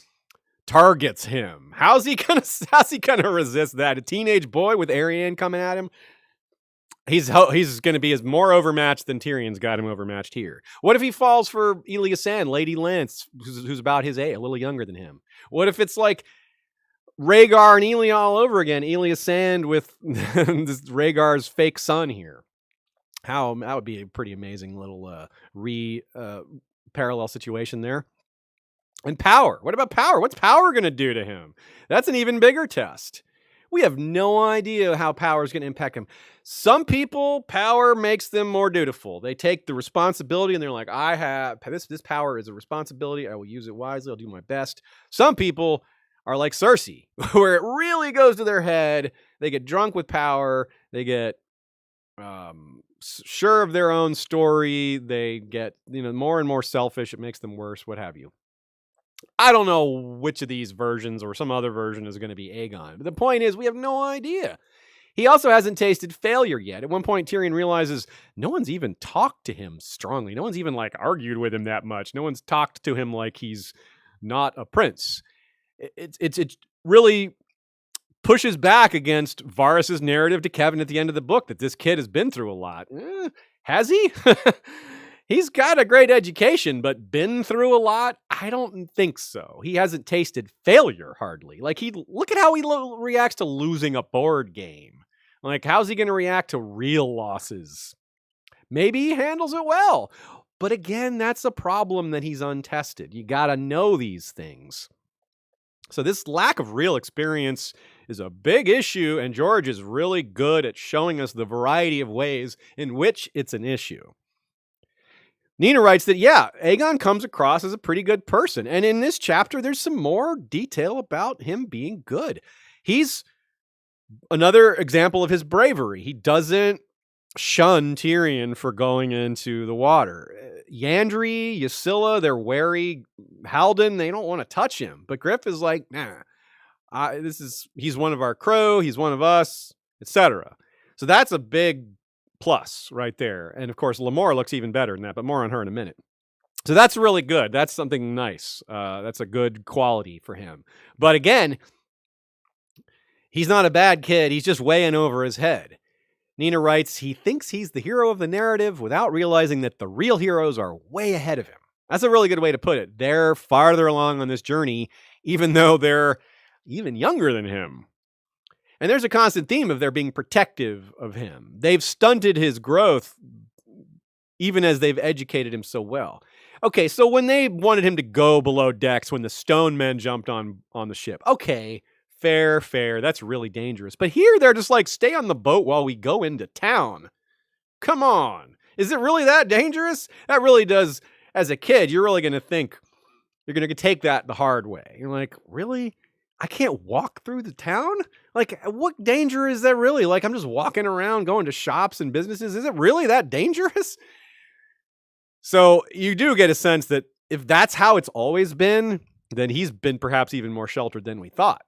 targets him? How's he gonna resist that? A teenage boy with Arianne coming at him? He's going to be as more overmatched than Tyrion's got him overmatched here. What if he falls for Elia Sand, Lady Lance, who's about his age, a little younger than him? What if it's like Rhaegar and Elia all over again? Elia Sand with this Rhaegar's fake son here. That would be a pretty amazing little parallel situation there. And power. What about power? What's power going to do to him? That's an even bigger test. We have no idea how power is going to impact him. Some people, power makes them more dutiful. They take the responsibility and they're like, I have this power is a responsibility. I will use it wisely. I'll do my best. Some people are like Cersei, where it really goes to their head. They get drunk with power. They get sure of their own story. They get, more and more selfish. It makes them worse, what have you. I don't know which of these versions or some other version is going to be Aegon. But the point is, we have no idea. He also hasn't tasted failure yet. At one point, Tyrion realizes no one's even talked to him strongly. No one's even argued with him that much. No one's talked to him like he's not a prince. It really pushes back against Varys' narrative to Kevin at the end of the book that this kid has been through a lot. Has he? He's got a great education, but been through a lot? I don't think so. He hasn't tasted failure, hardly. Look at how he reacts to losing a board game. How's he going to react to real losses? Maybe he handles it well. But again, that's a problem that he's untested. You got to know these things. So this lack of real experience is a big issue, and George is really good at showing us the variety of ways in which it's an issue. Nina writes that, yeah, Aegon comes across as a pretty good person. And in this chapter, there's some more detail about him being good. He's another example of his bravery. He doesn't shun Tyrion for going into the water. Yandri, Ysilla, they're wary. Haldon, they don't want to touch him. But Griff is like, nah, he's one of our crew, he's one of us, etc. So that's a big plus right there. And of course, Lamore looks even better than that, but more on her in a minute. So that's really good. That's something nice. That's a good quality for him. But again, he's not a bad kid. He's just way in over his head. Nina writes, he thinks he's the hero of the narrative without realizing that the real heroes are way ahead of him. That's a really good way to put it. They're farther along on this journey, even though they're even younger than him. And there's a constant theme of their being protective of him. They've stunted his growth even as they've educated him so well. Okay, so when they wanted him to go below decks when the stone men jumped on the ship, okay, fair. That's really dangerous. But here they're just like, stay on the boat while we go into town. Come on. Is it really that dangerous? That really does, as a kid, you're really going to think, you're going to take that the hard way. You're like, really? I can't walk through the town? Like, what danger is that really? Like, I'm just walking around, going to shops and businesses. Is it really that dangerous? So you do get a sense that if that's how it's always been, then he's been perhaps even more sheltered than we thought.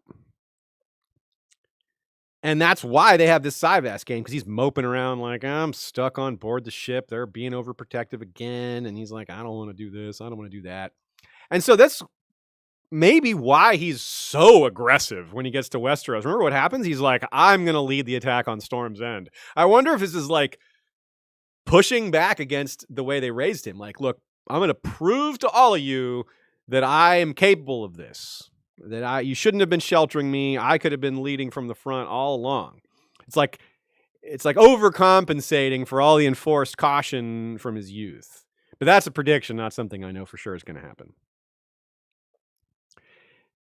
And that's why they have this Cyvasse game, because he's moping around like, I'm stuck on board the ship. They're being overprotective again. And he's like, I don't want to do this. I don't want to do that. And so that's maybe why he's so aggressive when he gets to Westeros. Remember what happens? He's like, I'm going to lead the attack on Storm's End. I wonder if this is like pushing back against the way they raised him. Like, look, I'm going to prove to all of you that I am capable of this. That you shouldn't have been sheltering me. I could have been leading from the front all along. It's like overcompensating for all the enforced caution from his youth. But that's a prediction, not something I know for sure is going to happen.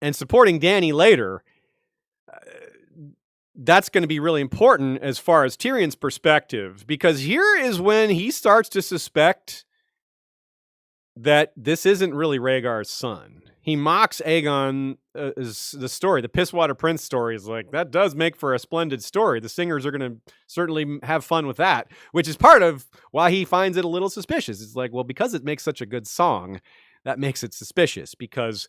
And supporting Dany later, that's going to be really important as far as Tyrion's perspective, because here is when he starts to suspect that this isn't really Rhaegar's son. He mocks Aegon as the story. The Pisswater Prince story is like, that does make for a splendid story. The singers are going to certainly have fun with that, which is part of why he finds it a little suspicious. It's like, well, because it makes such a good song, that makes it suspicious, because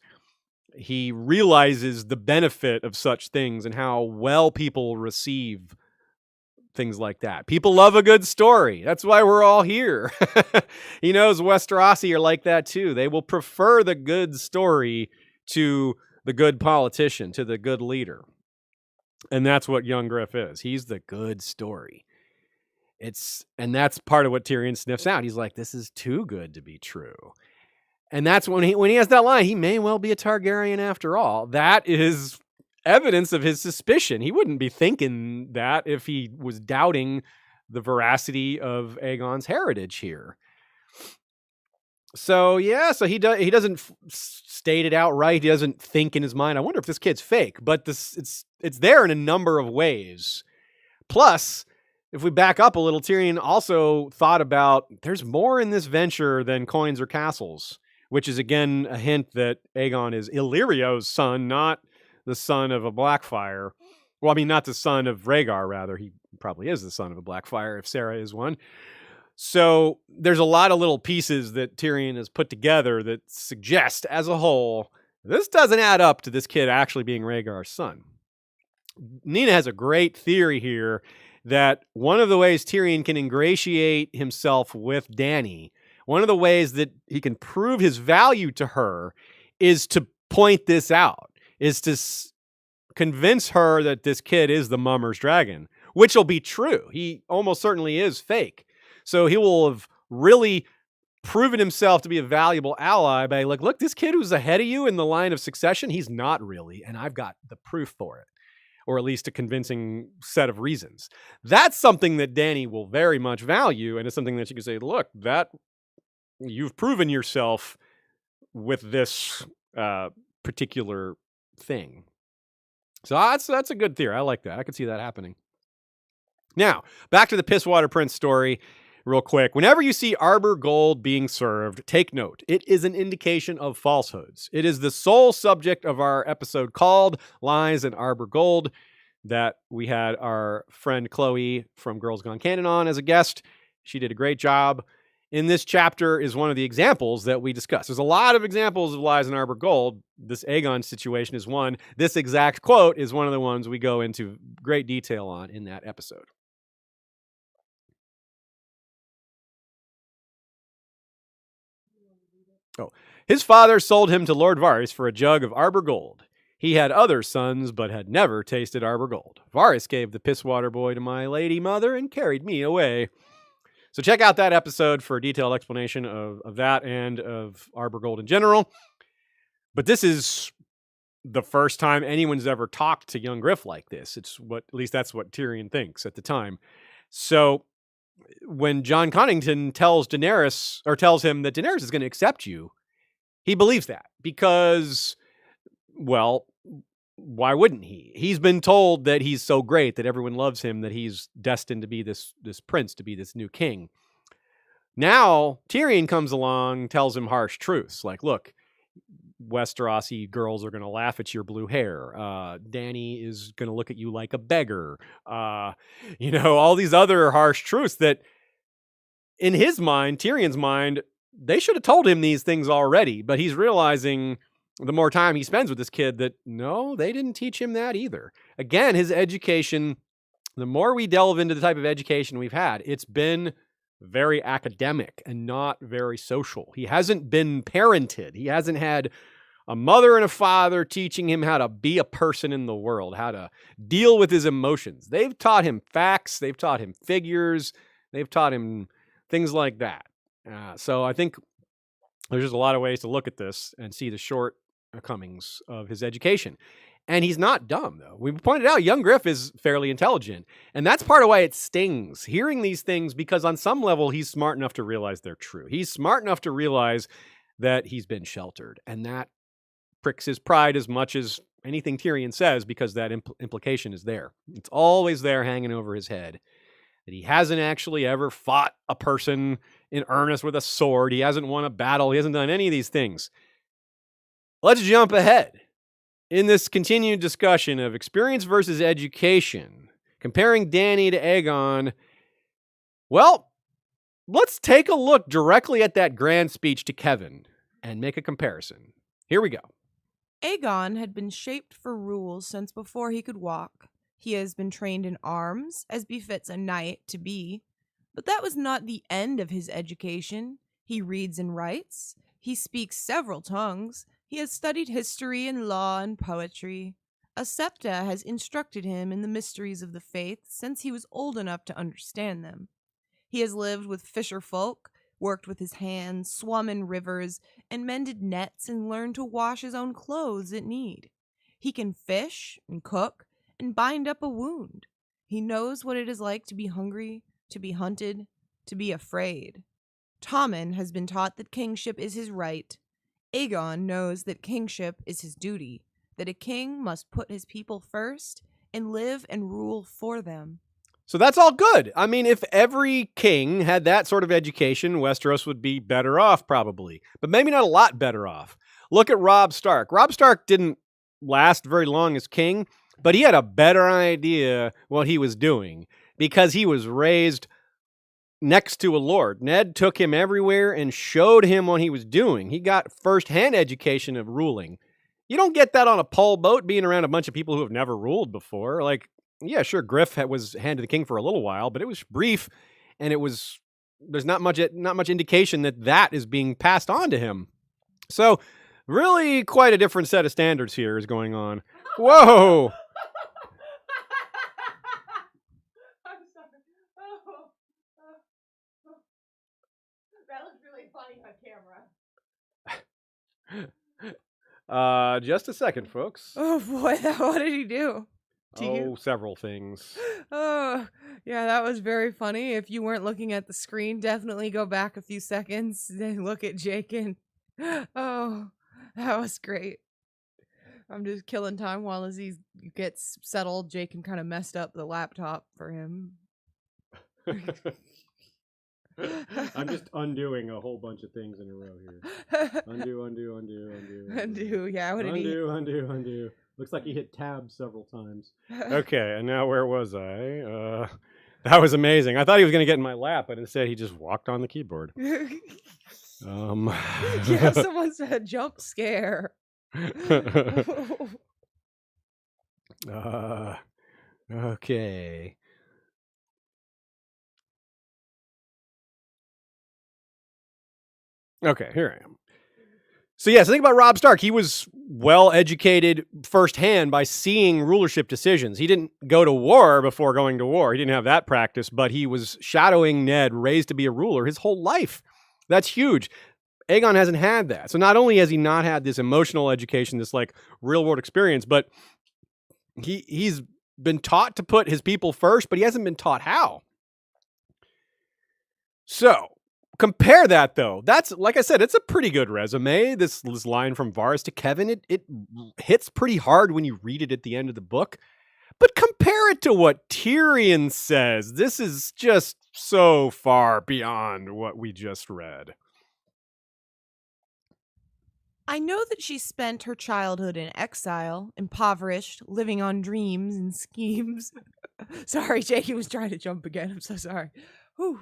he realizes the benefit of such things and how well people receive things like that. People love a good story. That's why we're all here. He knows Westerosi are like that too. They will prefer the good story to the good politician, to the good leader. And that's what young Griff is. He's the good story. And that's part of what Tyrion sniffs out. He's like, this is too good to be true. And that's when he has that line, he may well be a Targaryen after all. That is evidence of his suspicion. He wouldn't be thinking that if he was doubting the veracity of Aegon's heritage here. So yeah, so he doesn't state it outright. He doesn't think in his mind, I wonder if this kid's fake. But it's there in a number of ways. Plus, if we back up a little, Tyrion also thought about there's more in this venture than coins or castles, which is again a hint that Aegon is Illyrio's son, not the son of a Blackfire. Well, I mean, not the son of Rhaegar, rather. He probably is the son of a Blackfire if Sarah is one. So there's a lot of little pieces that Tyrion has put together that suggest, as a whole, this doesn't add up to this kid actually being Rhaegar's son. Nina has a great theory here that one of the ways Tyrion can ingratiate himself with Dany, one of the ways that he can prove his value to her, is to point this out, is to convince her that this kid is the Mummer's dragon, which will be true. He almost certainly is fake. So he will have really proven himself to be a valuable ally by like, look, this kid who's ahead of you in the line of succession, he's not really, and I've got the proof for it, or at least a convincing set of reasons. That's something that Dany will very much value, and it's something that you can say, look, that you've proven yourself with this particular thing. So that's a good theory. I like that. I could see that happening. Now, back to the Pisswater Prince story real quick. Whenever you see arbor gold being served, take note. It is an indication of falsehoods. It is the sole subject of our episode called Lies and Arbor Gold that we had our friend Chloe from Girls Gone Canon on as a guest. She did a great job. In this chapter is one of the examples that we discussed. There's a lot of examples of Lies and Arbor Gold. This Aegon situation is one. This exact quote is one of the ones we go into great detail on in that episode. Oh, his father sold him to Lord Varys for a jug of arbor gold. He had other sons, but had never tasted arbor gold. Varys gave the pisswater boy to my lady mother and carried me away. So check out that episode for a detailed explanation of that and of arbor gold in general. But this is the first time anyone's ever talked to young Griff like this. It's what, at least that's what Tyrion thinks at the time. So when John Connington tells him that Daenerys is going to accept you, he believes that because, well, why wouldn't he? He's been told that he's so great, that everyone loves him, that he's destined to be this prince, to be this new king. Now Tyrion comes along, tells him harsh truths like, look, Westerosi girls are going to laugh at your blue hair. Dany is going to look at you like a beggar. All these other harsh truths that in his mind, Tyrion's mind, they should have told him these things already, but he's realizing the more time he spends with this kid that no, they didn't teach him that either. Again, his education, the more we delve into the type of education we've had, it's been very academic and not very social. He hasn't been parented. He hasn't had a mother and a father teaching him how to be a person in the world, how to deal with his emotions. They've taught him facts. They've taught him figures. They've taught him things like that. So I think there's just a lot of ways to look at this and see the shortcomings of his education. And he's not dumb, though. We pointed out young Griff is fairly intelligent. And that's part of why it stings, hearing these things, because on some level, he's smart enough to realize they're true. He's smart enough to realize that he's been sheltered. And that pricks his pride as much as anything Tyrion says, because that implication is there. It's always there hanging over his head. That he hasn't actually ever fought a person in earnest with a sword. He hasn't won a battle. He hasn't done any of these things. Let's jump ahead. In this continued discussion of experience versus education, comparing Dany to Aegon, well, let's take a look directly at that grand speech to Kevin and make a comparison. Here we go.
Aegon had been shaped for rule since before he could walk. He has been trained in arms, as befits a knight to be. But that was not the end of his education. He reads and writes. He speaks several tongues. He has studied history and law and poetry. A septa has instructed him in the mysteries of the faith since he was old enough to understand them. He has lived with fisher folk, worked with his hands, swum in rivers, and mended nets and learned to wash his own clothes at need. He can fish and cook and bind up a wound. He knows what it is like to be hungry, to be hunted, to be afraid. Tommen has been taught that kingship is his right. Aegon knows that kingship is his duty, that a king must put his people first and live and rule for them.
So that's all good. I mean, if every king had that sort of education, Westeros would be better off, probably. But maybe not a lot better off. Look at Robb Stark. Robb Stark didn't last very long as king, but he had a better idea what he was doing because he was raised next to a lord. Ned took him everywhere and showed him what he was doing. He got first-hand education of ruling. You don't get that on a pole boat being around a bunch of people who have never ruled before. Like, yeah, sure, Griff was hand to the king for a little while, but it was brief, and there's not much indication that is being passed on to him. So, really quite a different set of standards here is going on. Whoa!
I'm sorry. That was really funny on camera.
Just a second, folks.
Oh boy, what did he do?
Several things.
Oh, yeah, that was very funny. If you weren't looking at the screen, definitely go back a few seconds and look at Jake and oh, that was great. I'm just killing time while he's gets settled, Jacob kind of messed up the laptop for him.
I'm just undoing a whole bunch of things in a row here. Undo.
Yeah, what did he?
Undo. Looks like he hit tab several times. Okay, and now where was I? That was amazing. I thought he was going to get in my lap, but instead he just walked on the keyboard.
Yeah, someone said jump scare.
Okay. Okay, here I am. So yes, the thing about Robb Stark, he was well educated firsthand by seeing rulership decisions. He didn't go to war before going to war. He didn't have that practice, but he was shadowing Ned, raised to be a ruler his whole life. That's huge. Aegon hasn't had that. So not only has he not had this emotional education, this like real world experience, but he's been taught to put his people first, but he hasn't been taught how. So compare that though. That's, like I said, it's a pretty good resume. This line from Varys to Kevin, it hits pretty hard when you read it at the end of the book. But compare it to what Tyrion says. This is just so far beyond what we just read.
I know that she spent her childhood in exile, impoverished, living on dreams and schemes. Sorry, Jake, he was trying to jump again. I'm so sorry. Whew.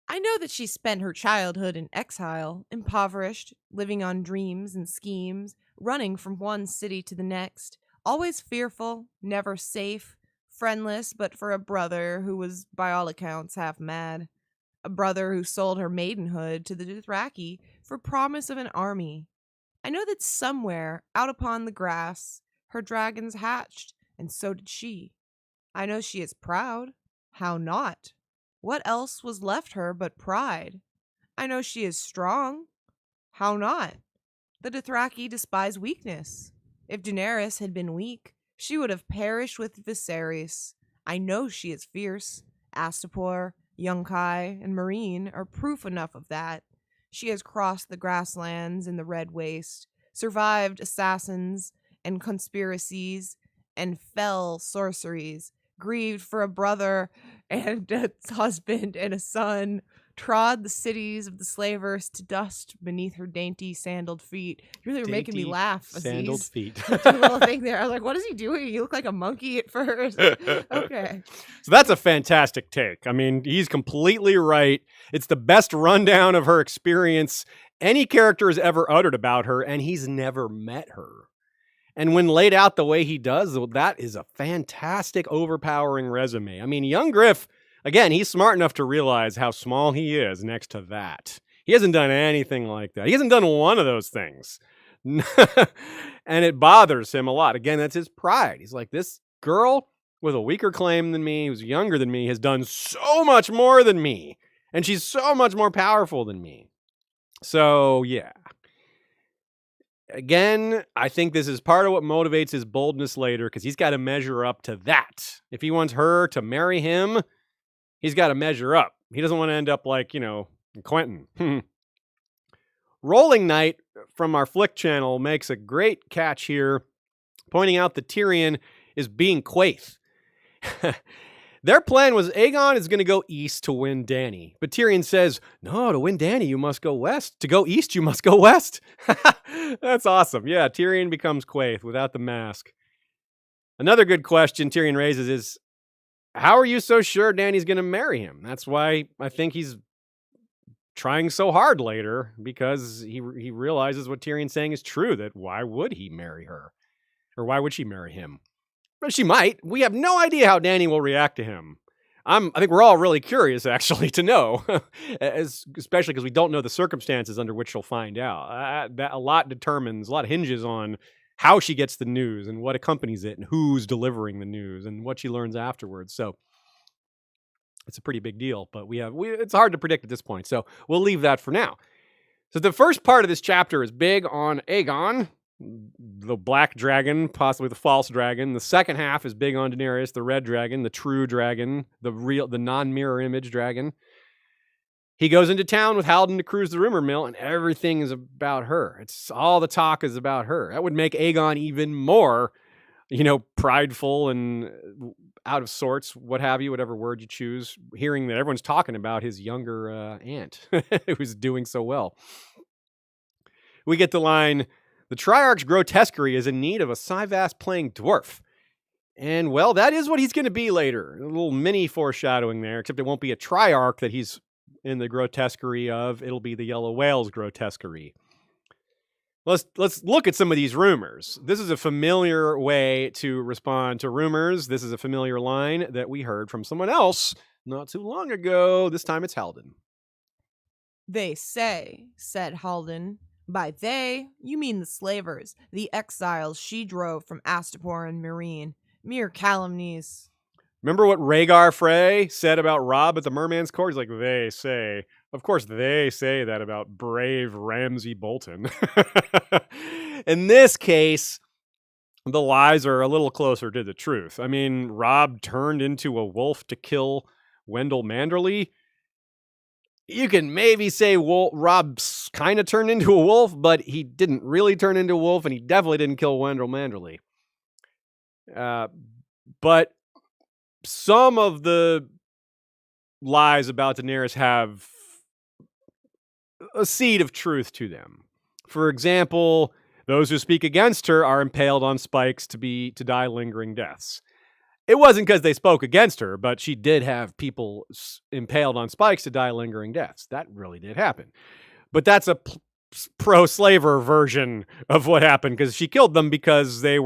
I know that she spent her childhood in exile, impoverished, living on dreams and schemes, running from one city to the next, always fearful, never safe, friendless but for a brother who was, by all accounts, half mad. A brother who sold her maidenhood to the Dothraki for promise of an army. I know that somewhere, out upon the grass, her dragons hatched, and so did she. I know she is proud. How not? What else was left her but pride? I know she is strong. How not? The Dothraki despise weakness. If Daenerys had been weak, she would have perished with Viserys. I know she is fierce. Astapor, Yunkai, and Meereen are proof enough of that. She has crossed the grasslands in the Red Waste, survived assassins and conspiracies and fell sorceries, grieved for a brother and a husband and a son, trod the cities of the slavers to dust beneath her dainty sandaled feet. You really were making me laugh.
Sandaled feet.
A little thing there. I was like, what is he doing? You look like a monkey at first. Okay.
So that's a fantastic take. I mean, he's completely right. It's the best rundown of her experience any character has ever uttered about her, and he's never met her. And when laid out the way he does, well, that is a fantastic, overpowering resume. I mean, young Griff, again, he's smart enough to realize how small he is next to that. He hasn't done anything like that. He hasn't done one of those things. And it bothers him a lot. Again, that's his pride. He's like, this girl with a weaker claim than me, who's younger than me, has done so much more than me. And she's so much more powerful than me. So, yeah. Again, I think this is part of what motivates his boldness later, because he's got to measure up to that. If he wants her to marry him, he's got to measure up. He doesn't want to end up like, Quentin. Rolling Knight from our Flick channel makes a great catch here, pointing out that Tyrion is being Quaith. Their plan was Aegon is going to go east to win Dany. But Tyrion says, no, to win Dany, you must go west. To go east, you must go west. That's awesome. Yeah, Tyrion becomes Quaith without the mask. Another good question Tyrion raises is, how are you so sure Dany's going to marry him? That's why I think he's trying so hard later, because he realizes what Tyrion's saying is true, that why would he marry her? Or why would she marry him? But she might. We have no idea how Dany will react to him. I think we're all really curious, actually, to know, especially because we don't know the circumstances under which she'll find out. That a lot hinges on how she gets the news and what accompanies it and who's delivering the news and what she learns afterwards. So it's a pretty big deal, but it's hard to predict at this point. So we'll leave that for now. So the first part of this chapter is big on Aegon, the black dragon, possibly the false dragon. The second half is big on Daenerys, the red dragon, the true dragon, the non-mirror image dragon. He goes into town with Haldon to cruise the rumor mill, and everything is about her. All the talk is about her. That would make Aegon even more prideful and out of sorts, what have you, whatever word you choose, hearing that everyone's talking about his younger aunt who's doing so well. We get the line, the Triarch's grotesquerie is in need of a Cyvasse playing dwarf. And, well, that is what he's going to be later. A little mini foreshadowing there, except it won't be a Triarch that he's in the grotesquerie of. It'll be the Yellow Whale's grotesquerie. Let's look at some of these rumors. This is a familiar way to respond to rumors. This is a familiar line that we heard from someone else not too long ago. This time it's Haldon.
They say, said Haldon. By they, you mean the slavers, the exiles she drove from Astapor and Meereen. Mere calumnies.
Remember what Rhaegar Frey said about Robb at the Merman's Court? He's like, they say. Of course, they say that about brave Ramsay Bolton. In this case, the lies are a little closer to the truth. I mean, Robb turned into a wolf to kill Wendell Manderly. You can maybe say Robb kind of turned into a wolf, but he didn't really turn into a wolf, and he definitely didn't kill Wendell Manderly. But some of the lies about Daenerys have a seed of truth to them. For example, those who speak against her are impaled on spikes to die lingering deaths. It wasn't because they spoke against her, but she did have people impaled on spikes to die lingering deaths. That really did happen. But that's a pro-slaver version of what happened, because she killed them because they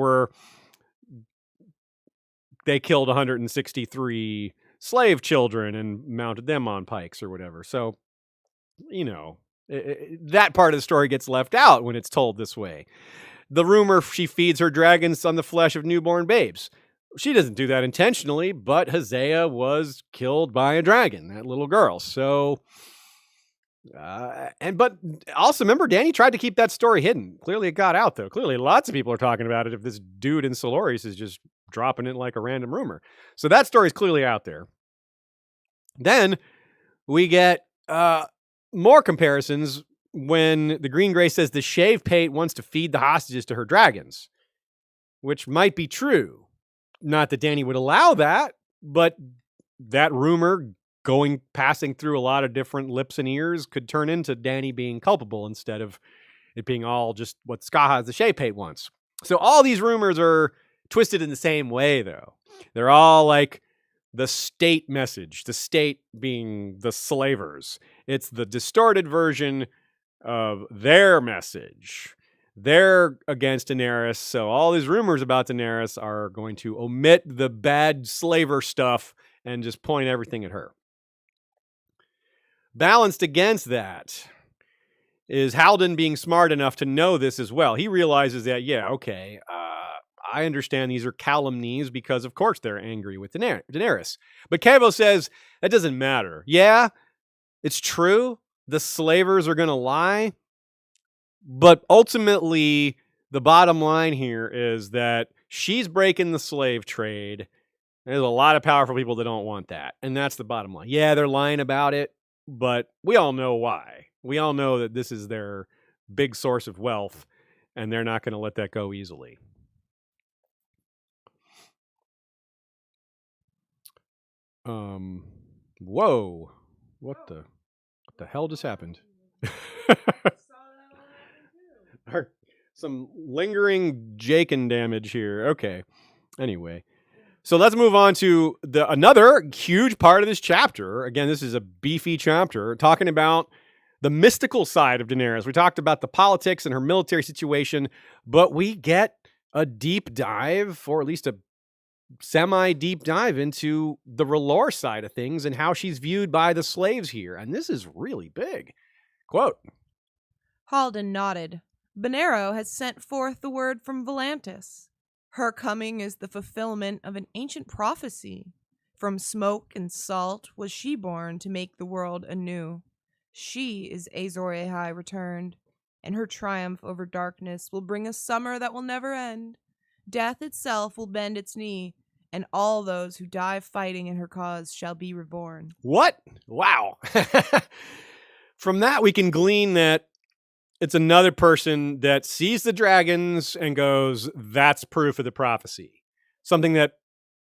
killed 163 slave children and mounted them on pikes or whatever. So, that part of the story gets left out when it's told this way. The rumor she feeds her dragons on the flesh of newborn babes. She doesn't do that intentionally, but Hosea was killed by a dragon, that little girl. So, but also remember, Dany tried to keep that story hidden. Clearly it got out, though. Clearly lots of people are talking about it if this dude in Selhorys is just dropping it like a random rumor. So that story's clearly out there. Then we get more comparisons when the Green Grey says the Shave Pate wants to feed the hostages to her dragons, which might be true. Not that Dany would allow that, but that rumor passing through a lot of different lips and ears could turn into Dany being culpable instead of it being all just what Skaha the Shave Pate wants. So all these rumors are twisted in the same way, though. They're all like the state message, the state being the slavers. It's the distorted version of their message. They're against Daenerys, so all these rumors about Daenerys are going to omit the bad slaver stuff and just point everything at her. Balanced against that is Haldon being smart enough to know this as well. He realizes that, I understand these are calumnies because, of course, they're angry with Daenerys. But Kevo says, that doesn't matter. Yeah, it's true. The slavers are going to lie. But ultimately, the bottom line here is that she's breaking the slave trade. There's a lot of powerful people that don't want that. And that's the bottom line. Yeah, they're lying about it, but we all know why. We all know that this is their big source of wealth, and they're not going to let that go easily. Whoa. What the hell just happened? Some lingering Jakin damage here. Okay. Anyway. So let's move on to another huge part of this chapter. Again, this is a beefy chapter talking about the mystical side of Daenerys. We talked about the politics and her military situation, but we get a deep dive, or at least a semi-deep dive into the R'hllor side of things and how she's viewed by the slaves here. And this is really big. Quote.
Haldon nodded. Benero has sent forth the word from Volantis. Her coming is the fulfillment of an ancient prophecy. From smoke and salt was she born to make the world anew. She is Azor Ahai returned, and her triumph over darkness will bring a summer that will never end. Death itself will bend its knee, and all those who die fighting in her cause shall be reborn.
What? Wow. From that, we can glean that it's another person that sees the dragons and goes, that's proof of the prophecy. Something that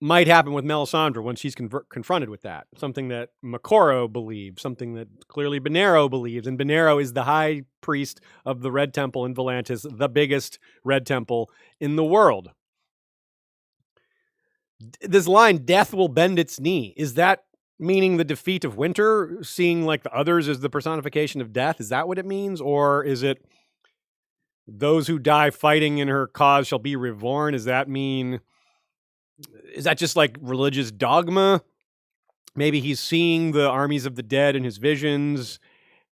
might happen with Melisandre when she's confronted with that. Something that Moat believed, something that clearly Benerro believes. And Benerro is the high priest of the Red Temple in Volantis, the biggest Red Temple in the world. This line, death will bend its knee, is that meaning the defeat of winter, seeing like the others as the personification of death? Is that what it means? Or is it those who die fighting in her cause shall be reborn? Is that just like religious dogma? Maybe he's seeing the armies of the dead in his visions,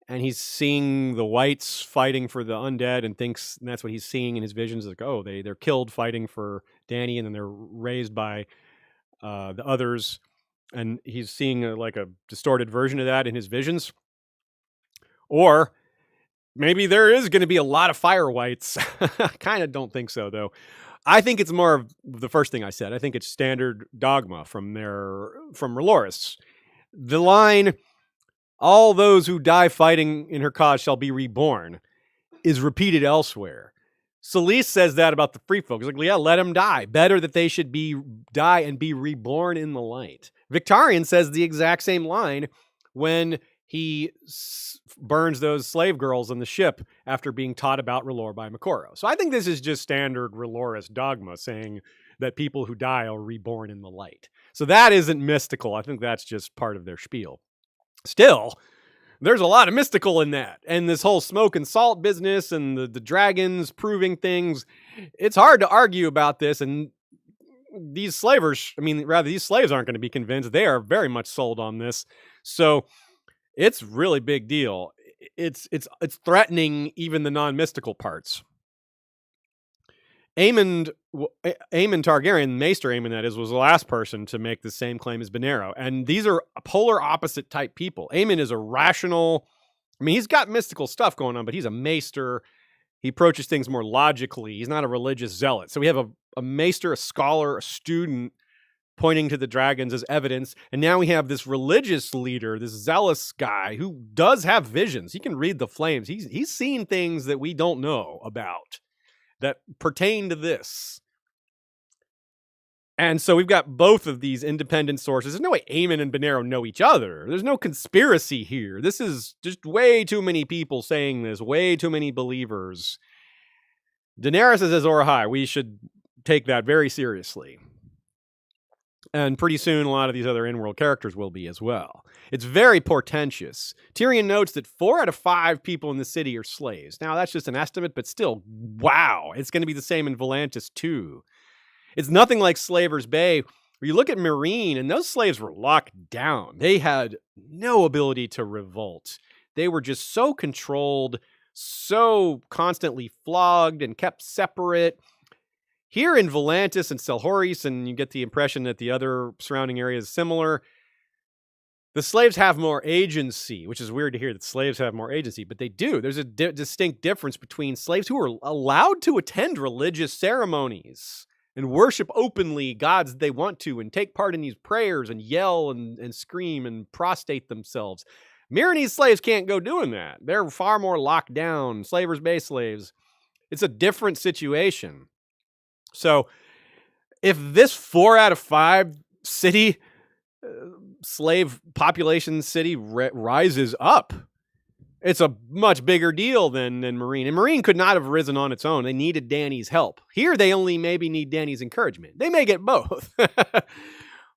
and he's seeing the whites fighting for the undead and thinks that's what he's seeing in his visions. Like, oh, they're killed fighting for Dany, and then they're raised by the others. And he's seeing like a distorted version of that in his visions. Or maybe there is going to be a lot of fire whites. I kind of don't think so, though. I think it's more of the first thing I said. I think it's standard dogma from Selhorys. The line, all those who die fighting in her cause shall be reborn, is repeated elsewhere. Selhorys says that about the free folk. He's like, yeah, let them die. Better that they should die and be reborn in the light. Victarion says the exact same line when he burns those slave girls on the ship after being taught about R'hllor by Moat. So I think this is just standard Selhorys dogma, saying that people who die are reborn in the light. So that isn't mystical. I think that's just part of their spiel. Still, there's a lot of mystical in that. And this whole smoke and salt business and the dragons proving things, it's hard to argue about this. And these slaves aren't going to be convinced. They are very much sold on this. So it's really big deal. It's threatening even the non-mystical parts. Aemon Targaryen, Maester Aemon that is, was the last person to make the same claim as Benerro. And these are polar opposite type people. Aemon is a rational, he's got mystical stuff going on, but he's a maester. He approaches things more logically. He's not a religious zealot. So we have a maester, a scholar, a student pointing to the dragons as evidence. And now we have this religious leader, this zealous guy who does have visions. He can read the flames. He's seen things that we don't know about that pertain to this. And so we've got both of these independent sources. There's no way Aemon and Benerro know each other. There's no conspiracy here. This is just way too many people saying this, way too many believers. Daenerys is Azor Ahai. We should take that very seriously. And pretty soon, a lot of these other in-world characters will be as well. It's very portentous. Tyrion notes that 4 out of 5 people in the city are slaves. Now, that's just an estimate, but still, wow. It's going to be the same in Volantis, too. It's nothing like Slaver's Bay, where you look at Meereen, and those slaves were locked down. They had no ability to revolt. They were just so controlled, so constantly flogged and kept separate. Here in Volantis and Selhorys, and you get the impression that the other surrounding area is similar, the slaves have more agency, which is weird to hear that slaves have more agency, but they do. There's a distinct difference between slaves who are allowed to attend religious ceremonies and worship openly gods they want to and take part in these prayers and yell and scream and prostrate themselves. Meereeneese slaves can't go doing that. They're far more locked down. Slaver's Bay slaves. It's a different situation. So if this 4 out of 5 city slave population city rises up, it's a much bigger deal than Meereen. And Meereen could not have risen on its own. They needed Dany's help. Here they only maybe need Dany's encouragement. They may get both.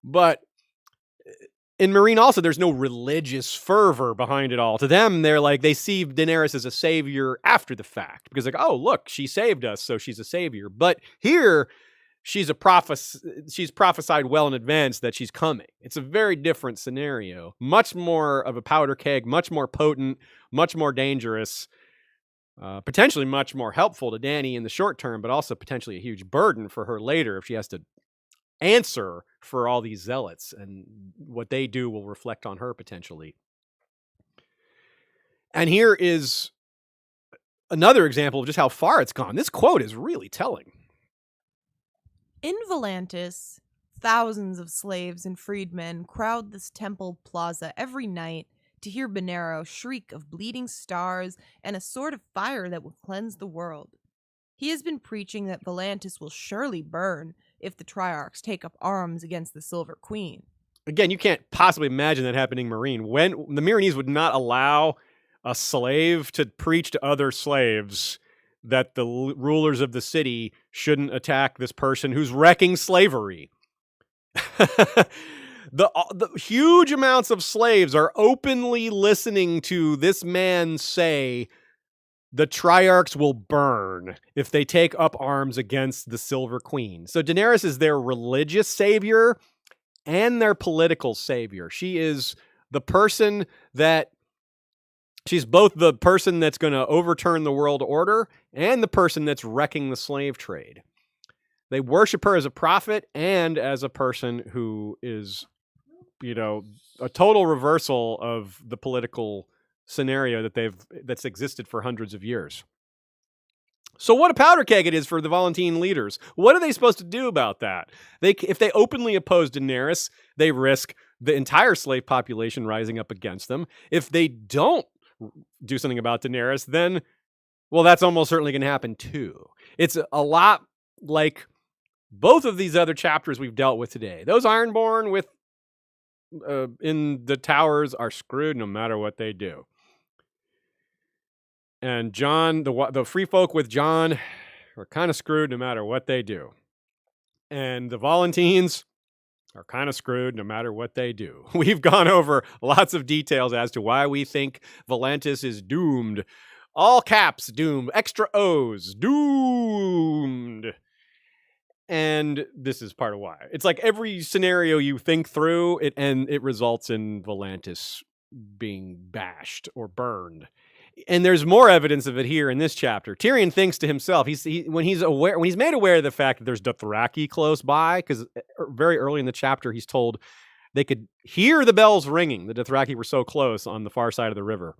But in Meereen also, there's no religious fervor behind it all. To them, they see Daenerys as a savior after the fact. Because oh, look, she saved us, so she's a savior. But here, she's prophesied well in advance that she's coming. It's a very different scenario. Much more of a powder keg, much more potent, much more dangerous, potentially much more helpful to Dany in the short term, but also potentially a huge burden for her later if she has to answer for all these zealots, and what they do will reflect on her potentially. And here is another example of just how far it's gone. This quote is really telling.
In Volantis, thousands of slaves and freedmen crowd this temple plaza every night to hear Benero shriek of bleeding stars and a sword of fire that will cleanse the world. He has been preaching that Volantis will surely burn if the Triarchs take up arms against the Silver Queen.
Again, you can't possibly imagine that happening, Meereen. When the Meereeneese would not allow a slave to preach to other slaves that the rulers of the city shouldn't attack this person who's wrecking slavery. The huge amounts of slaves are openly listening to this man say the Triarchs will burn if they take up arms against the Silver Queen. So Daenerys is their religious savior and their political savior. She is the person that she's both the person that's going to overturn the world order and the person that's wrecking the slave trade. They worship her as a prophet and as a person who is, a total reversal of the political scenario that's existed for hundreds of years. So what a powder keg it is for the Volantene leaders. What are they supposed to do about that? If they openly oppose Daenerys, they risk the entire slave population rising up against them. If they don't do something about Daenerys, then, well, that's almost certainly going to happen too. It's a lot like both of these other chapters we've dealt with today. Those Ironborn in the towers are screwed no matter what they do. And Jon, the free folk with Jon are kind of screwed no matter what they do. And the Volantenes are kind of screwed no matter what they do. We've gone over lots of details as to why we think Volantis is doomed. All caps, doomed. Extra O's, doomed. And this is part of why. It's like every scenario you think through, it results in Volantis being bashed or burned. And there's more evidence of it here in this chapter. Tyrion thinks to himself, when he's made aware of the fact that there's Dothraki close by, because very early in the chapter he's told they could hear the bells ringing. The Dothraki were so close on the far side of the river.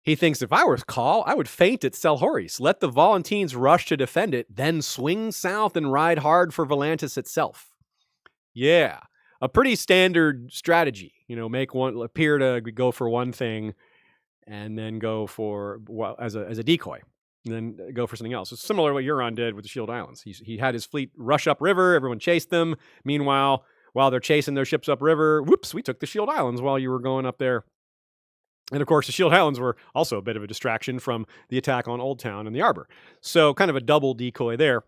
He thinks, if I were Khal, I would feint at Selhorys, let the Volantenes rush to defend it, then swing south and ride hard for Volantis itself. Yeah, a pretty standard strategy. Make one appear to go for one thing, and then go for as a decoy, and then go for something else. It's similar to what Euron did with the Shield Islands. He had his fleet rush upriver. Everyone chased them. Meanwhile, while they're chasing their ships upriver, whoops, we took the Shield Islands while you were going up there. And of course, the Shield Islands were also a bit of a distraction from the attack on Old Town and the Arbor. So kind of a double decoy there.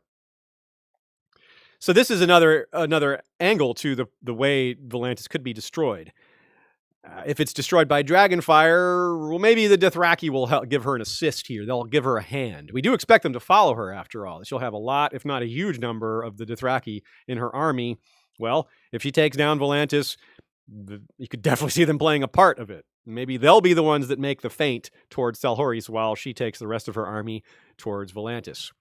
So this is another angle to the way Volantis could be destroyed. If it's destroyed by Dragonfire, well, maybe the Dothraki will give her an assist here. They'll give her a hand. We do expect them to follow her, after all. She'll have a lot, if not a huge number, of the Dothraki in her army. Well, if she takes down Volantis, you could definitely see them playing a part of it. Maybe they'll be the ones that make the feint towards Selhorys while she takes the rest of her army towards Volantis.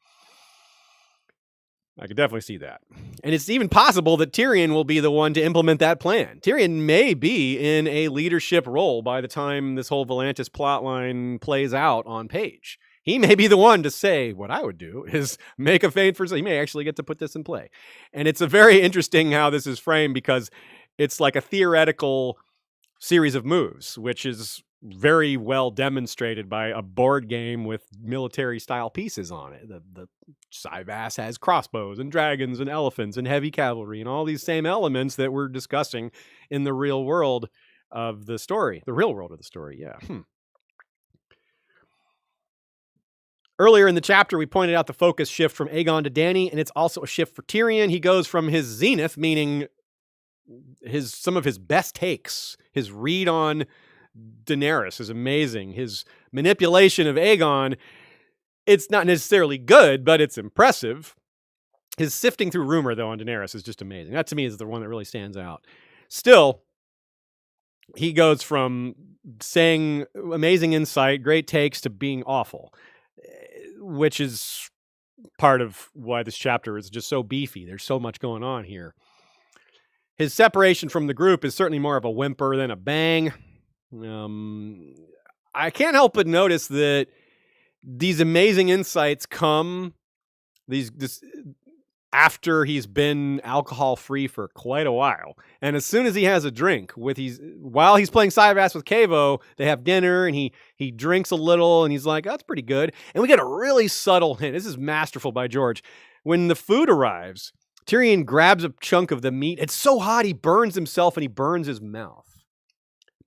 I could definitely see that. And it's even possible that Tyrion will be the one to implement that plan. Tyrion may be in a leadership role by the time this whole Volantis plotline plays out on page. He may be the one to say, what I would do is make a feint for... He may actually get to put this in play. And it's a very interesting how this is framed, because it's like a theoretical series of moves, which is very well demonstrated by a board game with military-style pieces on it. The Cyvasse has crossbows and dragons and elephants and heavy cavalry and all these same elements that we're discussing in the real world of the story. The real world of the story, yeah. Earlier in the chapter, we pointed out the focus shift from Aegon to Dany, and it's also a shift for Tyrion. He goes from his zenith, meaning some of his best takes, his read on Daenerys is amazing. His manipulation of Aegon, it's not necessarily good, but it's impressive. His sifting through rumor, though, on Daenerys is just amazing. That, to me, is the one that really stands out. Still, he goes from saying amazing insight, great takes, to being awful, which is part of why this chapter is just so beefy. There's so much going on here. His separation from the group is certainly more of a whimper than a bang. I can't help but notice that these amazing insights come, after he's been alcohol free for quite a while. And as soon as he has a drink while he's playing Cyvasse with Cavo, they have dinner and he drinks a little and he's like, oh, that's pretty good. And we get a really subtle hint. This is masterful by George. When the food arrives, Tyrion grabs a chunk of the meat. It's so hot, he burns himself and he burns his mouth.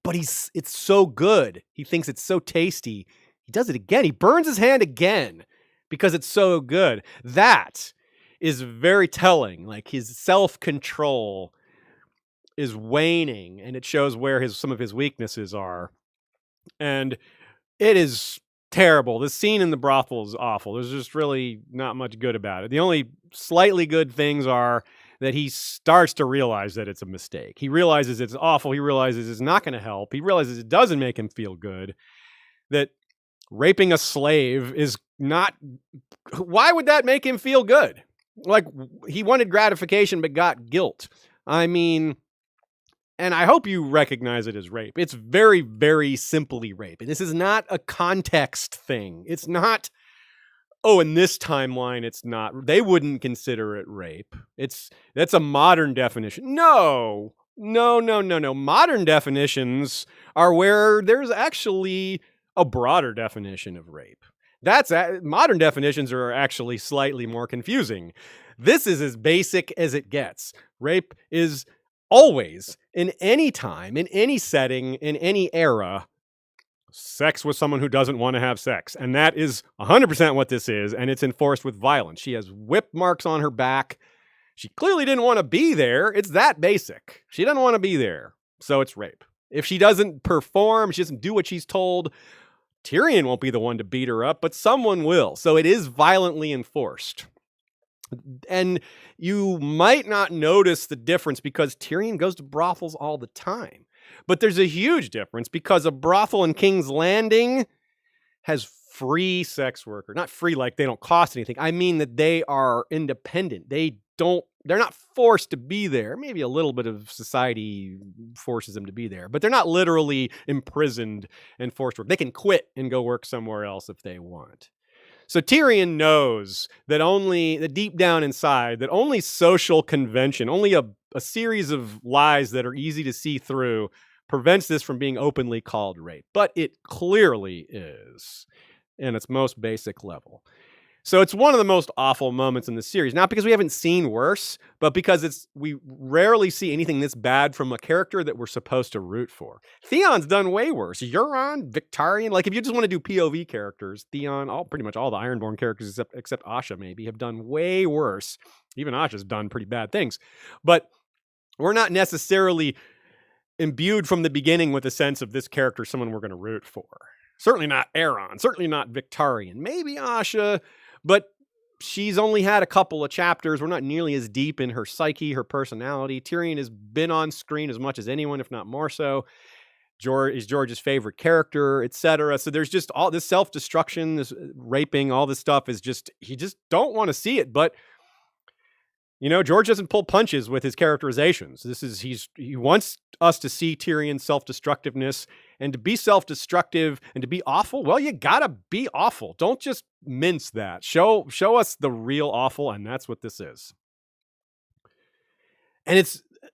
But it's so good. He thinks it's so tasty. He does it again. He burns his hand again because it's so good. That is very telling. Like, his self-control is waning, and it shows where some of his weaknesses are. And it is terrible. The scene in the brothel is awful. There's just really not much good about it. The only slightly good things are that he starts to realize that it's a mistake. He realizes it's awful. He realizes it's not going to help. He realizes it doesn't make him feel good. That raping a slave is not... Why would that make him feel good? Like, he wanted gratification but got guilt. I mean, and I hope you recognize it as rape. It's very, very simply rape. And this is not a context thing. It's not, oh, in this timeline, it's not. They wouldn't consider it rape. That's a modern definition. No. Modern definitions are where there's actually a broader definition of rape. Modern definitions are actually slightly more confusing. This is as basic as it gets. Rape is always, in any time, in any setting, in any era, sex with someone who doesn't want to have sex. And that is 100% what this is, and it's enforced with violence. She has whip marks on her back. She clearly didn't want to be there. It's that basic. She doesn't want to be there, so it's rape. If she doesn't perform, she doesn't do what she's told, Tyrion won't be the one to beat her up, but someone will. So it is violently enforced. And you might not notice the difference because Tyrion goes to brothels all the time. But there's a huge difference because a brothel in King's Landing has free sex workers. Not free like they don't cost anything. I mean that they are independent. They're not forced to be there. Maybe a little bit of society forces them to be there, but they're not literally imprisoned and forced to work. They can quit and go work somewhere else if they want. So Tyrion knows that deep down inside, that only social convention, only a series of lies that are easy to see through prevents this from being openly called rape. But it clearly is in its most basic level. So it's one of the most awful moments in the series, not because we haven't seen worse, but because we rarely see anything this bad from a character that we're supposed to root for. Theon's done way worse. Euron, Victarion, like if you just want to do POV characters, Theon, pretty much all the Ironborn characters except Asha maybe have done way worse. Even Asha's done pretty bad things. But we're not necessarily imbued from the beginning with a sense of this character, someone we're going to root for. Certainly not Aeron, certainly not Victarion, maybe Asha, but she's only had a couple of chapters. We're not nearly as deep in her psyche, her personality. Tyrion has been on screen as much as anyone, if not more so. Is George's favorite character, etc. So there's just all this self-destruction, this raping, all this stuff is just, he just don't want to see it. But, you know, George doesn't pull punches with his characterizations. He wants us to see Tyrion's self-destructiveness, and to be self-destructive and to be awful. Well, you gotta be awful. Don't just mince that. Show us the real awful, and that's what this is. And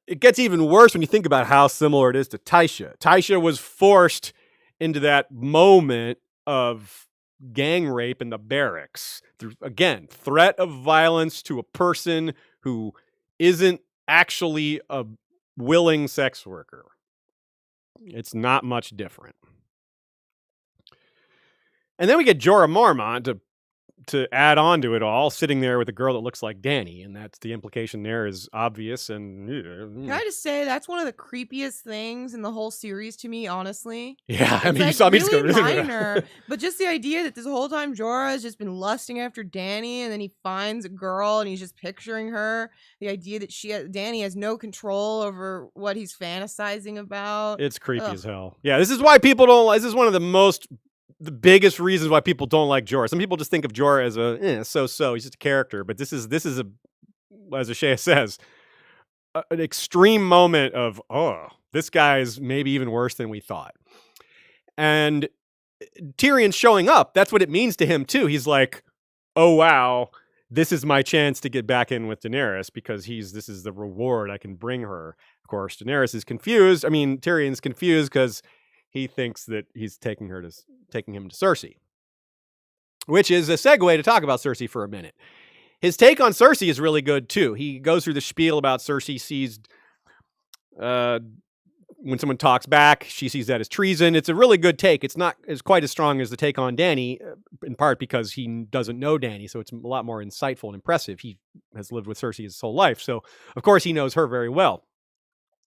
it gets even worse when you think about how similar it is to Tysha. Tysha was forced into that moment of gang rape in the barracks through, again, threat of violence to a person who isn't actually a willing sex worker. It's not much different. And then we get Jorah Mormont to add on to it all, sitting there with a girl that looks like Dany, and that's the implication there is obvious. And
can I just say that's one of the creepiest things in the whole series to me, honestly.
Yeah, I
it's
mean,
like
you saw me just
really
go
minor, but just the idea that this whole time Jorah has just been lusting after Dany, and then he finds a girl and he's just picturing her. The idea that Dany has no control over what he's fantasizing about.
It's creepy as hell. Yeah, this is why people don't. This is one of the biggest reasons why people don't like Jorah. Some people just think of Jorah as so-so. He's just a character. But this is as Ashea says, an extreme moment of, this guy's maybe even worse than we thought. And Tyrion showing up, that's what it means to him too. He's like, oh wow, this is my chance to get back in with Daenerys because this is the reward I can bring her. Of course, Daenerys is confused. I mean, Tyrion's confused because he thinks that he's taking him to Cersei, which is a segue to talk about Cersei for a minute. His take on Cersei is really good too. He goes through the spiel about Cersei sees when someone talks back, she sees that as treason. It's a really good take. It's not quite as strong as the take on Dany, in part because he doesn't know Dany, so it's a lot more insightful and impressive. He has lived with Cersei his whole life, so of course he knows her very well.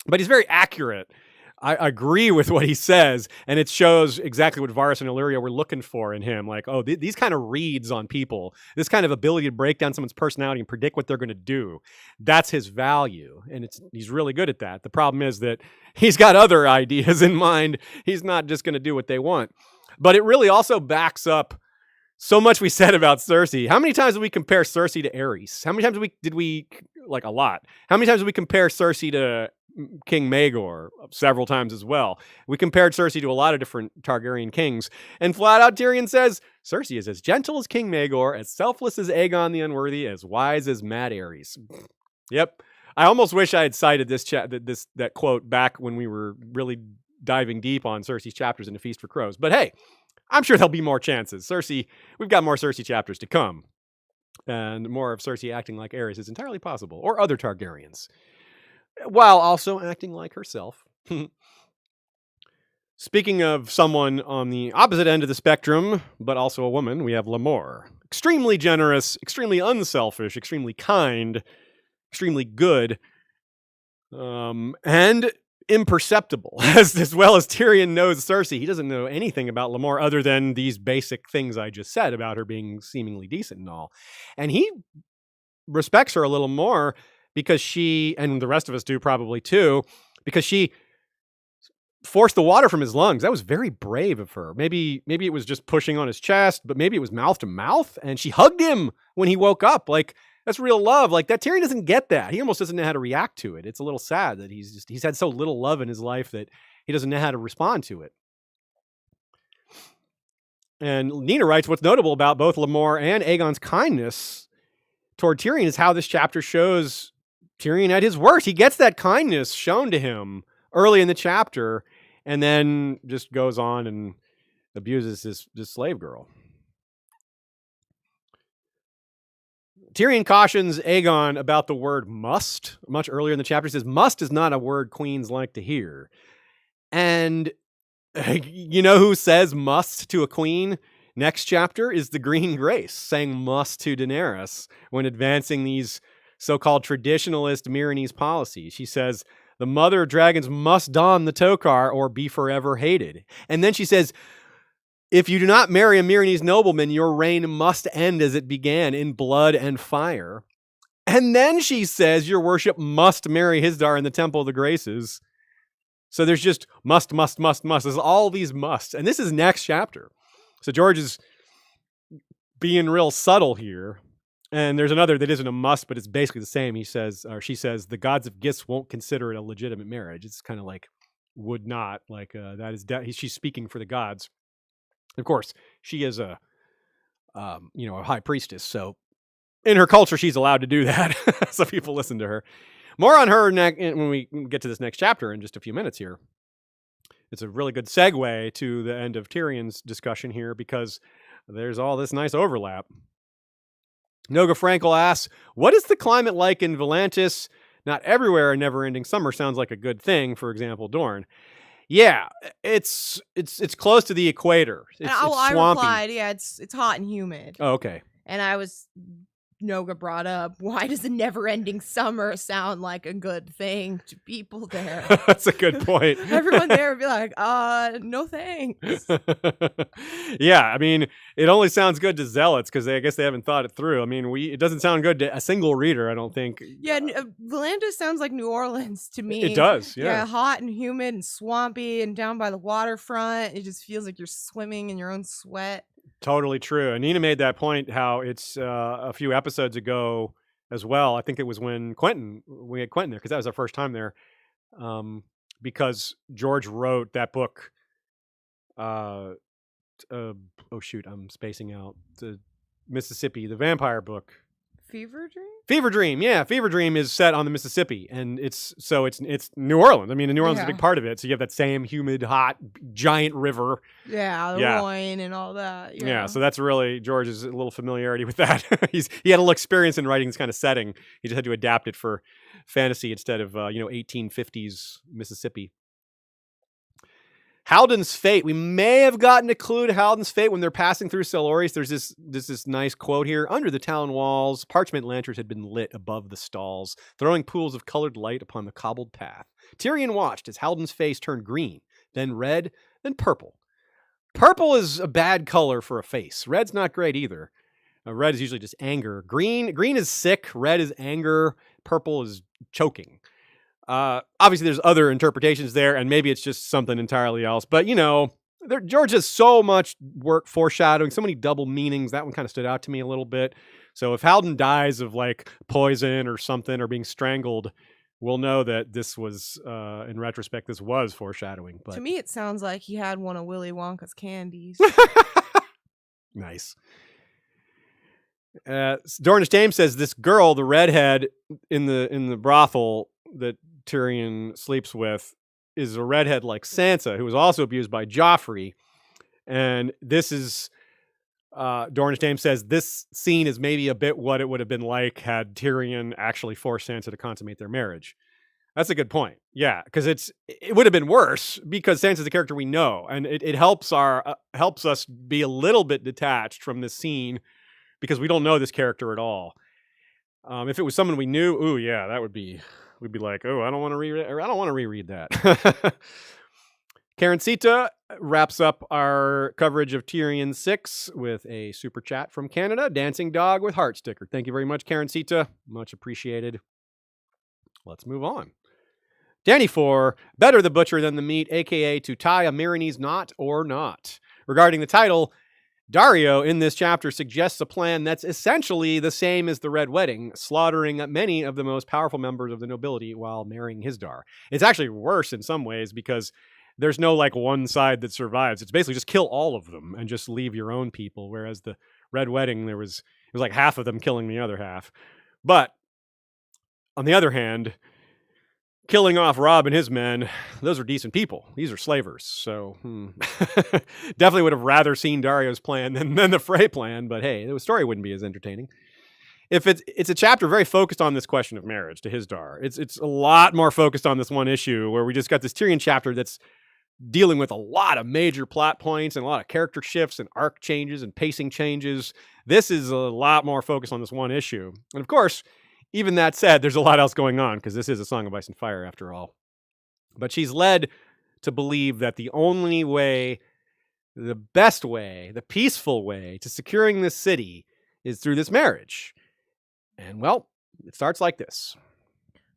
But he's very accurate. I agree with what he says, and it shows exactly what Varys and Illyria were looking for in him. Like, oh, these kind of reads on people, this kind of ability to break down someone's personality and predict what they're going to do, that's his value, and he's really good at that. The problem is that he's got other ideas in mind. He's not just going to do what they want. But it really also backs up so much we said about Cersei. How many times did we compare Cersei to Aerys? How many times did we like a lot? How many times did we compare Cersei to King Maegor? Several times as well. We compared Cersei to a lot of different Targaryen kings, and flat out Tyrion says Cersei is as gentle as King Maegor, as selfless as Aegon the Unworthy, as wise as Mad Aerys. Yep. I almost wish I had cited that quote back when we were really diving deep on Cersei's chapters in A Feast for Crows. But hey, I'm sure there'll be more chances. We've got more Cersei chapters to come. And more of Cersei acting like Aerys is entirely possible, or other Targaryens, while also acting like herself. Speaking of someone on the opposite end of the spectrum, but also a woman, we have Lemore. Extremely generous, extremely unselfish, extremely kind, extremely good, and imperceptible. As well as Tyrion knows Cersei, he doesn't know anything about Lemore other than these basic things I just said about her being seemingly decent and all. And he respects her a little more because she, and the rest of us do probably too, because she forced the water from his lungs. That was very brave of her. Maybe it was just pushing on his chest, but maybe it was mouth to mouth, and she hugged him when he woke up. Like, that's real love. Like, that Tyrion doesn't get that. He almost doesn't know how to react to it. It's a little sad that he's had so little love in his life that he doesn't know how to respond to it. And Nina writes, what's notable about both Lemore and Aegon's kindness toward Tyrion is how this chapter shows Tyrion at his worst. He gets that kindness shown to him early in the chapter, and then just goes on and abuses this slave girl. Tyrion cautions Aegon about the word must much earlier in the chapter. He says, must is not a word queens like to hear. And you know who says must to a queen? Next chapter is the Green Grace, saying must to Daenerys when advancing these so-called traditionalist Meereeneese policies. She says, the mother of dragons must don the tokar or be forever hated. And then she says, if you do not marry a Meereeneese nobleman, your reign must end as it began, in blood and fire. And then she says, your worship must marry Hisdar in the Temple of the Graces. So there's just must. There's all these musts. And this is next chapter. So George is being real subtle here. And there's another that isn't a must, but it's basically the same. She says, the gods of gifts won't consider it a legitimate marriage. It's kind of like would not. Like that is she's speaking for the gods. Of course, she is a high priestess. So in her culture, she's allowed to do that. So people listen to her. More on her when we get to this next chapter in just a few minutes here. It's a really good segue to the end of Tyrion's discussion here because there's all this nice overlap. Noga Frankel asks, what is the climate like in Volantis? Not everywhere a never-ending summer sounds like a good thing, for example, Dorne. Yeah, it's close to the equator. It's
I
swampy.
replied, yeah, it's hot and humid.
Oh, okay.
And Noga brought up, why does a never-ending summer sound like a good thing to people there?
That's a good point.
Everyone there would be like, no thanks.
Yeah, I mean, it only sounds good to zealots because I guess they haven't thought it through. I mean, it doesn't sound good to a single reader, I don't think.
Yeah, Volantis sounds like New Orleans to me.
It does, yeah.
Yeah, hot and humid and swampy and down by the waterfront. It just feels like you're swimming in your own sweat.
Totally true. And Nina made that point how it's a few episodes ago as well. I think it was when we had Quentin there because that was our first time there. Because George wrote that book. Oh shoot, I'm spacing out. The Mississippi, the vampire book.
Fever Dream?
Fever Dream, yeah. Fever Dream is set on the Mississippi, and it's New Orleans. I mean, New Orleans is a big part of it. So you have that same humid, hot, giant river.
Yeah, the Rhine and all that.
Yeah, so that's really George's a little familiarity with that. He had a little experience in writing this kind of setting. He just had to adapt it for fantasy instead of 1850s Mississippi. Halden's fate. We may have gotten a clue to Halden's fate when they're passing through Selhorys. There's this nice quote here. Under the town walls, parchment lanterns had been lit above the stalls, throwing pools of colored light upon the cobbled path. Tyrion watched as Halden's face turned green, then red, then purple. Purple is a bad color for a face. Red's not great either. Red is usually just anger. Green is sick. Red is anger. Purple is choking. Obviously, there's other interpretations there, and maybe it's just something entirely else. But, George has so much work foreshadowing, so many double meanings. That one kind of stood out to me a little bit. So if Halden dies of, poison or something or being strangled, we'll know that this was, in retrospect, this was foreshadowing. But
to me, it sounds like he had one of Willy Wonka's candies.
Nice. Dornish James says this girl, the redhead in the brothel that Tyrion sleeps with, is a redhead like Sansa, who was also abused by Joffrey. And this is, Dornish James says, this scene is maybe a bit what it would have been like had Tyrion actually forced Sansa to consummate their marriage. That's a good point. Yeah, because it would have been worse because Sansa's a character we know, and it helps us be a little bit detached from this scene because we don't know this character at all. If it was someone we knew, we'd be like, oh, I don't want to reread that. Karen Sita wraps up our coverage of Tyrion 6 with a super chat from Canada. Dancing Dog with Heart sticker. Thank you very much, Karen Sita. Much appreciated. Let's move on. Danny 4, better the butcher than the meat, a.k.a. to tie a Meereeneese knot or not. Regarding the title, Daario in this chapter suggests a plan that's essentially the same as the Red Wedding, slaughtering many of the most powerful members of the nobility while marrying Hisdar. It's actually worse in some ways because there's no one side that survives. It's basically just kill all of them and just leave your own people. Whereas the Red Wedding, it was like half of them killing the other half. But on the other hand, killing off Robb and his men, those are decent people. These are slavers. So definitely would have rather seen Daario's plan than the Frey plan. But hey, the story wouldn't be as entertaining. If it's a chapter very focused on this question of marriage to Hisdar. It's a lot more focused on this one issue where we just got this Tyrion chapter that's dealing with a lot of major plot points and a lot of character shifts and arc changes and pacing changes. This is a lot more focused on this one issue. And of course, even that said, there's a lot else going on because this is a Song of Ice and Fire after all. But she's led to believe that the only way, the best way, the peaceful way to securing this city is through this marriage. And well, it starts like this.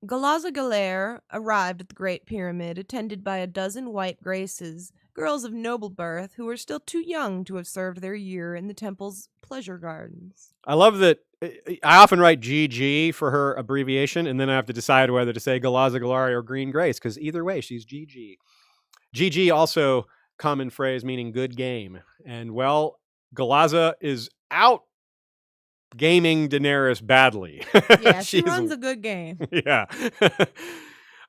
Galaza Galere arrived at the Great Pyramid attended by a dozen white graces, girls of noble birth who were still too young to have served their year in the temple's pleasure gardens.
I love that I often write GG for her abbreviation, and then I have to decide whether to say Galaza Galare or Green Grace, because either way, she's GG. GG also common phrase meaning good game. And well, Galaza is out gaming Daenerys badly.
Yeah, she runs a good game.
Yeah.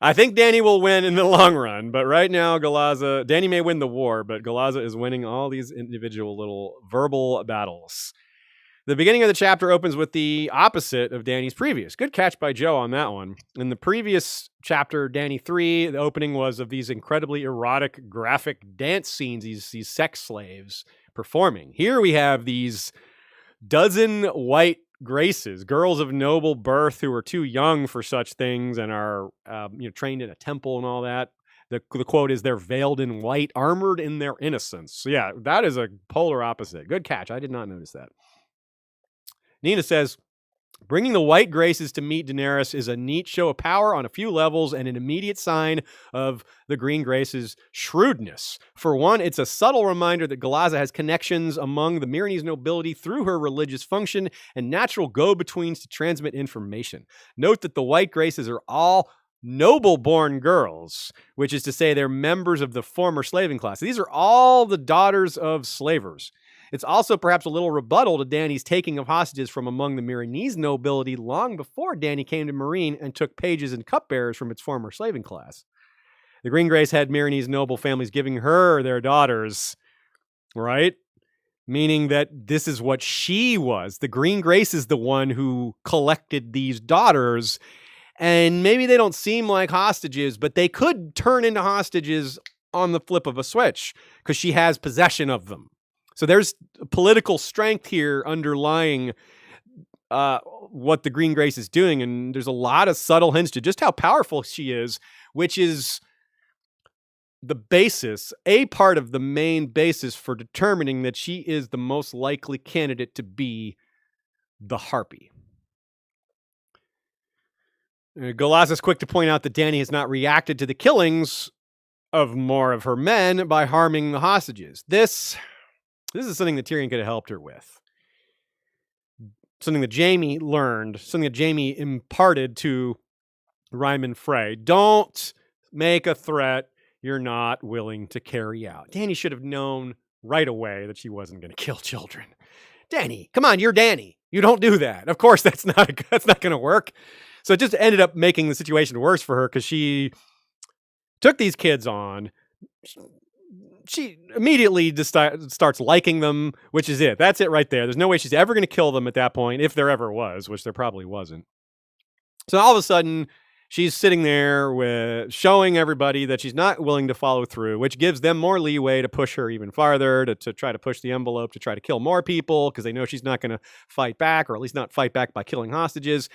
I think Dany will win in the long run, but right now Dany may win the war, but Galaza is winning all these individual little verbal battles. The beginning of the chapter opens with the opposite of Dany's previous. Good catch by Joe on that one. In the previous chapter, Dany 3, the opening was of these incredibly erotic, graphic dance scenes, these sex slaves performing. Here we have these dozen white graces, girls of noble birth who are too young for such things and are trained in a temple and all that. The quote is, they're veiled in white, armored in their innocence. So yeah, that is a polar opposite. Good catch. I did not notice that. Nina says, bringing the white graces to meet Daenerys is a neat show of power on a few levels and an immediate sign of the Green Graces' shrewdness. For one, it's a subtle reminder that Galaza has connections among the Meereeneese nobility through her religious function and natural go-betweens to transmit information. Note that the white graces are all noble-born girls, which is to say they're members of the former slaving class. These are all the daughters of slavers. It's also perhaps a little rebuttal to Dany's taking of hostages from among the Meereeneese nobility long before Dany came to Meereen and took pages and cupbearers from its former slaving class. The Greengrace had Meereenese noble families giving her their daughters, right? Meaning that this is what she was. The Greengrace is the one who collected these daughters, and maybe they don't seem like hostages, but they could turn into hostages on the flip of a switch because she has possession of them. So there's political strength here underlying what the Greengrace is doing, and there's a lot of subtle hints to just how powerful she is, which is the basis, a part of the main basis for determining that she is the most likely candidate to be the Harpy. Galaz is quick to point out that Dany has not reacted to the killings of more of her men by harming the hostages. This is something that Tyrion could have helped her with. Something that Jaime learned, something that Jaime imparted to Ryman Frey. Don't make a threat you're not willing to carry out. Dany should have known right away that she wasn't going to kill children. Dany, come on, you're Dany. You don't do that. Of course, that's not going to work. So it just ended up making the situation worse for her because she took these kids on. She immediately just starts liking them, which is it. That's it right there. There's no way she's ever going to kill them at that point, if there ever was, which there probably wasn't. So all of a sudden, she's sitting there with showing everybody that she's not willing to follow through, which gives them more leeway to push her even farther, to try to push the envelope, to try to kill more people, because they know she's not going to fight back, or at least not fight back by killing hostages.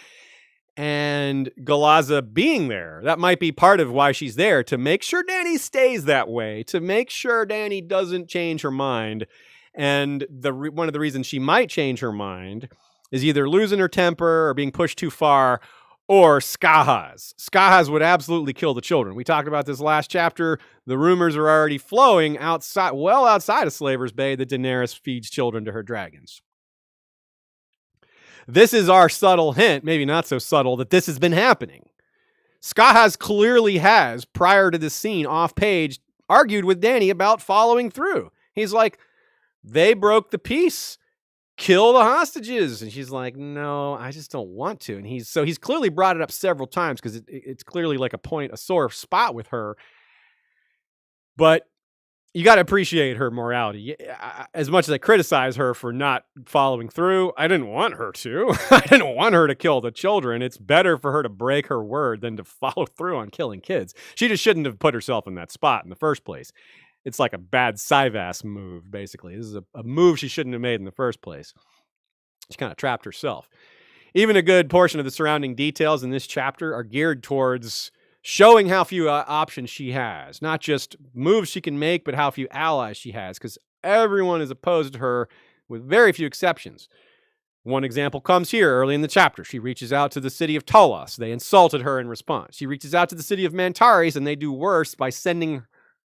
And Galaza being there, that might be part of why she's there, to make sure Dany stays that way, to make sure Dany doesn't change her mind. And one of the reasons she might change her mind is either losing her temper or being pushed too far, or Skahaz. Skahaz would absolutely kill the children. We talked about this last chapter. The rumors are already flowing well outside of Slaver's Bay that Daenerys feeds children to her dragons. This is our subtle hint, maybe not so subtle, that this has been happening. Skahaz clearly has, prior to this scene, off-page, argued with Dany about following through. He's like, they broke the peace. Kill the hostages. And she's like, no, I just don't want to. And he's clearly brought it up several times because it's clearly like a sore spot with her. But you got to appreciate her morality. As much as I criticize her for not following through, I didn't want her to. I didn't want her to kill the children. It's better for her to break her word than to follow through on killing kids. She just shouldn't have put herself in that spot in the first place. It's like a bad Cyvasse move, basically. This is a move she shouldn't have made in the first place. She kind of trapped herself. Even a good portion of the surrounding details in this chapter are geared towards showing how few options she has. Not just moves she can make, but how few allies she has, because everyone is opposed to her with very few exceptions. One example comes here early in the chapter. She reaches out to the city of Tolos. They insulted her in response. She reaches out to the city of Mantares, and they do worse by sending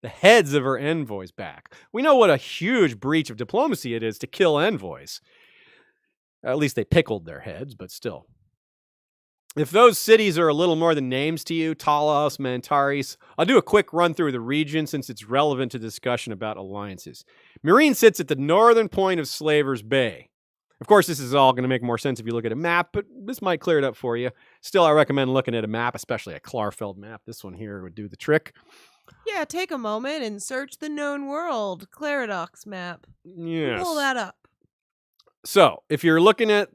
the heads of her envoys back. We know what a huge breach of diplomacy it is to kill envoys. At least they pickled their heads, but still. If those cities are a little more than names to you, Talos, Mantares, I'll do a quick run through the region since it's relevant to discussion about alliances. Meereen sits at the northern point of Slaver's Bay. Of course, this is all going to make more sense if you look at a map, but this might clear it up for you. Still, I recommend looking at a map, especially a Klarfeld map. This one here would do the trick.
Yeah, take a moment and search the known world Claridox map.
Yes.
Pull that up.
So, if you're looking at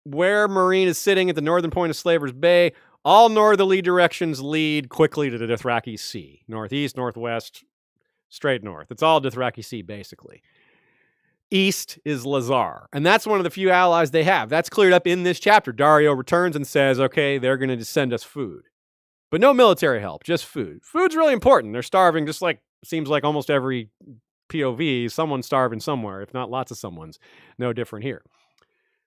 where Meereen is sitting at the northern point of Slaver's Bay, all northerly directions lead quickly to the Dothraki Sea. Northeast, northwest, straight north. It's all Dothraki Sea, basically. East is Lazar, and that's one of the few allies they have. That's cleared up in this chapter. Daario returns and says, okay, they're going to send us food. But no military help, just food. Food's really important. They're starving, just like, seems like almost every POV, someone's starving somewhere, if not lots of someone's. No different here.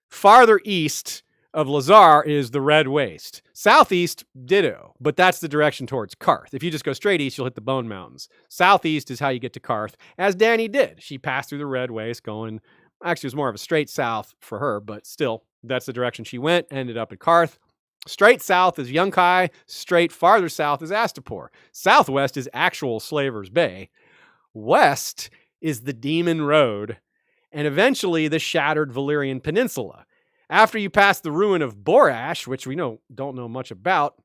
Farther east of Lazar is the Red Waste. Southeast, ditto, but that's the direction towards Karth. If you just go straight east, you'll hit the Bone Mountains. Southeast is how you get to Karth, as Dany did. She passed through the Red Waste going, actually it was more of a straight south for her, but still, that's the direction she went, ended up at Karth. Straight south is Yunkai, straight farther south is Astapor. Southwest is actual Slaver's Bay. West is the Demon Road, and eventually the shattered Valyrian Peninsula. After you pass the ruin of Borash, which we don't know much about,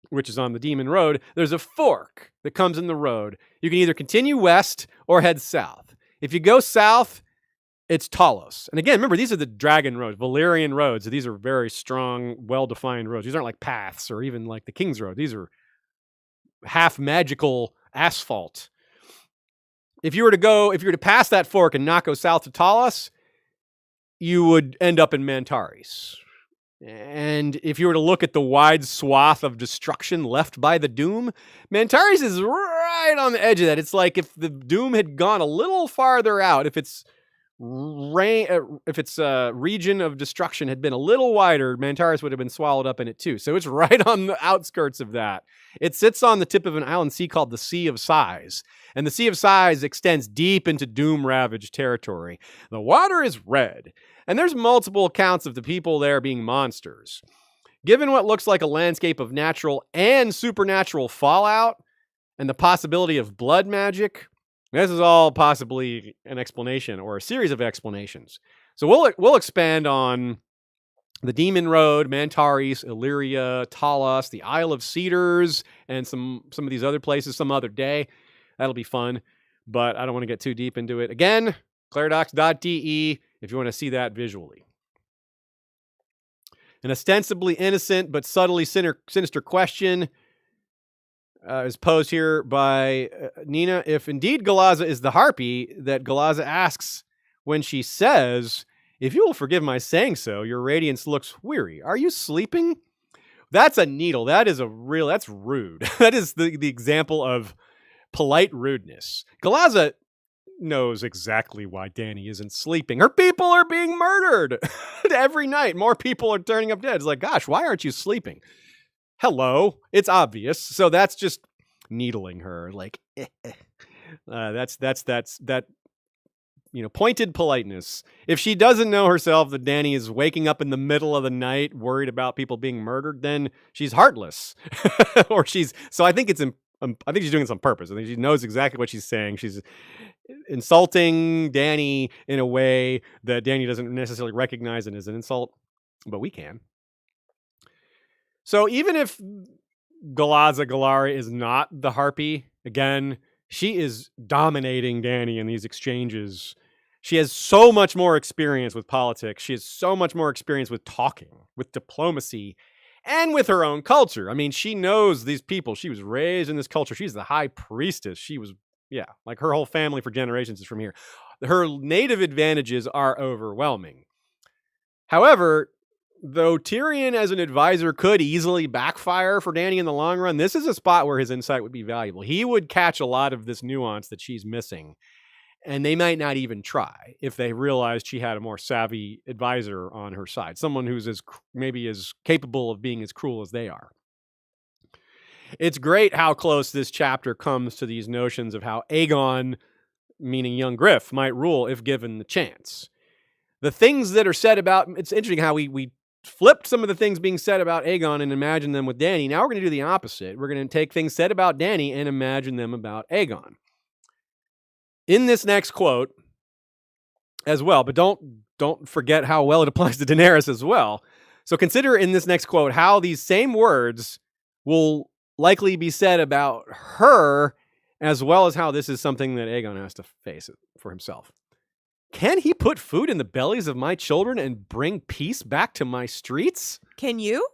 which is on the Demon Road, there's a fork that comes in the road. You can either continue west or head south. If you go south, it's Talos. And again, remember, these are the dragon roads, Valyrian roads. These are very strong, well-defined roads. These aren't like paths or even like the King's Road. These are half magical asphalt. If you were to pass that fork and not go south to Talos, you would end up in Mantaris. And if you were to look at the wide swath of destruction left by the Doom, Mantaris is right on the edge of that. It's like if the Doom had gone a little farther out, if its region of destruction had been a little wider, Mantaris would have been swallowed up in it too. So it's right on the outskirts of that. It sits on the tip of an island sea called the Sea of Sighs. And the Sea of Sighs extends deep into Doom-ravaged territory. The water is red. And there's multiple accounts of the people there being monsters. Given what looks like a landscape of natural and supernatural fallout, and the possibility of blood magic, this is all possibly an explanation or a series of explanations. So we'll expand on the Demon Road, Mantaris, Illyria, Talos, the Isle of Cedars, and some of these other places some other day. That'll be fun, but I don't want to get too deep into it. Again, claridox.de if you want to see that visually. An ostensibly innocent but subtly sinister question is posed here by Nina. If indeed Galaza is the harpy that Galaza asks when she says, "If you will forgive my saying so, your radiance looks weary. Are you sleeping?" That's a needle. That's rude. That is the example of polite rudeness. Galaza knows exactly why Dany isn't sleeping. Her people are being murdered every night. More people are turning up dead. It's like, gosh, why aren't you sleeping? Hello, it's obvious. So that's just needling her. Like, that's pointed politeness. If she doesn't know herself that Dany is waking up in the middle of the night, worried about people being murdered, then she's heartless, So I think I think she's doing this on purpose. I think she knows exactly what she's saying. She's insulting Dany in a way that Dany doesn't necessarily recognize it as an insult, but we can. So even if Galaza Galari is not the harpy, again, she is dominating Dany in these exchanges. She has so much more experience with politics. She has so much more experience with talking, with diplomacy, and with her own culture. I mean, she knows these people. She was raised in this culture. She's the high priestess. She was, like her whole family for generations is from here. Her native advantages are overwhelming. However, though Tyrion as an advisor could easily backfire for Dany in the long run, this is a spot where his insight would be valuable. He would catch a lot of this nuance that she's missing, and they might not even try if they realized she had a more savvy advisor on her side, someone who's maybe as capable of being as cruel as they are. It's great how close this chapter comes to these notions of how Aegon, meaning young Griff, might rule if given the chance. The things that are said about, it's interesting how we flipped some of the things being said about Aegon and imagined them with Dany. Now we're going to do the opposite. We're going to take things said about Dany and imagine them about Aegon. In this next quote as well, but don't forget how well it applies to Daenerys as well. So consider in this next quote how these same words will likely be said about her, as well as how this is something that Aegon has to face for himself. Can he put food in the bellies of my children and bring peace back to my streets?
Can you?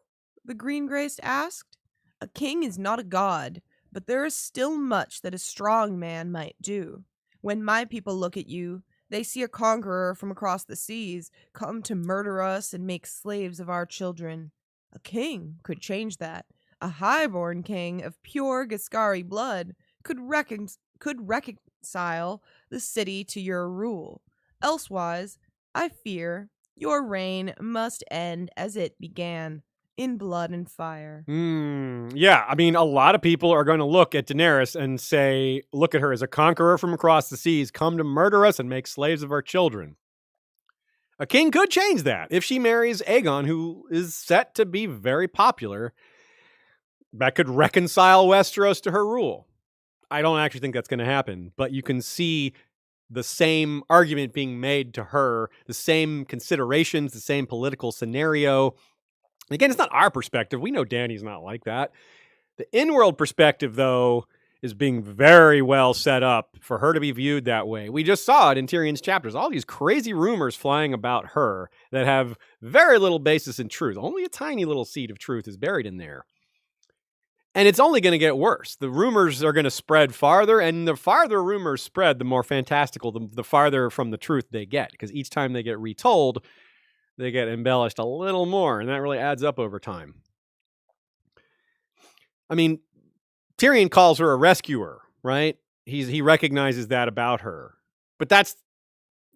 The Greengraced asked. A king is not a god, but there is still much that a strong man might do. When my people look at you, they see a conqueror from across the seas come to murder us and make slaves of our children. A king could change that. A highborn king of pure Giscari blood could reconcile the city to your rule. Elsewise, I fear your reign must end as it began, in blood and fire.
Yeah, I mean, a lot of people are going to look at Daenerys and say, look at her as a conqueror from across the seas, come to murder us and make slaves of our children. A king could change that if she marries Aegon, who is set to be very popular. That could reconcile Westeros to her rule. I don't actually think that's going to happen, but you can see the same argument being made to her, the same considerations, the same political scenario. Again, it's not our perspective. We know Dany's not like that. The in-world perspective, though, is being very well set up for her to be viewed that way. We just saw it in Tyrion's chapters. All these crazy rumors flying about her that have very little basis in truth. Only a tiny little seed of truth is buried in there. And it's only going to get worse. The rumors are going to spread farther, and the farther rumors spread, the more fantastical, the farther from the truth they get. Because each time they get retold, they get embellished a little more, and that really adds up over time. I mean, Tyrion calls her a rescuer, right? He recognizes that about her. But that's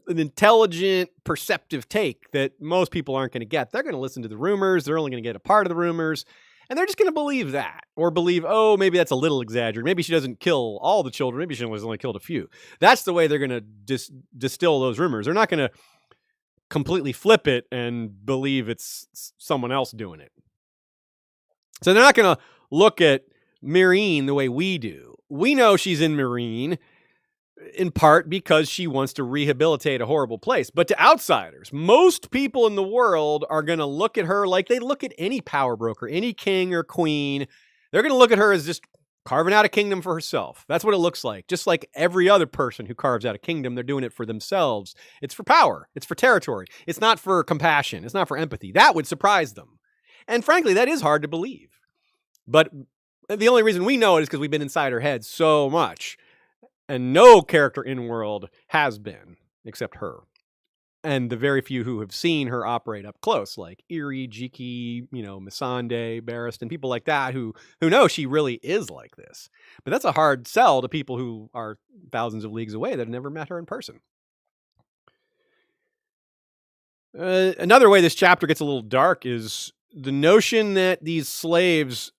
an intelligent, perceptive take that most people aren't going to get. They're going to listen to the rumors. They're only going to get a part of the rumors. And they're just going to believe that. Or believe, oh, maybe that's a little exaggerated. Maybe she doesn't kill all the children. Maybe she only killed a few. That's the way they're going to distill those rumors. They're not going to completely flip it and believe it's someone else doing it. So they're not going to look at Meereen the way we do. We know she's in Meereen in part because she wants to rehabilitate a horrible place. But to outsiders, most people in the world are going to look at her like they look at any power broker, any king or queen. They're going to look at her as just carving out a kingdom for herself. That's what it looks like. Just like every other person who carves out a kingdom, they're doing it for themselves. It's for power. It's for territory. It's not for compassion. It's not for empathy. That would surprise them. And frankly, that is hard to believe. But the only reason we know it is because we've been inside her head so much. And no character in world has been, except her. And the very few who have seen her operate up close, like Eerie, Jiki, Missandei, Barristan, people like that who know she really is like this. But that's a hard sell to people who are thousands of leagues away that have never met her in person. Another way this chapter gets a little dark is the notion that these slaves,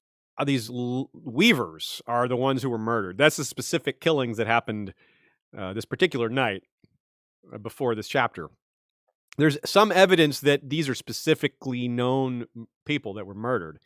these weavers, are the ones who were murdered. That's the specific killings that happened this particular night before this chapter. There's some evidence that these are specifically known people that were murdered.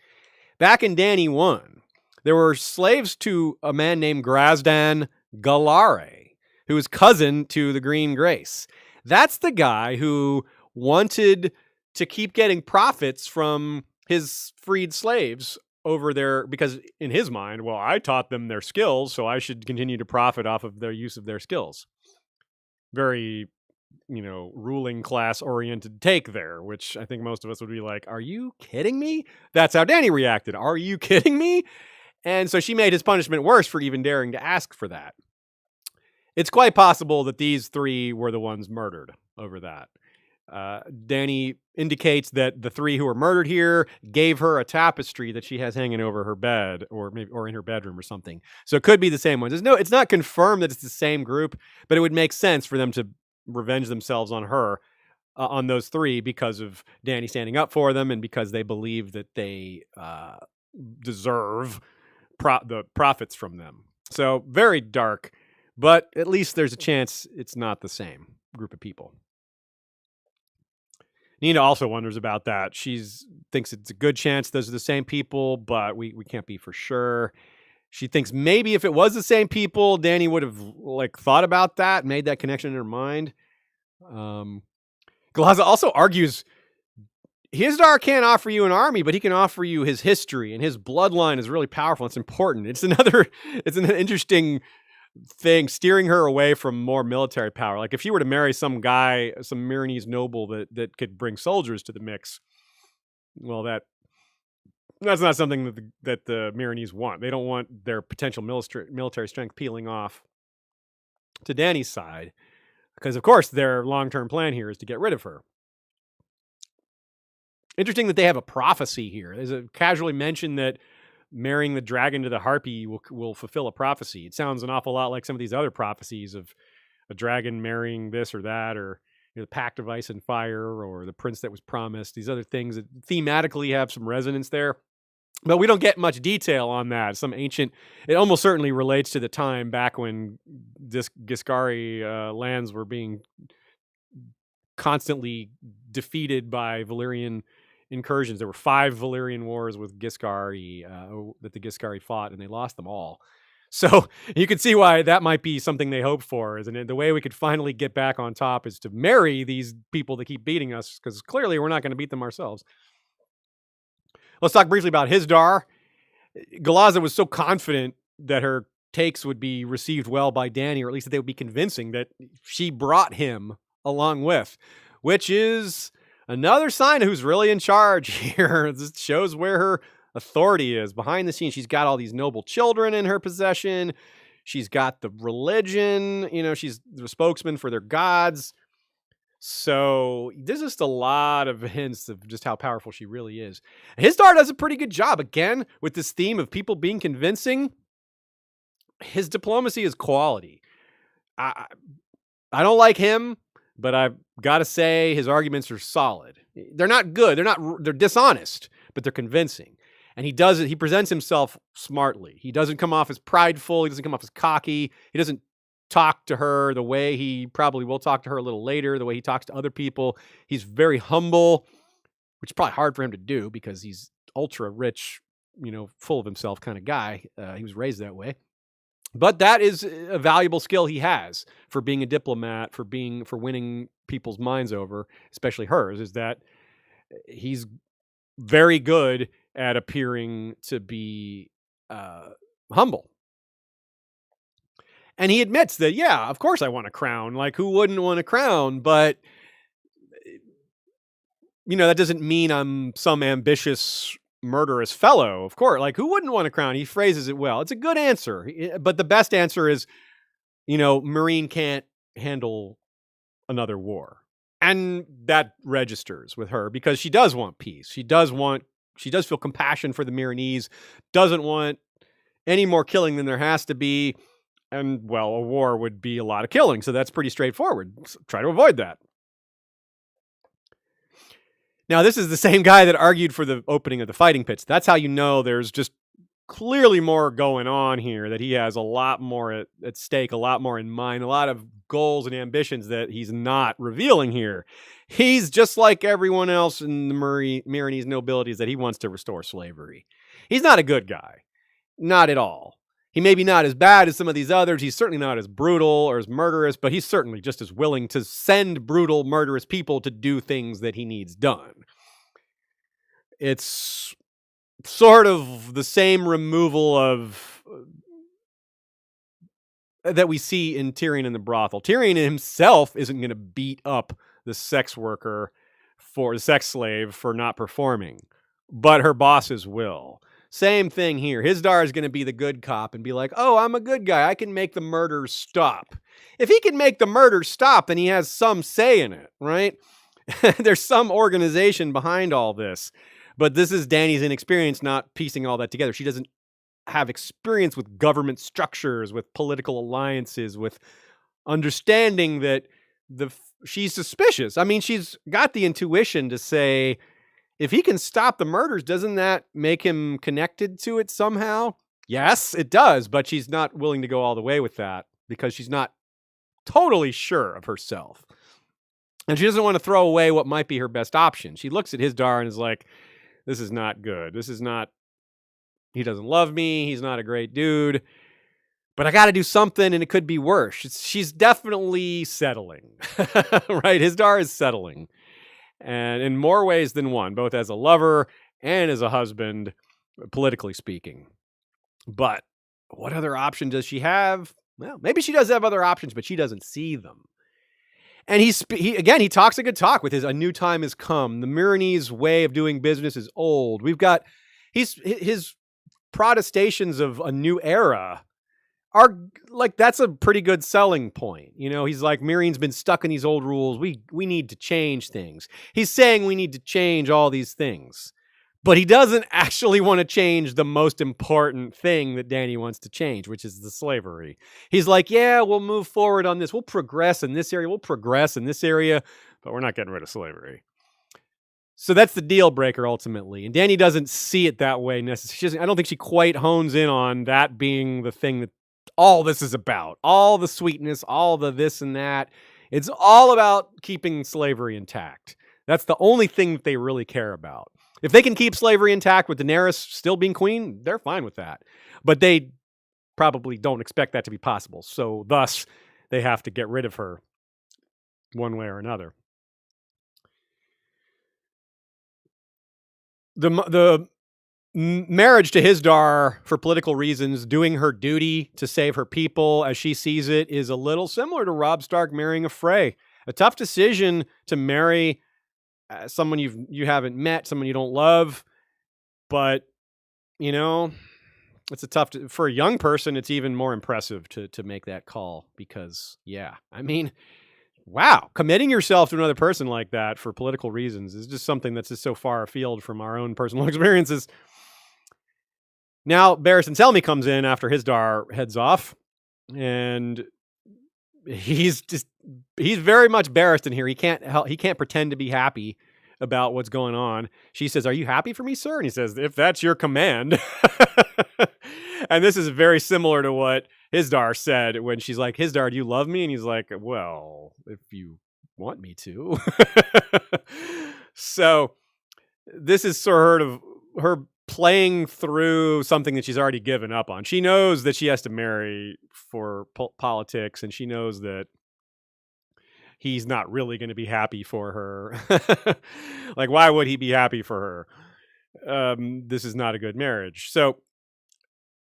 Back in Dany 1, there were slaves to a man named Grazdan Galare, who was cousin to the Green Grace. That's the guy who wanted to keep getting profits from his freed slaves over there, because in his mind, well, I taught them their skills, so I should continue to profit off of their use of their skills. Very, ruling class oriented take there, which I think most of us would be like, are you kidding me? That's how Dany reacted. Are you kidding me? And so she made his punishment worse for even daring to ask for that. It's quite possible that these three were the ones murdered over that. Dany indicates that the three who were murdered here gave her a tapestry that she has hanging over her bed, or in her bedroom or something. So it could be the same ones. It's not confirmed that it's the same group, but it would make sense for them to revenge themselves on her, on those three, because of Dany standing up for them and because they believe that they deserve the profits from them. So very dark, but at least there's a chance it's not the same group of people. Nina also wonders about that. She thinks it's a good chance those are the same people, but we can't be for sure. She thinks maybe if it was the same people, Dany would have thought about that, made that connection in her mind. Glaza also argues Hizdar can't offer you an army, but he can offer you his history, and his bloodline is really powerful. It's important. It's an interesting thing, steering her away from more military power. Like if she were to marry some guy, some Meereeneese noble that could bring soldiers to the mix, well, that's not something that the Meereeneese want. They don't want their potential military strength peeling off to Dany's side, because of course their long-term plan here is to get rid of her. Interesting that they have a prophecy here. There's a casually mention that marrying the dragon to the harpy will fulfill a prophecy. It sounds an awful lot like some of these other prophecies of a dragon marrying this or that, or the pact of ice and fire, or the prince that was promised. These other things that thematically have some resonance there, but we don't get much detail on that. It almost certainly relates to the time back when this Giscari lands were being constantly defeated by Valyrian incursions. There were 5 Valyrian wars with Giscari that the Giscari fought, and they lost them all. So you can see why that might be something they hope for. Isn't it? The way we could finally get back on top is to marry these people that keep beating us, because clearly we're not going to beat them ourselves. Let's talk briefly about Hisdar. Galaza was so confident that her takes would be received well by Dany, or at least that they would be convincing, that she brought him along with, which is another sign of who's really in charge here. This shows where her authority is. Behind the scenes, she's got all these noble children in her possession. She's got the religion. She's the spokesman for their gods. So there's just a lot of hints of just how powerful she really is. Hisdar does a pretty good job, again, with this theme of people being convincing. His diplomacy is quality. I don't like him, but I've got to say his arguments are solid. They're not good. They're dishonest, but they're convincing. And he does it. He presents himself smartly. He doesn't come off as prideful. He doesn't come off as cocky. He doesn't talk to her the way he probably will talk to her a little later, the way he talks to other people. He's very humble, which is probably hard for him to do because he's ultra rich, full of himself kind of guy. He was raised that way. But that is a valuable skill he has for being a diplomat, for winning people's minds over, especially hers, is that he's very good at appearing to be humble. And he admits that, yeah, of course I want a crown. Like, who wouldn't want a crown? But, that doesn't mean I'm some ambitious, murderous fellow. Of course, like, who wouldn't want a crown? He phrases it well. It's a good answer. But the best answer is, Meereen can't handle another war. And that registers with her because she does want peace. She does feel compassion for the Meereeneese, doesn't want any more killing than there has to be. And, well, a war would be a lot of killing, so that's pretty straightforward. So try to avoid that. Now, this is the same guy that argued for the opening of the fighting pits. That's how you know there's just clearly more going on here, that he has a lot more at stake, a lot more in mind, a lot of goals and ambitions that he's not revealing here. He's just like everyone else in the Meereenese nobility, is that he wants to restore slavery. He's not a good guy. Not at all. He may be not as bad as some of these others. He's certainly not as brutal or as murderous, but he's certainly just as willing to send brutal, murderous people to do things that he needs done. It's sort of the same removal of that we see in Tyrion in the brothel. Tyrion himself isn't going to beat up the sex slave for not performing, but her bosses will. Same thing here. Hisdar is going to be the good cop and be like, oh, I'm a good guy. I can make the murders stop. If he can make the murders stop, then he has some say in it, right? There's some organization behind all this. But this is Dany's inexperience not piecing all that together. She doesn't have experience with government structures, with political alliances, with understanding that she's suspicious. I mean, she's got the intuition to say, if he can stop the murders, doesn't that make him connected to it somehow? Yes, it does, but she's not willing to go all the way with that because she's not totally sure of herself. And she doesn't want to throw away what might be her best option. She looks at Hisdar and is like, this is not good. He doesn't love me. He's not a great dude. But I got to do something, and it could be worse. She's definitely settling, right? Hisdar is settling. And in more ways than one, both as a lover and as a husband, politically speaking. But what other option does she have? Well, maybe she does have other options, but she doesn't see them. And he talks a good talk with a new time has come. The Meereenese way of doing business is old. His protestations of a new era are like, that's a pretty good selling point. He's like, Meereen's been stuck in these old rules. We need to change things. He's saying we need to change all these things, but he doesn't actually want to change the most important thing that Dany wants to change, which is the slavery. He's like, yeah, we'll move forward on this. We'll progress in this area. But we're not getting rid of slavery. So that's the deal breaker ultimately. And Dany doesn't see it that way necessarily. I don't think she quite hones in on that being the thing that all this is about. All the sweetness, all the this and that. It's all about keeping slavery intact. That's the only thing that they really care about. If they can keep slavery intact with Daenerys still being queen, they're fine with that. But they probably don't expect that to be possible. So thus, they have to get rid of her one way or another. The marriage to Hisdar for political reasons, doing her duty to save her people as she sees it, is a little similar to Robb Stark marrying a Frey. A tough decision to marry someone you haven't met, someone you don't love, but you know, it's for a young person. It's even more impressive to make that call because, yeah, I mean, wow, committing yourself to another person like that for political reasons is just something that's just so far afield from our own personal experiences. Now, Barristan Selmy comes in after Hisdar heads off, and he's very much Barristan here. He can't pretend to be happy about what's going on. She says, "Are you happy for me, sir?" And he says, "If that's your command." And this is very similar to what Hisdar said when she's like, "Hisdar, do you love me?" And he's like, "Well, if you want me to." So this is sort of her playing through something that she's already given up on. She knows that she has to marry for politics, and she knows that he's not really going to be happy for her. Like, why would he be happy for her? This is not a good marriage. So,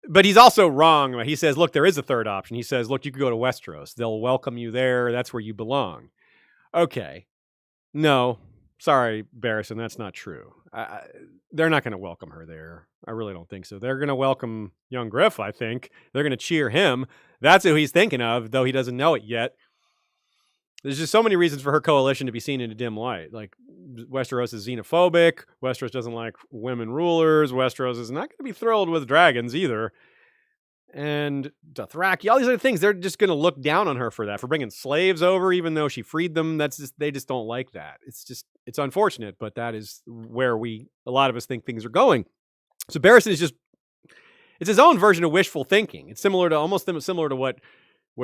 but he's also wrong. He says, look, there is a third option. He says, look, you could go to Westeros. They'll welcome you there. That's where you belong. Okay. No, sorry, Barristan, that's not true. They're not going to welcome her there. I really don't think so. They're going to welcome young Griff, I think. They're going to cheer him. That's who he's thinking of, though he doesn't know it yet. There's just so many reasons for her coalition to be seen in a dim light. Like, Westeros is xenophobic. Westeros doesn't like women rulers. Westeros is not going to be thrilled with dragons either. And Dothraki, all these other things, they're just going to look down on her for that, for bringing slaves over, even though she freed them. They just don't like that. It's unfortunate, but that is where a lot of us think things are going. So Barristan it's his own version of wishful thinking. It's almost similar to what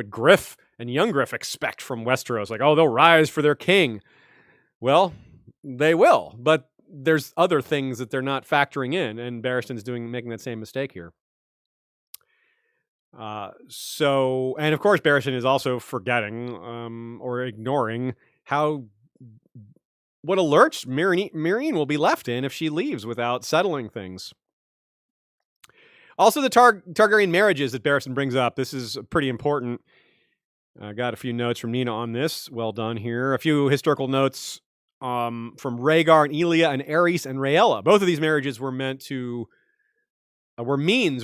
Griff and young Griff expect from Westeros. Like, oh, they'll rise for their king. Well, they will, but there's other things that they're not factoring in, and Barristan's making that same mistake here. And of course, Barristan is also forgetting or ignoring what a lurch Meereen will be left in if she leaves without settling things. Also, the Targaryen marriages that Barristan brings up. This is pretty important. I got a few notes from Nina on this. Well done here. A few historical notes from Rhaegar and Elia and Aerys and Rhaella. Both of these marriages were means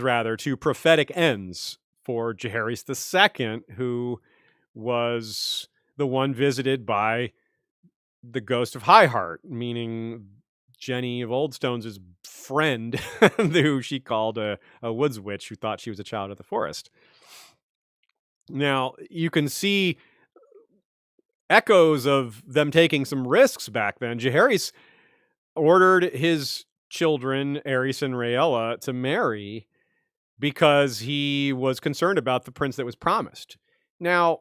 to prophetic ends for Jaehaerys II, who was the one visited by the ghost of Highheart, meaning Jenny of Oldstone's friend, who she called a woods witch who thought she was a child of the forest. Now, you can see echoes of them taking some risks back then. Jaehaerys ordered his children, Aerys and Rhaella, to marry because he was concerned about the prince that was promised. Now,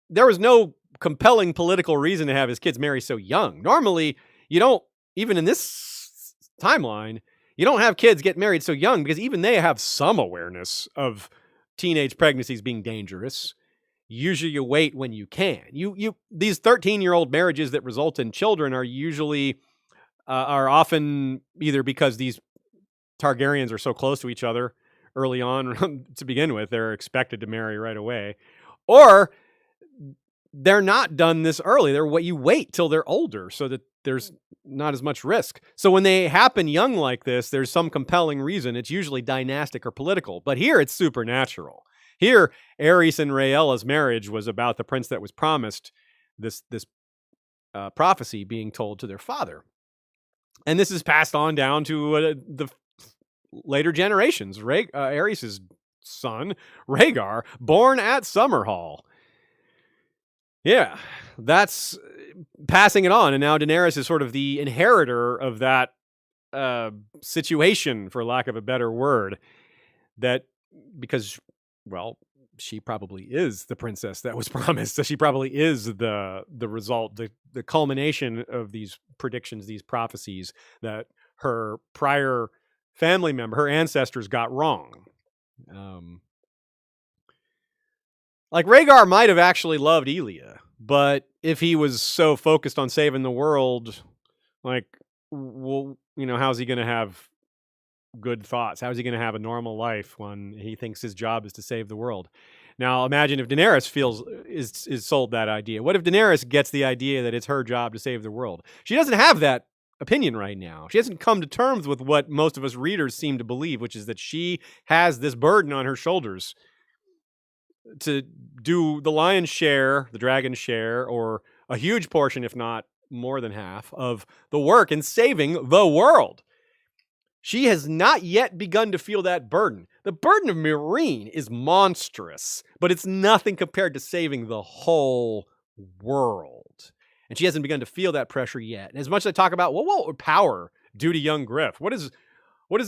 there was no compelling political reason to have his kids marry so young. Normally, you don't, even in this timeline, you don't have kids get married so young because even they have some awareness of teenage pregnancies being dangerous. Usually you wait when you can. These 13-year-old marriages that result in children are often either because these Targaryens are so close to each other early on to begin with, they're expected to marry right away, or they're not done this early. You wait till they're older so that there's not as much risk. So when they happen young like this, there's some compelling reason. It's usually dynastic or political, but here it's supernatural. Here, Aerys and Rhaella's marriage was about the prince that was promised, this prophecy being told to their father. And this is passed on down to the later generations. Aerys' son, Rhaegar, born at Summerhall. Yeah, that's passing it on. And now Daenerys is sort of the inheritor of that situation, for lack of a better word. Because she probably is the princess that was promised. So she probably is the result, the culmination of these predictions, these prophecies that her prior family member, her ancestors got wrong. Like, Rhaegar might have actually loved Elia, but if he was so focused on saving the world, like, well, how's he going to have good thoughts? How is he going to have a normal life when he thinks his job is to save the world? Now, imagine if Daenerys is sold that idea. What if Daenerys gets the idea that it's her job to save the world? She doesn't have that opinion right now. She hasn't come to terms with what most of us readers seem to believe, which is that she has this burden on her shoulders to do the lion's share, the dragon's share, or a huge portion, if not more than half, of the work in saving the world. She has not yet begun to feel that burden. The burden of Meereen is monstrous, but it's nothing compared to saving the whole world. And she hasn't begun to feel that pressure yet. And as much as I talk about, well, what would power do to young Griff? What is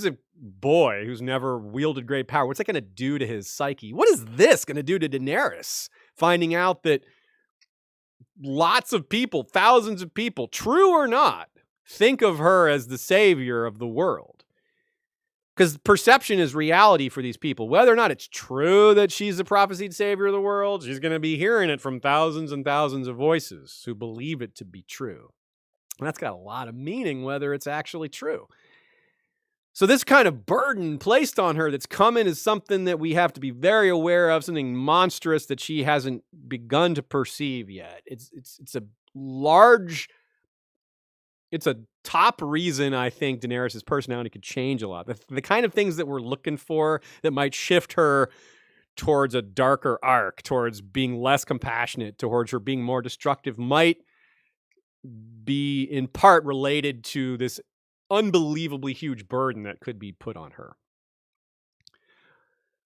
a boy who's never wielded great power? What's that going to do to his psyche? What is this going to do to Daenerys? Finding out that lots of people, thousands of people, true or not, think of her as the savior of the world. Because perception is reality for these people. Whether or not it's true that she's the prophesied savior of the world, she's going to be hearing it from thousands and thousands of voices who believe it to be true. And that's got a lot of meaning, whether it's actually true. So this kind of burden placed on her that's coming is something that we have to be very aware of, something monstrous that she hasn't begun to perceive yet. It's a top reason I think Daenerys' personality could change a lot. The kind of things that we're looking for that might shift her towards a darker arc, towards being less compassionate, towards her being more destructive, might be in part related to this unbelievably huge burden that could be put on her.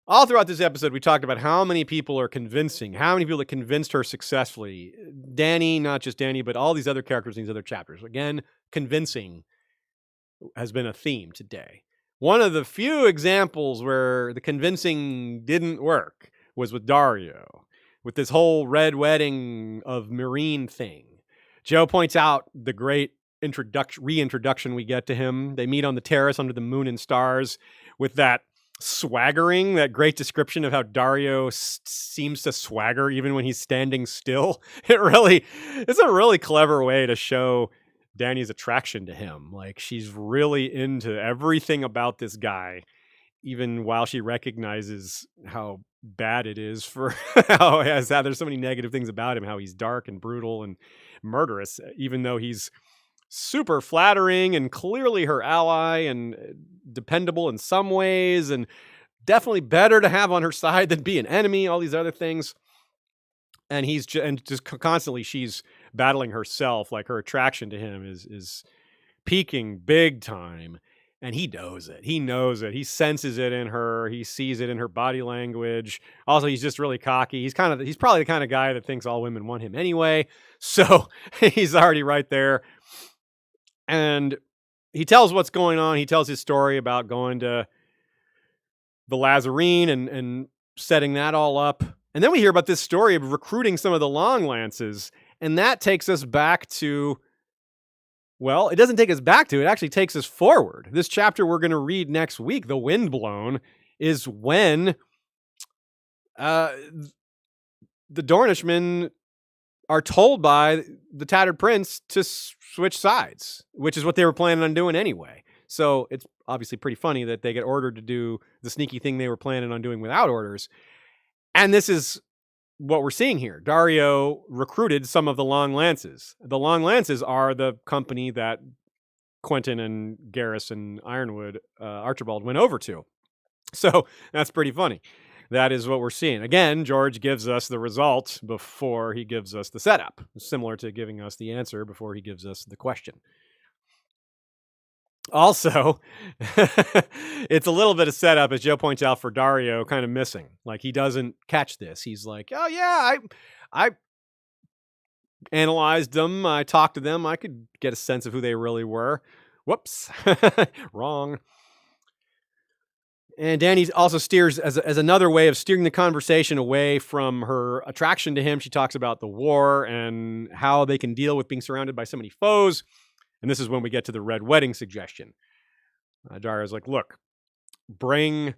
All throughout this episode, we talked about how many people are convincing, how many people that convinced her successfully. Dany, not just Dany, but all these other characters in these other chapters. Again, convincing has been a theme today. One of the few examples where the convincing didn't work was with Daario, with this whole red wedding of Meereen thing. Joe points out the great reintroduction we get to him. They meet on the terrace under the moon and stars with that swaggering, that great description of how Daario seems to swagger even when he's standing still. It's a really clever way to show Dany's attraction to him. Like, she's really into everything about this guy, even while she recognizes how bad it is for how there's so many negative things about him, how he's dark and brutal and murderous, even though he's super flattering and clearly her ally and dependable in some ways and definitely better to have on her side than be an enemy, all these other things. And just constantly she's battling herself, like her attraction to him is peaking big time. And he knows it. He senses it in her. He sees it in her body language. Also, he's just really cocky. He's probably the kind of guy that thinks all women want him anyway. So he's already right there. And he tells what's going on. He tells his story about going to the Lazarene and setting that all up. And then we hear about this story of recruiting some of the Long Lances. And that takes us back to, well, it doesn't take us back to, it actually takes us forward. This chapter we're going to read next week, The Windblown, is when the Dornishmen are told by the Tattered Prince to switch sides, which is what they were planning on doing anyway. So it's obviously pretty funny that they get ordered to do the sneaky thing they were planning on doing without orders. And this is what we're seeing here. Daario recruited some of the Long Lances. The Long Lances are the company that Quentyn and Garrus and Ironwood, Archibald went over to. So that's pretty funny. That is what we're seeing. Again, George gives us the result before he gives us the setup, similar to giving us the answer before he gives us the question. Also, it's a little bit of setup, as Joe points out, for Daario, kind of missing. Like, he doesn't catch this. He's like, oh yeah, I analyzed them. I talked to them. I could get a sense of who they really were. Whoops. Wrong. And Dany also steers as another way of steering the conversation away from her attraction to him. She talks about the war and how they can deal with being surrounded by so many foes. And this is when we get to the Red Wedding suggestion. Daario's like, look, bring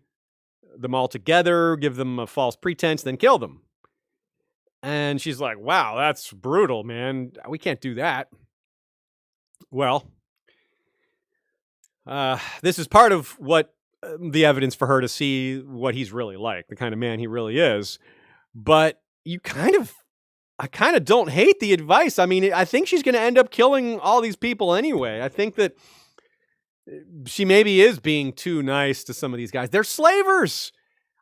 them all together, give them a false pretense, then kill them. And she's like, wow, that's brutal, man. We can't do that. Well, this is part of what the evidence for her to see what he's really like, the kind of man he really is. But I kind of don't hate the advice. I mean, I think she's going to end up killing all these people anyway. I think that she maybe is being too nice to some of these guys. They're slavers.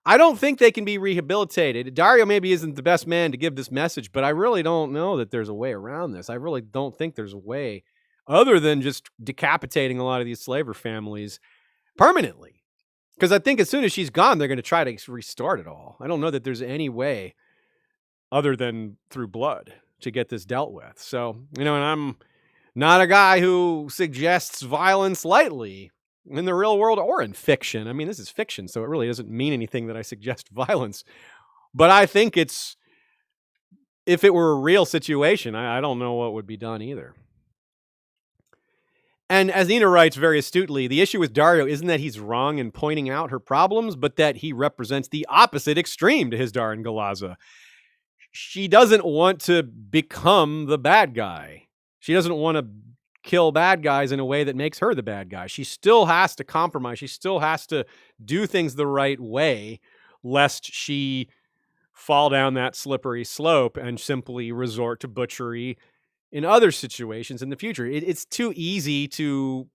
I don't think they can be rehabilitated. Daario maybe isn't the best man to give this message, but I really don't know that there's a way around this. I really don't think there's a way other than just decapitating a lot of these slaver families permanently. Because I think as soon as she's gone, they're going to try to restart it all. I don't know that there's any way other than through blood to get this dealt with. So, and I'm not a guy who suggests violence lightly in the real world or in fiction. I mean, this is fiction, so it really doesn't mean anything that I suggest violence. But I think if it were a real situation, I don't know what would be done either. And as Nina writes very astutely, the issue with Daario isn't that he's wrong in pointing out her problems, but that he represents the opposite extreme to Hizdahr and Galaza. She doesn't want to become the bad guy. She doesn't want to kill bad guys in a way that makes her the bad guy. She still has to compromise. She still has to do things the right way, lest she fall down that slippery slope and simply resort to butchery in other situations in the future. It's too easy to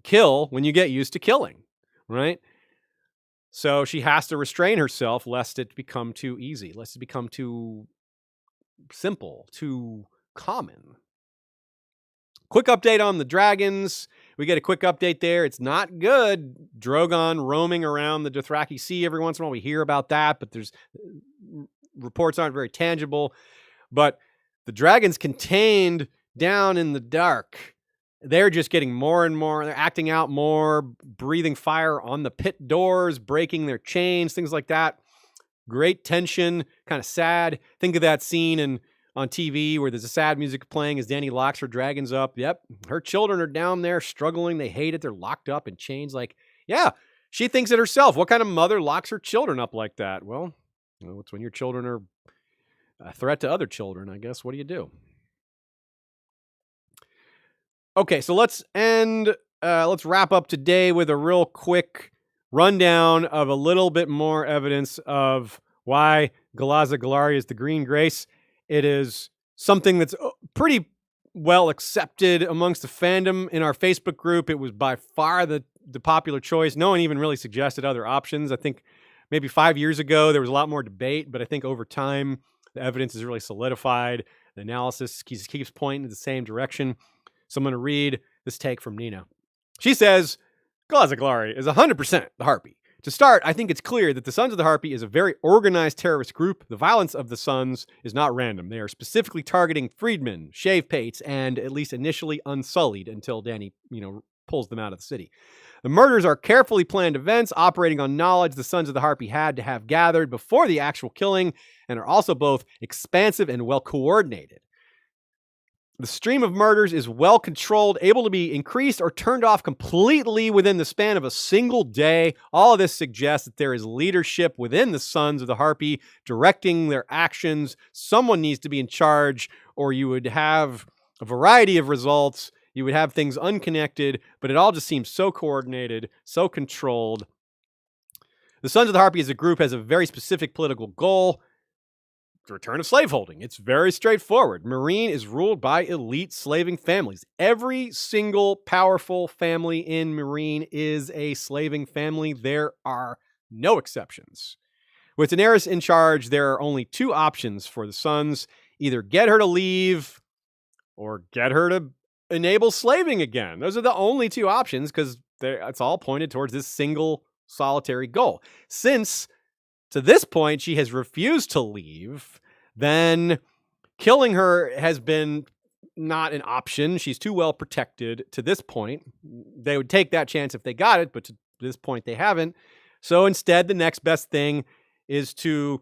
kill when you get used to killing, right? So she has to restrain herself lest it become too easy, lest it become too simple, too common. Quick update on the dragons. We get a quick update there. It's not good. Drogon roaming around the Dothraki Sea every once in a while. We hear about that, but there's reports aren't very tangible. But the dragons contained down in the dark. They're just getting more and more. They're acting out more, breathing fire on the pit doors, breaking their chains, things like that. Great tension, kind of sad. Think of that scene on TV where there's a sad music playing as Dany locks her dragons up. Yep, her children are down there struggling. They hate it. They're locked up in chains. Like, yeah, she thinks it herself. What kind of mother locks her children up like that? Well, it's when your children are a threat to other children, I guess. What do you do? Okay, so let's wrap up today with a real quick rundown of a little bit more evidence of why Galaza Galari is the Green Grace. It is something that's pretty well accepted amongst the fandom. In our Facebook group, it was by far the popular choice. No one even really suggested other options. I think maybe 5 years ago, there was a lot more debate, but I think over time, the evidence is really solidified. The analysis keeps pointing in the same direction. So I'm going to read this take from Nina. She says, Galaza Galari is 100% the Harpy. To start, I think it's clear that the Sons of the Harpy is a very organized terrorist group. The violence of the Sons is not random. They are specifically targeting freedmen, shave pates, and at least initially unsullied until Dany, pulls them out of the city. The murders are carefully planned events operating on knowledge the Sons of the Harpy had to have gathered before the actual killing and are also both expansive and well coordinated. The stream of murders is well controlled, able to be increased or turned off completely within the span of a single day. All of this suggests that there is leadership within the Sons of the Harpy directing their actions. Someone needs to be in charge, or you would have a variety of results. You would have things unconnected, but it all just seems so coordinated, so controlled. The Sons of the Harpy as a group has a very specific political goal. The return of slaveholding. It's very straightforward. Meereen is ruled by elite slaving families. Every single powerful family in Meereen is a slaving family. There are no exceptions. With Daenerys in charge, there are only two options for the Sons. Either get her to leave or get her to enable slaving again. Those are the only two options because it's all pointed towards this single solitary goal. Since to this point, she has refused to leave, then killing her has been not an option. She's too well protected to this point. They would take that chance if they got it, but to this point, they haven't. So instead, the next best thing is to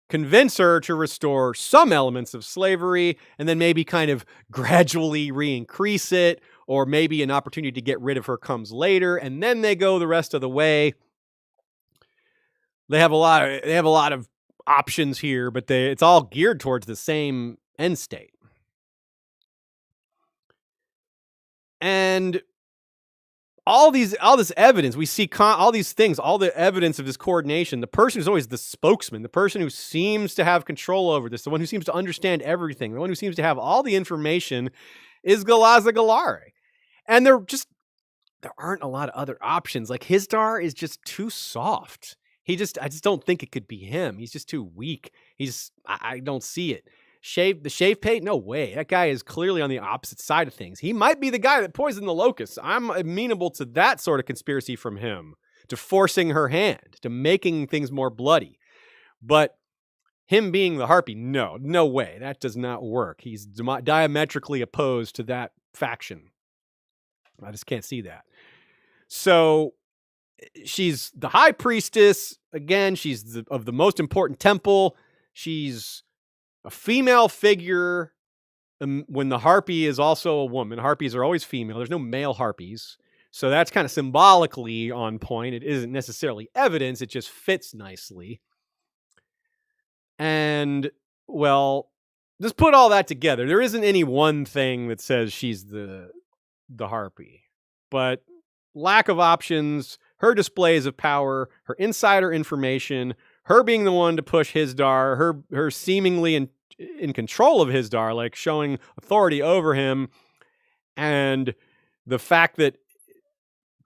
convince her to restore some elements of slavery and then maybe kind of gradually re-increase it, or maybe an opportunity to get rid of her comes later, and then they go the rest of the way. They have a lot of options here, but it's all geared towards the same end state. And all this evidence, we see all these things, all the evidence of this coordination. The person who's always the spokesman, the person who seems to have control over this, the one who seems to understand everything, the one who seems to have all the information is Galaza Galare. And there aren't a lot of other options. Like, Hisdar is just too soft. I just don't think it could be him. He's just too weak. I don't see it. The shave pate? No way. That guy is clearly on the opposite side of things. He might be the guy that poisoned the locusts. I'm amenable to that sort of conspiracy from him, to forcing her hand, to making things more bloody. But him being the Harpy, no way. That does not work. He's diametrically opposed to that faction. I just can't see that. So she's the high priestess. Again, she's of the most important temple. She's a female figure when the Harpy is also a woman. Harpies are always female. There's no male Harpies. So that's kind of symbolically on point. It isn't necessarily evidence. It just fits nicely. And, well, just put all that together. There isn't any one thing that says she's the Harpy. But lack of options, her displays of power, her insider information, her being the one to push Hisdar, her seemingly in control of Hisdar, like showing authority over him, and the fact that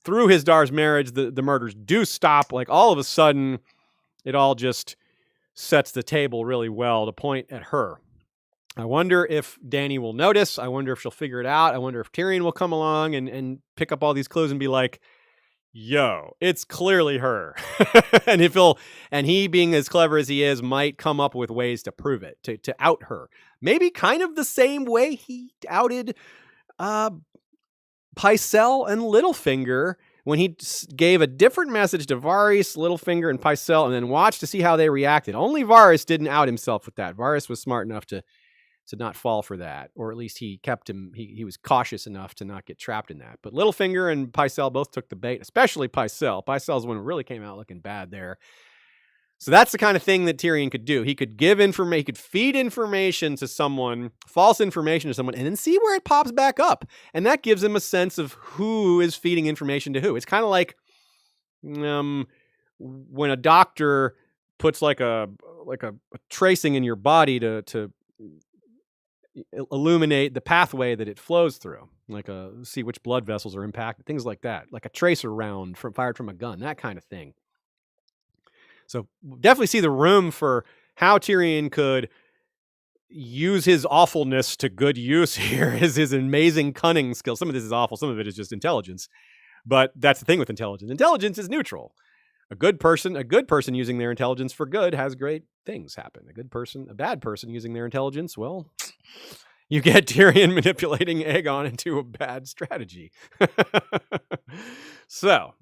through Hisdar's marriage, the murders do stop. Like, all of a sudden, it all just sets the table really well to point at her. I wonder if Dany will notice. I wonder if she'll figure it out. I wonder if Tyrion will come along and pick up all these clues and be like, yo, it's clearly her. and he being as clever as he is, might come up with ways to prove it, to out her. Maybe kind of the same way he outed Pycelle and Littlefinger when he gave a different message to Varys, Littlefinger, and Pycelle, and then watched to see how they reacted. Only Varys didn't out himself with that. Varys was smart enough to not fall for that, or at least he was cautious enough to not get trapped in that. But Littlefinger and Pycelle both took the bait, especially Pycelle. Pycelle's one who really came out looking bad there. So that's the kind of thing that Tyrion could do. He could he could feed information to someone, false information to someone, and then see where it pops back up. And that gives him a sense of who is feeding information to who. It's kind of like when a doctor puts like a tracing in your body to illuminate the pathway that it flows through, like see which blood vessels are impacted, things like that, like a tracer round fired from a gun, that kind of thing. So definitely see the room for how Tyrion could use his awfulness to good use here, is his amazing cunning skill. Some of this is awful, some of it is just intelligence. But that's the thing with intelligence. Intelligence is neutral. A good person using their intelligence for good has great things happen. A bad person using their intelligence, well, you get Tyrion manipulating Aegon into a bad strategy. So,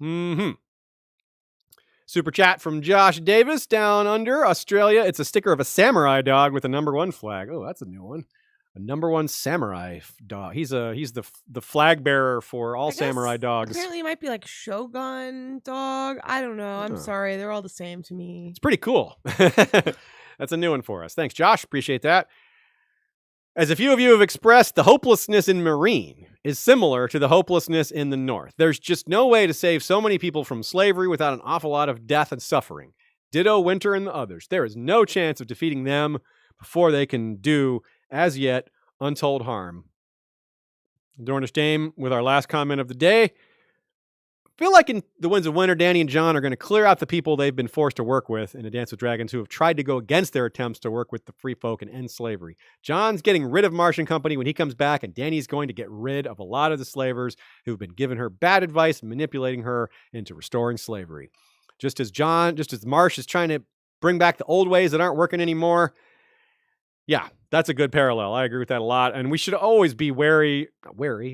super chat from Josh Davis down under Australia. It's a sticker of a samurai dog with a #1 flag. Oh, that's a new one. A #1 samurai dog. He's the flag bearer for all samurai dogs.
Apparently, it might be like Shogun dog. I don't know. I'm sorry. They're all the same to me.
It's pretty cool. That's a new one for us. Thanks, Josh. Appreciate that. As a few of you have expressed, the hopelessness in Meereen is similar to the hopelessness in the North. There's just no way to save so many people from slavery without an awful lot of death and suffering. Ditto Winter and the others. There is no chance of defeating them before they can do, as yet, untold harm. Dornish Dame with our last comment of the day. I feel like in the Winds of Winter, Dany and Jon are going to clear out the people they've been forced to work with in A Dance with Dragons who have tried to go against their attempts to work with the free folk and end slavery. Jon's getting rid of Marsh and Company when he comes back, and Dany's going to get rid of a lot of the slavers who've been giving her bad advice and manipulating her into restoring slavery. Just as Marsh is trying to bring back the old ways that aren't working anymore. Yeah, that's a good parallel. I agree with that a lot. And we should always be wary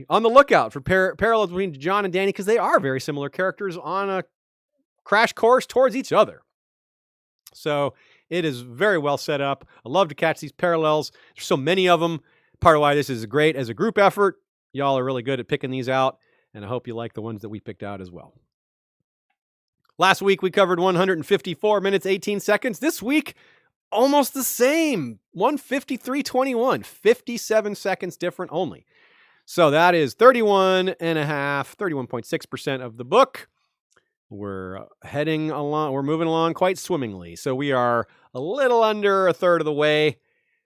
on the lookout for parallels between Jon and Dany, because they are very similar characters on a crash course towards each other. So it is very well set up. I love to catch these parallels. There's so many of them. Part of why this is great as a group effort. Y'all are really good at picking these out, and I hope you like the ones that we picked out as well. Last week, we covered 154 minutes, 18 seconds. This week, almost the same. 1:53:21, 57 seconds different only. So that is 31.6% of the book. We're heading along, we're moving along quite swimmingly. So we are a little under a third of the way,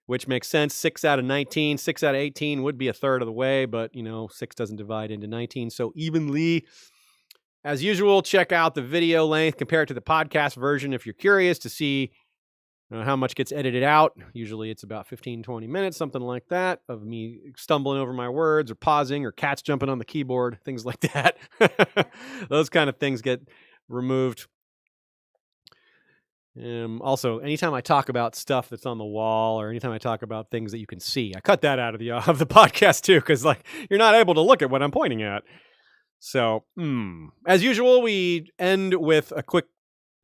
which makes sense. 6 out of 19, 6 out of 18 would be a third of the way, but 6 doesn't divide into 19 so evenly. As usual, check out the video length, compare it to the podcast version if you're curious to see how much gets edited out. Usually it's about 15, 20 minutes, something like that, of me stumbling over my words or pausing or cats jumping on the keyboard, things like that. Those kind of things get removed. Also, anytime I talk about stuff that's on the wall or anytime I talk about things that you can see, I cut that out of the podcast too, because you're not able to look at what I'm pointing at. So, as usual, we end with a quick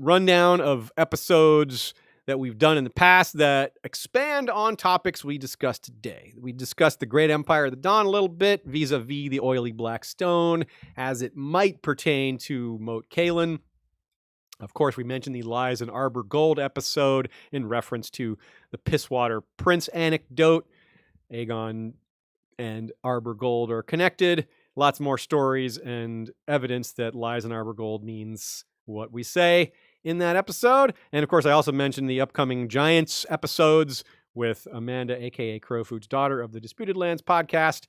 rundown of episodes that we've done in the past that expand on topics we discussed today. We discussed the Great Empire of the Dawn a little bit, vis-a-vis the Oily Black Stone, as it might pertain to Moat Cailin. Of course, we mentioned the Lies in Arbor Gold episode in reference to the Pisswater Prince anecdote. Aegon and Arbor Gold are connected. Lots more stories and evidence that Lies in Arbor Gold means what we say in that episode. And of course, I also mentioned the upcoming Giants episodes with Amanda, aka Crowfood's daughter of the Disputed Lands podcast,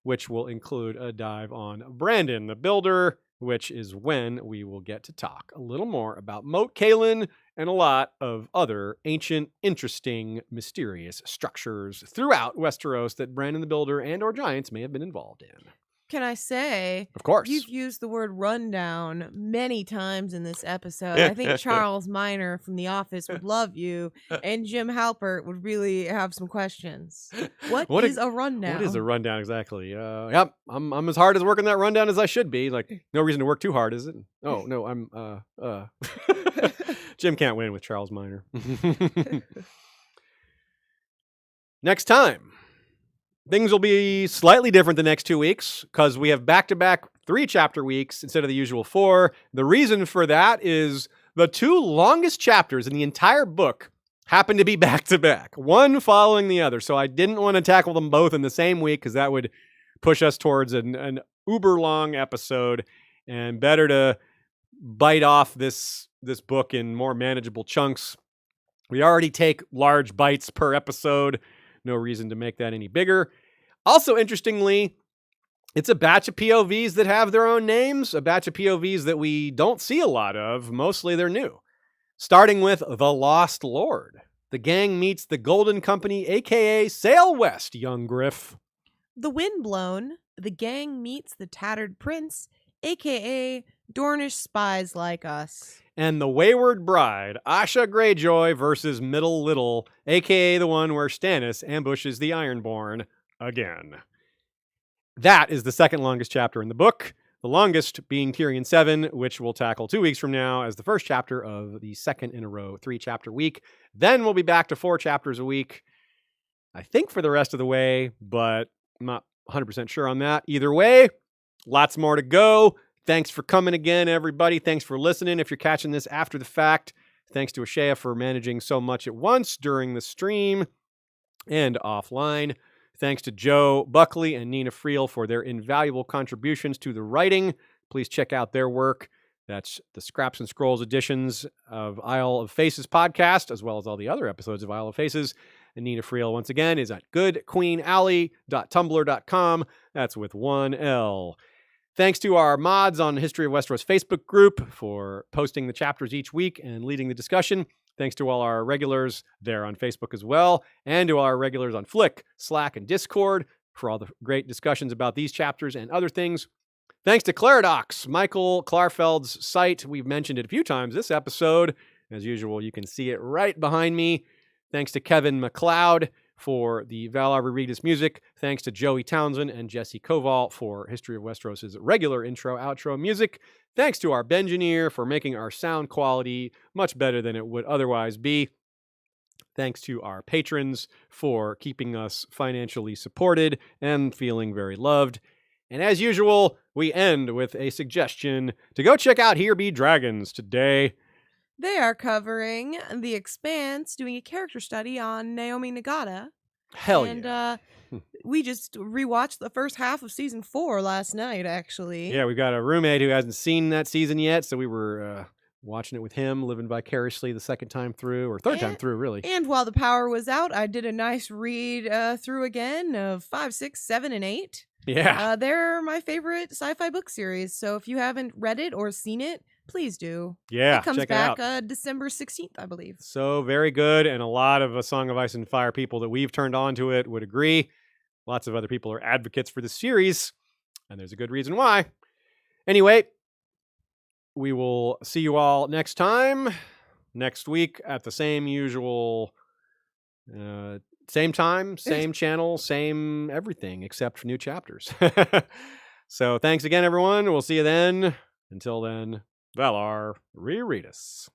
which will include a dive on Brandon the Builder, which is when we will get to talk a little more about Moat Cailin and a lot of other ancient, interesting, mysterious structures throughout Westeros that Brandon the Builder and or Giants may have been involved in.
Can I say,
of course,
you've used the word rundown many times in this episode. I think Charles Minor from The Office would love you, and Jim Halpert would really have some questions. What is a rundown?
What is a rundown exactly? Yep, I'm as hard as working that rundown as I should be. No reason to work too hard, is it? Oh no, I'm Jim can't win with Charles Minor. Next time, things will be slightly different the next 2 weeks because we have back-to-back 3-chapter weeks instead of the usual 4. The reason for that is the 2 longest chapters in the entire book happen to be back-to-back, one following the other. So I didn't want to tackle them both in the same week because that would push us towards an uber-long episode, and better to bite off this book in more manageable chunks. We already take large bites per episode. No reason to make that any bigger. Also, interestingly, it's a batch of POVs that have their own names, a batch of POVs that we don't see a lot of. Mostly they're new. Starting with The Lost Lord. The gang meets the Golden Company, a.k.a. Sail West, young Griff.
The Windblown. The gang meets the Tattered Prince, a.k.a. Dornish spies like us.
And The Wayward Bride, Asha Greyjoy versus Middle Little, a.k.a. the one where Stannis ambushes the Ironborn again. That is the second longest chapter in the book, the longest being Tyrion 7, which we'll tackle 2 weeks from now as the first chapter of the second in a row 3-chapter week. Then we'll be back to 4 chapters a week, I think for the rest of the way, but I'm not 100% sure on that. Either way, lots more to go. Thanks for coming again, everybody. Thanks for listening. If you're catching this after the fact, thanks to Ashea for managing so much at once during the stream and offline. Thanks to Joe Buckley and Nina Friel for their invaluable contributions to the writing. Please check out their work. That's the Scraps and Scrolls editions of Isle of Faces podcast, as well as all the other episodes of Isle of Faces. And Nina Friel, once again, is at goodqueenalley.tumblr.com. That's with 1 L. Thanks to our mods on History of Westeros Facebook group for posting the chapters each week and leading the discussion. Thanks to all our regulars there on Facebook as well, and to our regulars on Flick, Slack, and Discord for all the great discussions about these chapters and other things. Thanks to Claridox, Michael Klarfeld's site. We've mentioned it a few times this episode. As usual, you can see it right behind me. Thanks to Kevin MacLeod for the Valar Rereadis music. Thanks to Joey Townsend and Jesse Koval for History of Westeros' regular intro-outro music. Thanks to our Bengineer for making our sound quality much better than it would otherwise be. Thanks to our patrons for keeping us financially supported and feeling very loved. And as usual, we end with a suggestion to go check out Here Be Dragons today.
They are covering The Expanse, doing a character study on Naomi Nagata.
Hell
and
yeah.
we just rewatched the first half of season 4 last night, actually.
Yeah, we've got a roommate who hasn't seen that season yet, so we were watching it with him, living vicariously the second time through, or third time through, really.
And while the power was out, I did a nice read through again of 5, 6, 7, and 8.
Yeah.
They're my favorite sci-fi book series, so if you haven't read it or seen it, please do.
Yeah,
It comes
check
back
it out.
December 16th, I believe.
So very good, and a lot of Song of Ice and Fire people that we've turned on to it would agree. Lots of other people are advocates for the series, and there's a good reason why. Anyway, we will see you all next time, next week at the same usual, same time, same channel, same everything, except for new chapters. So thanks again, everyone. We'll see you then. Until then, Valar, Rereadis.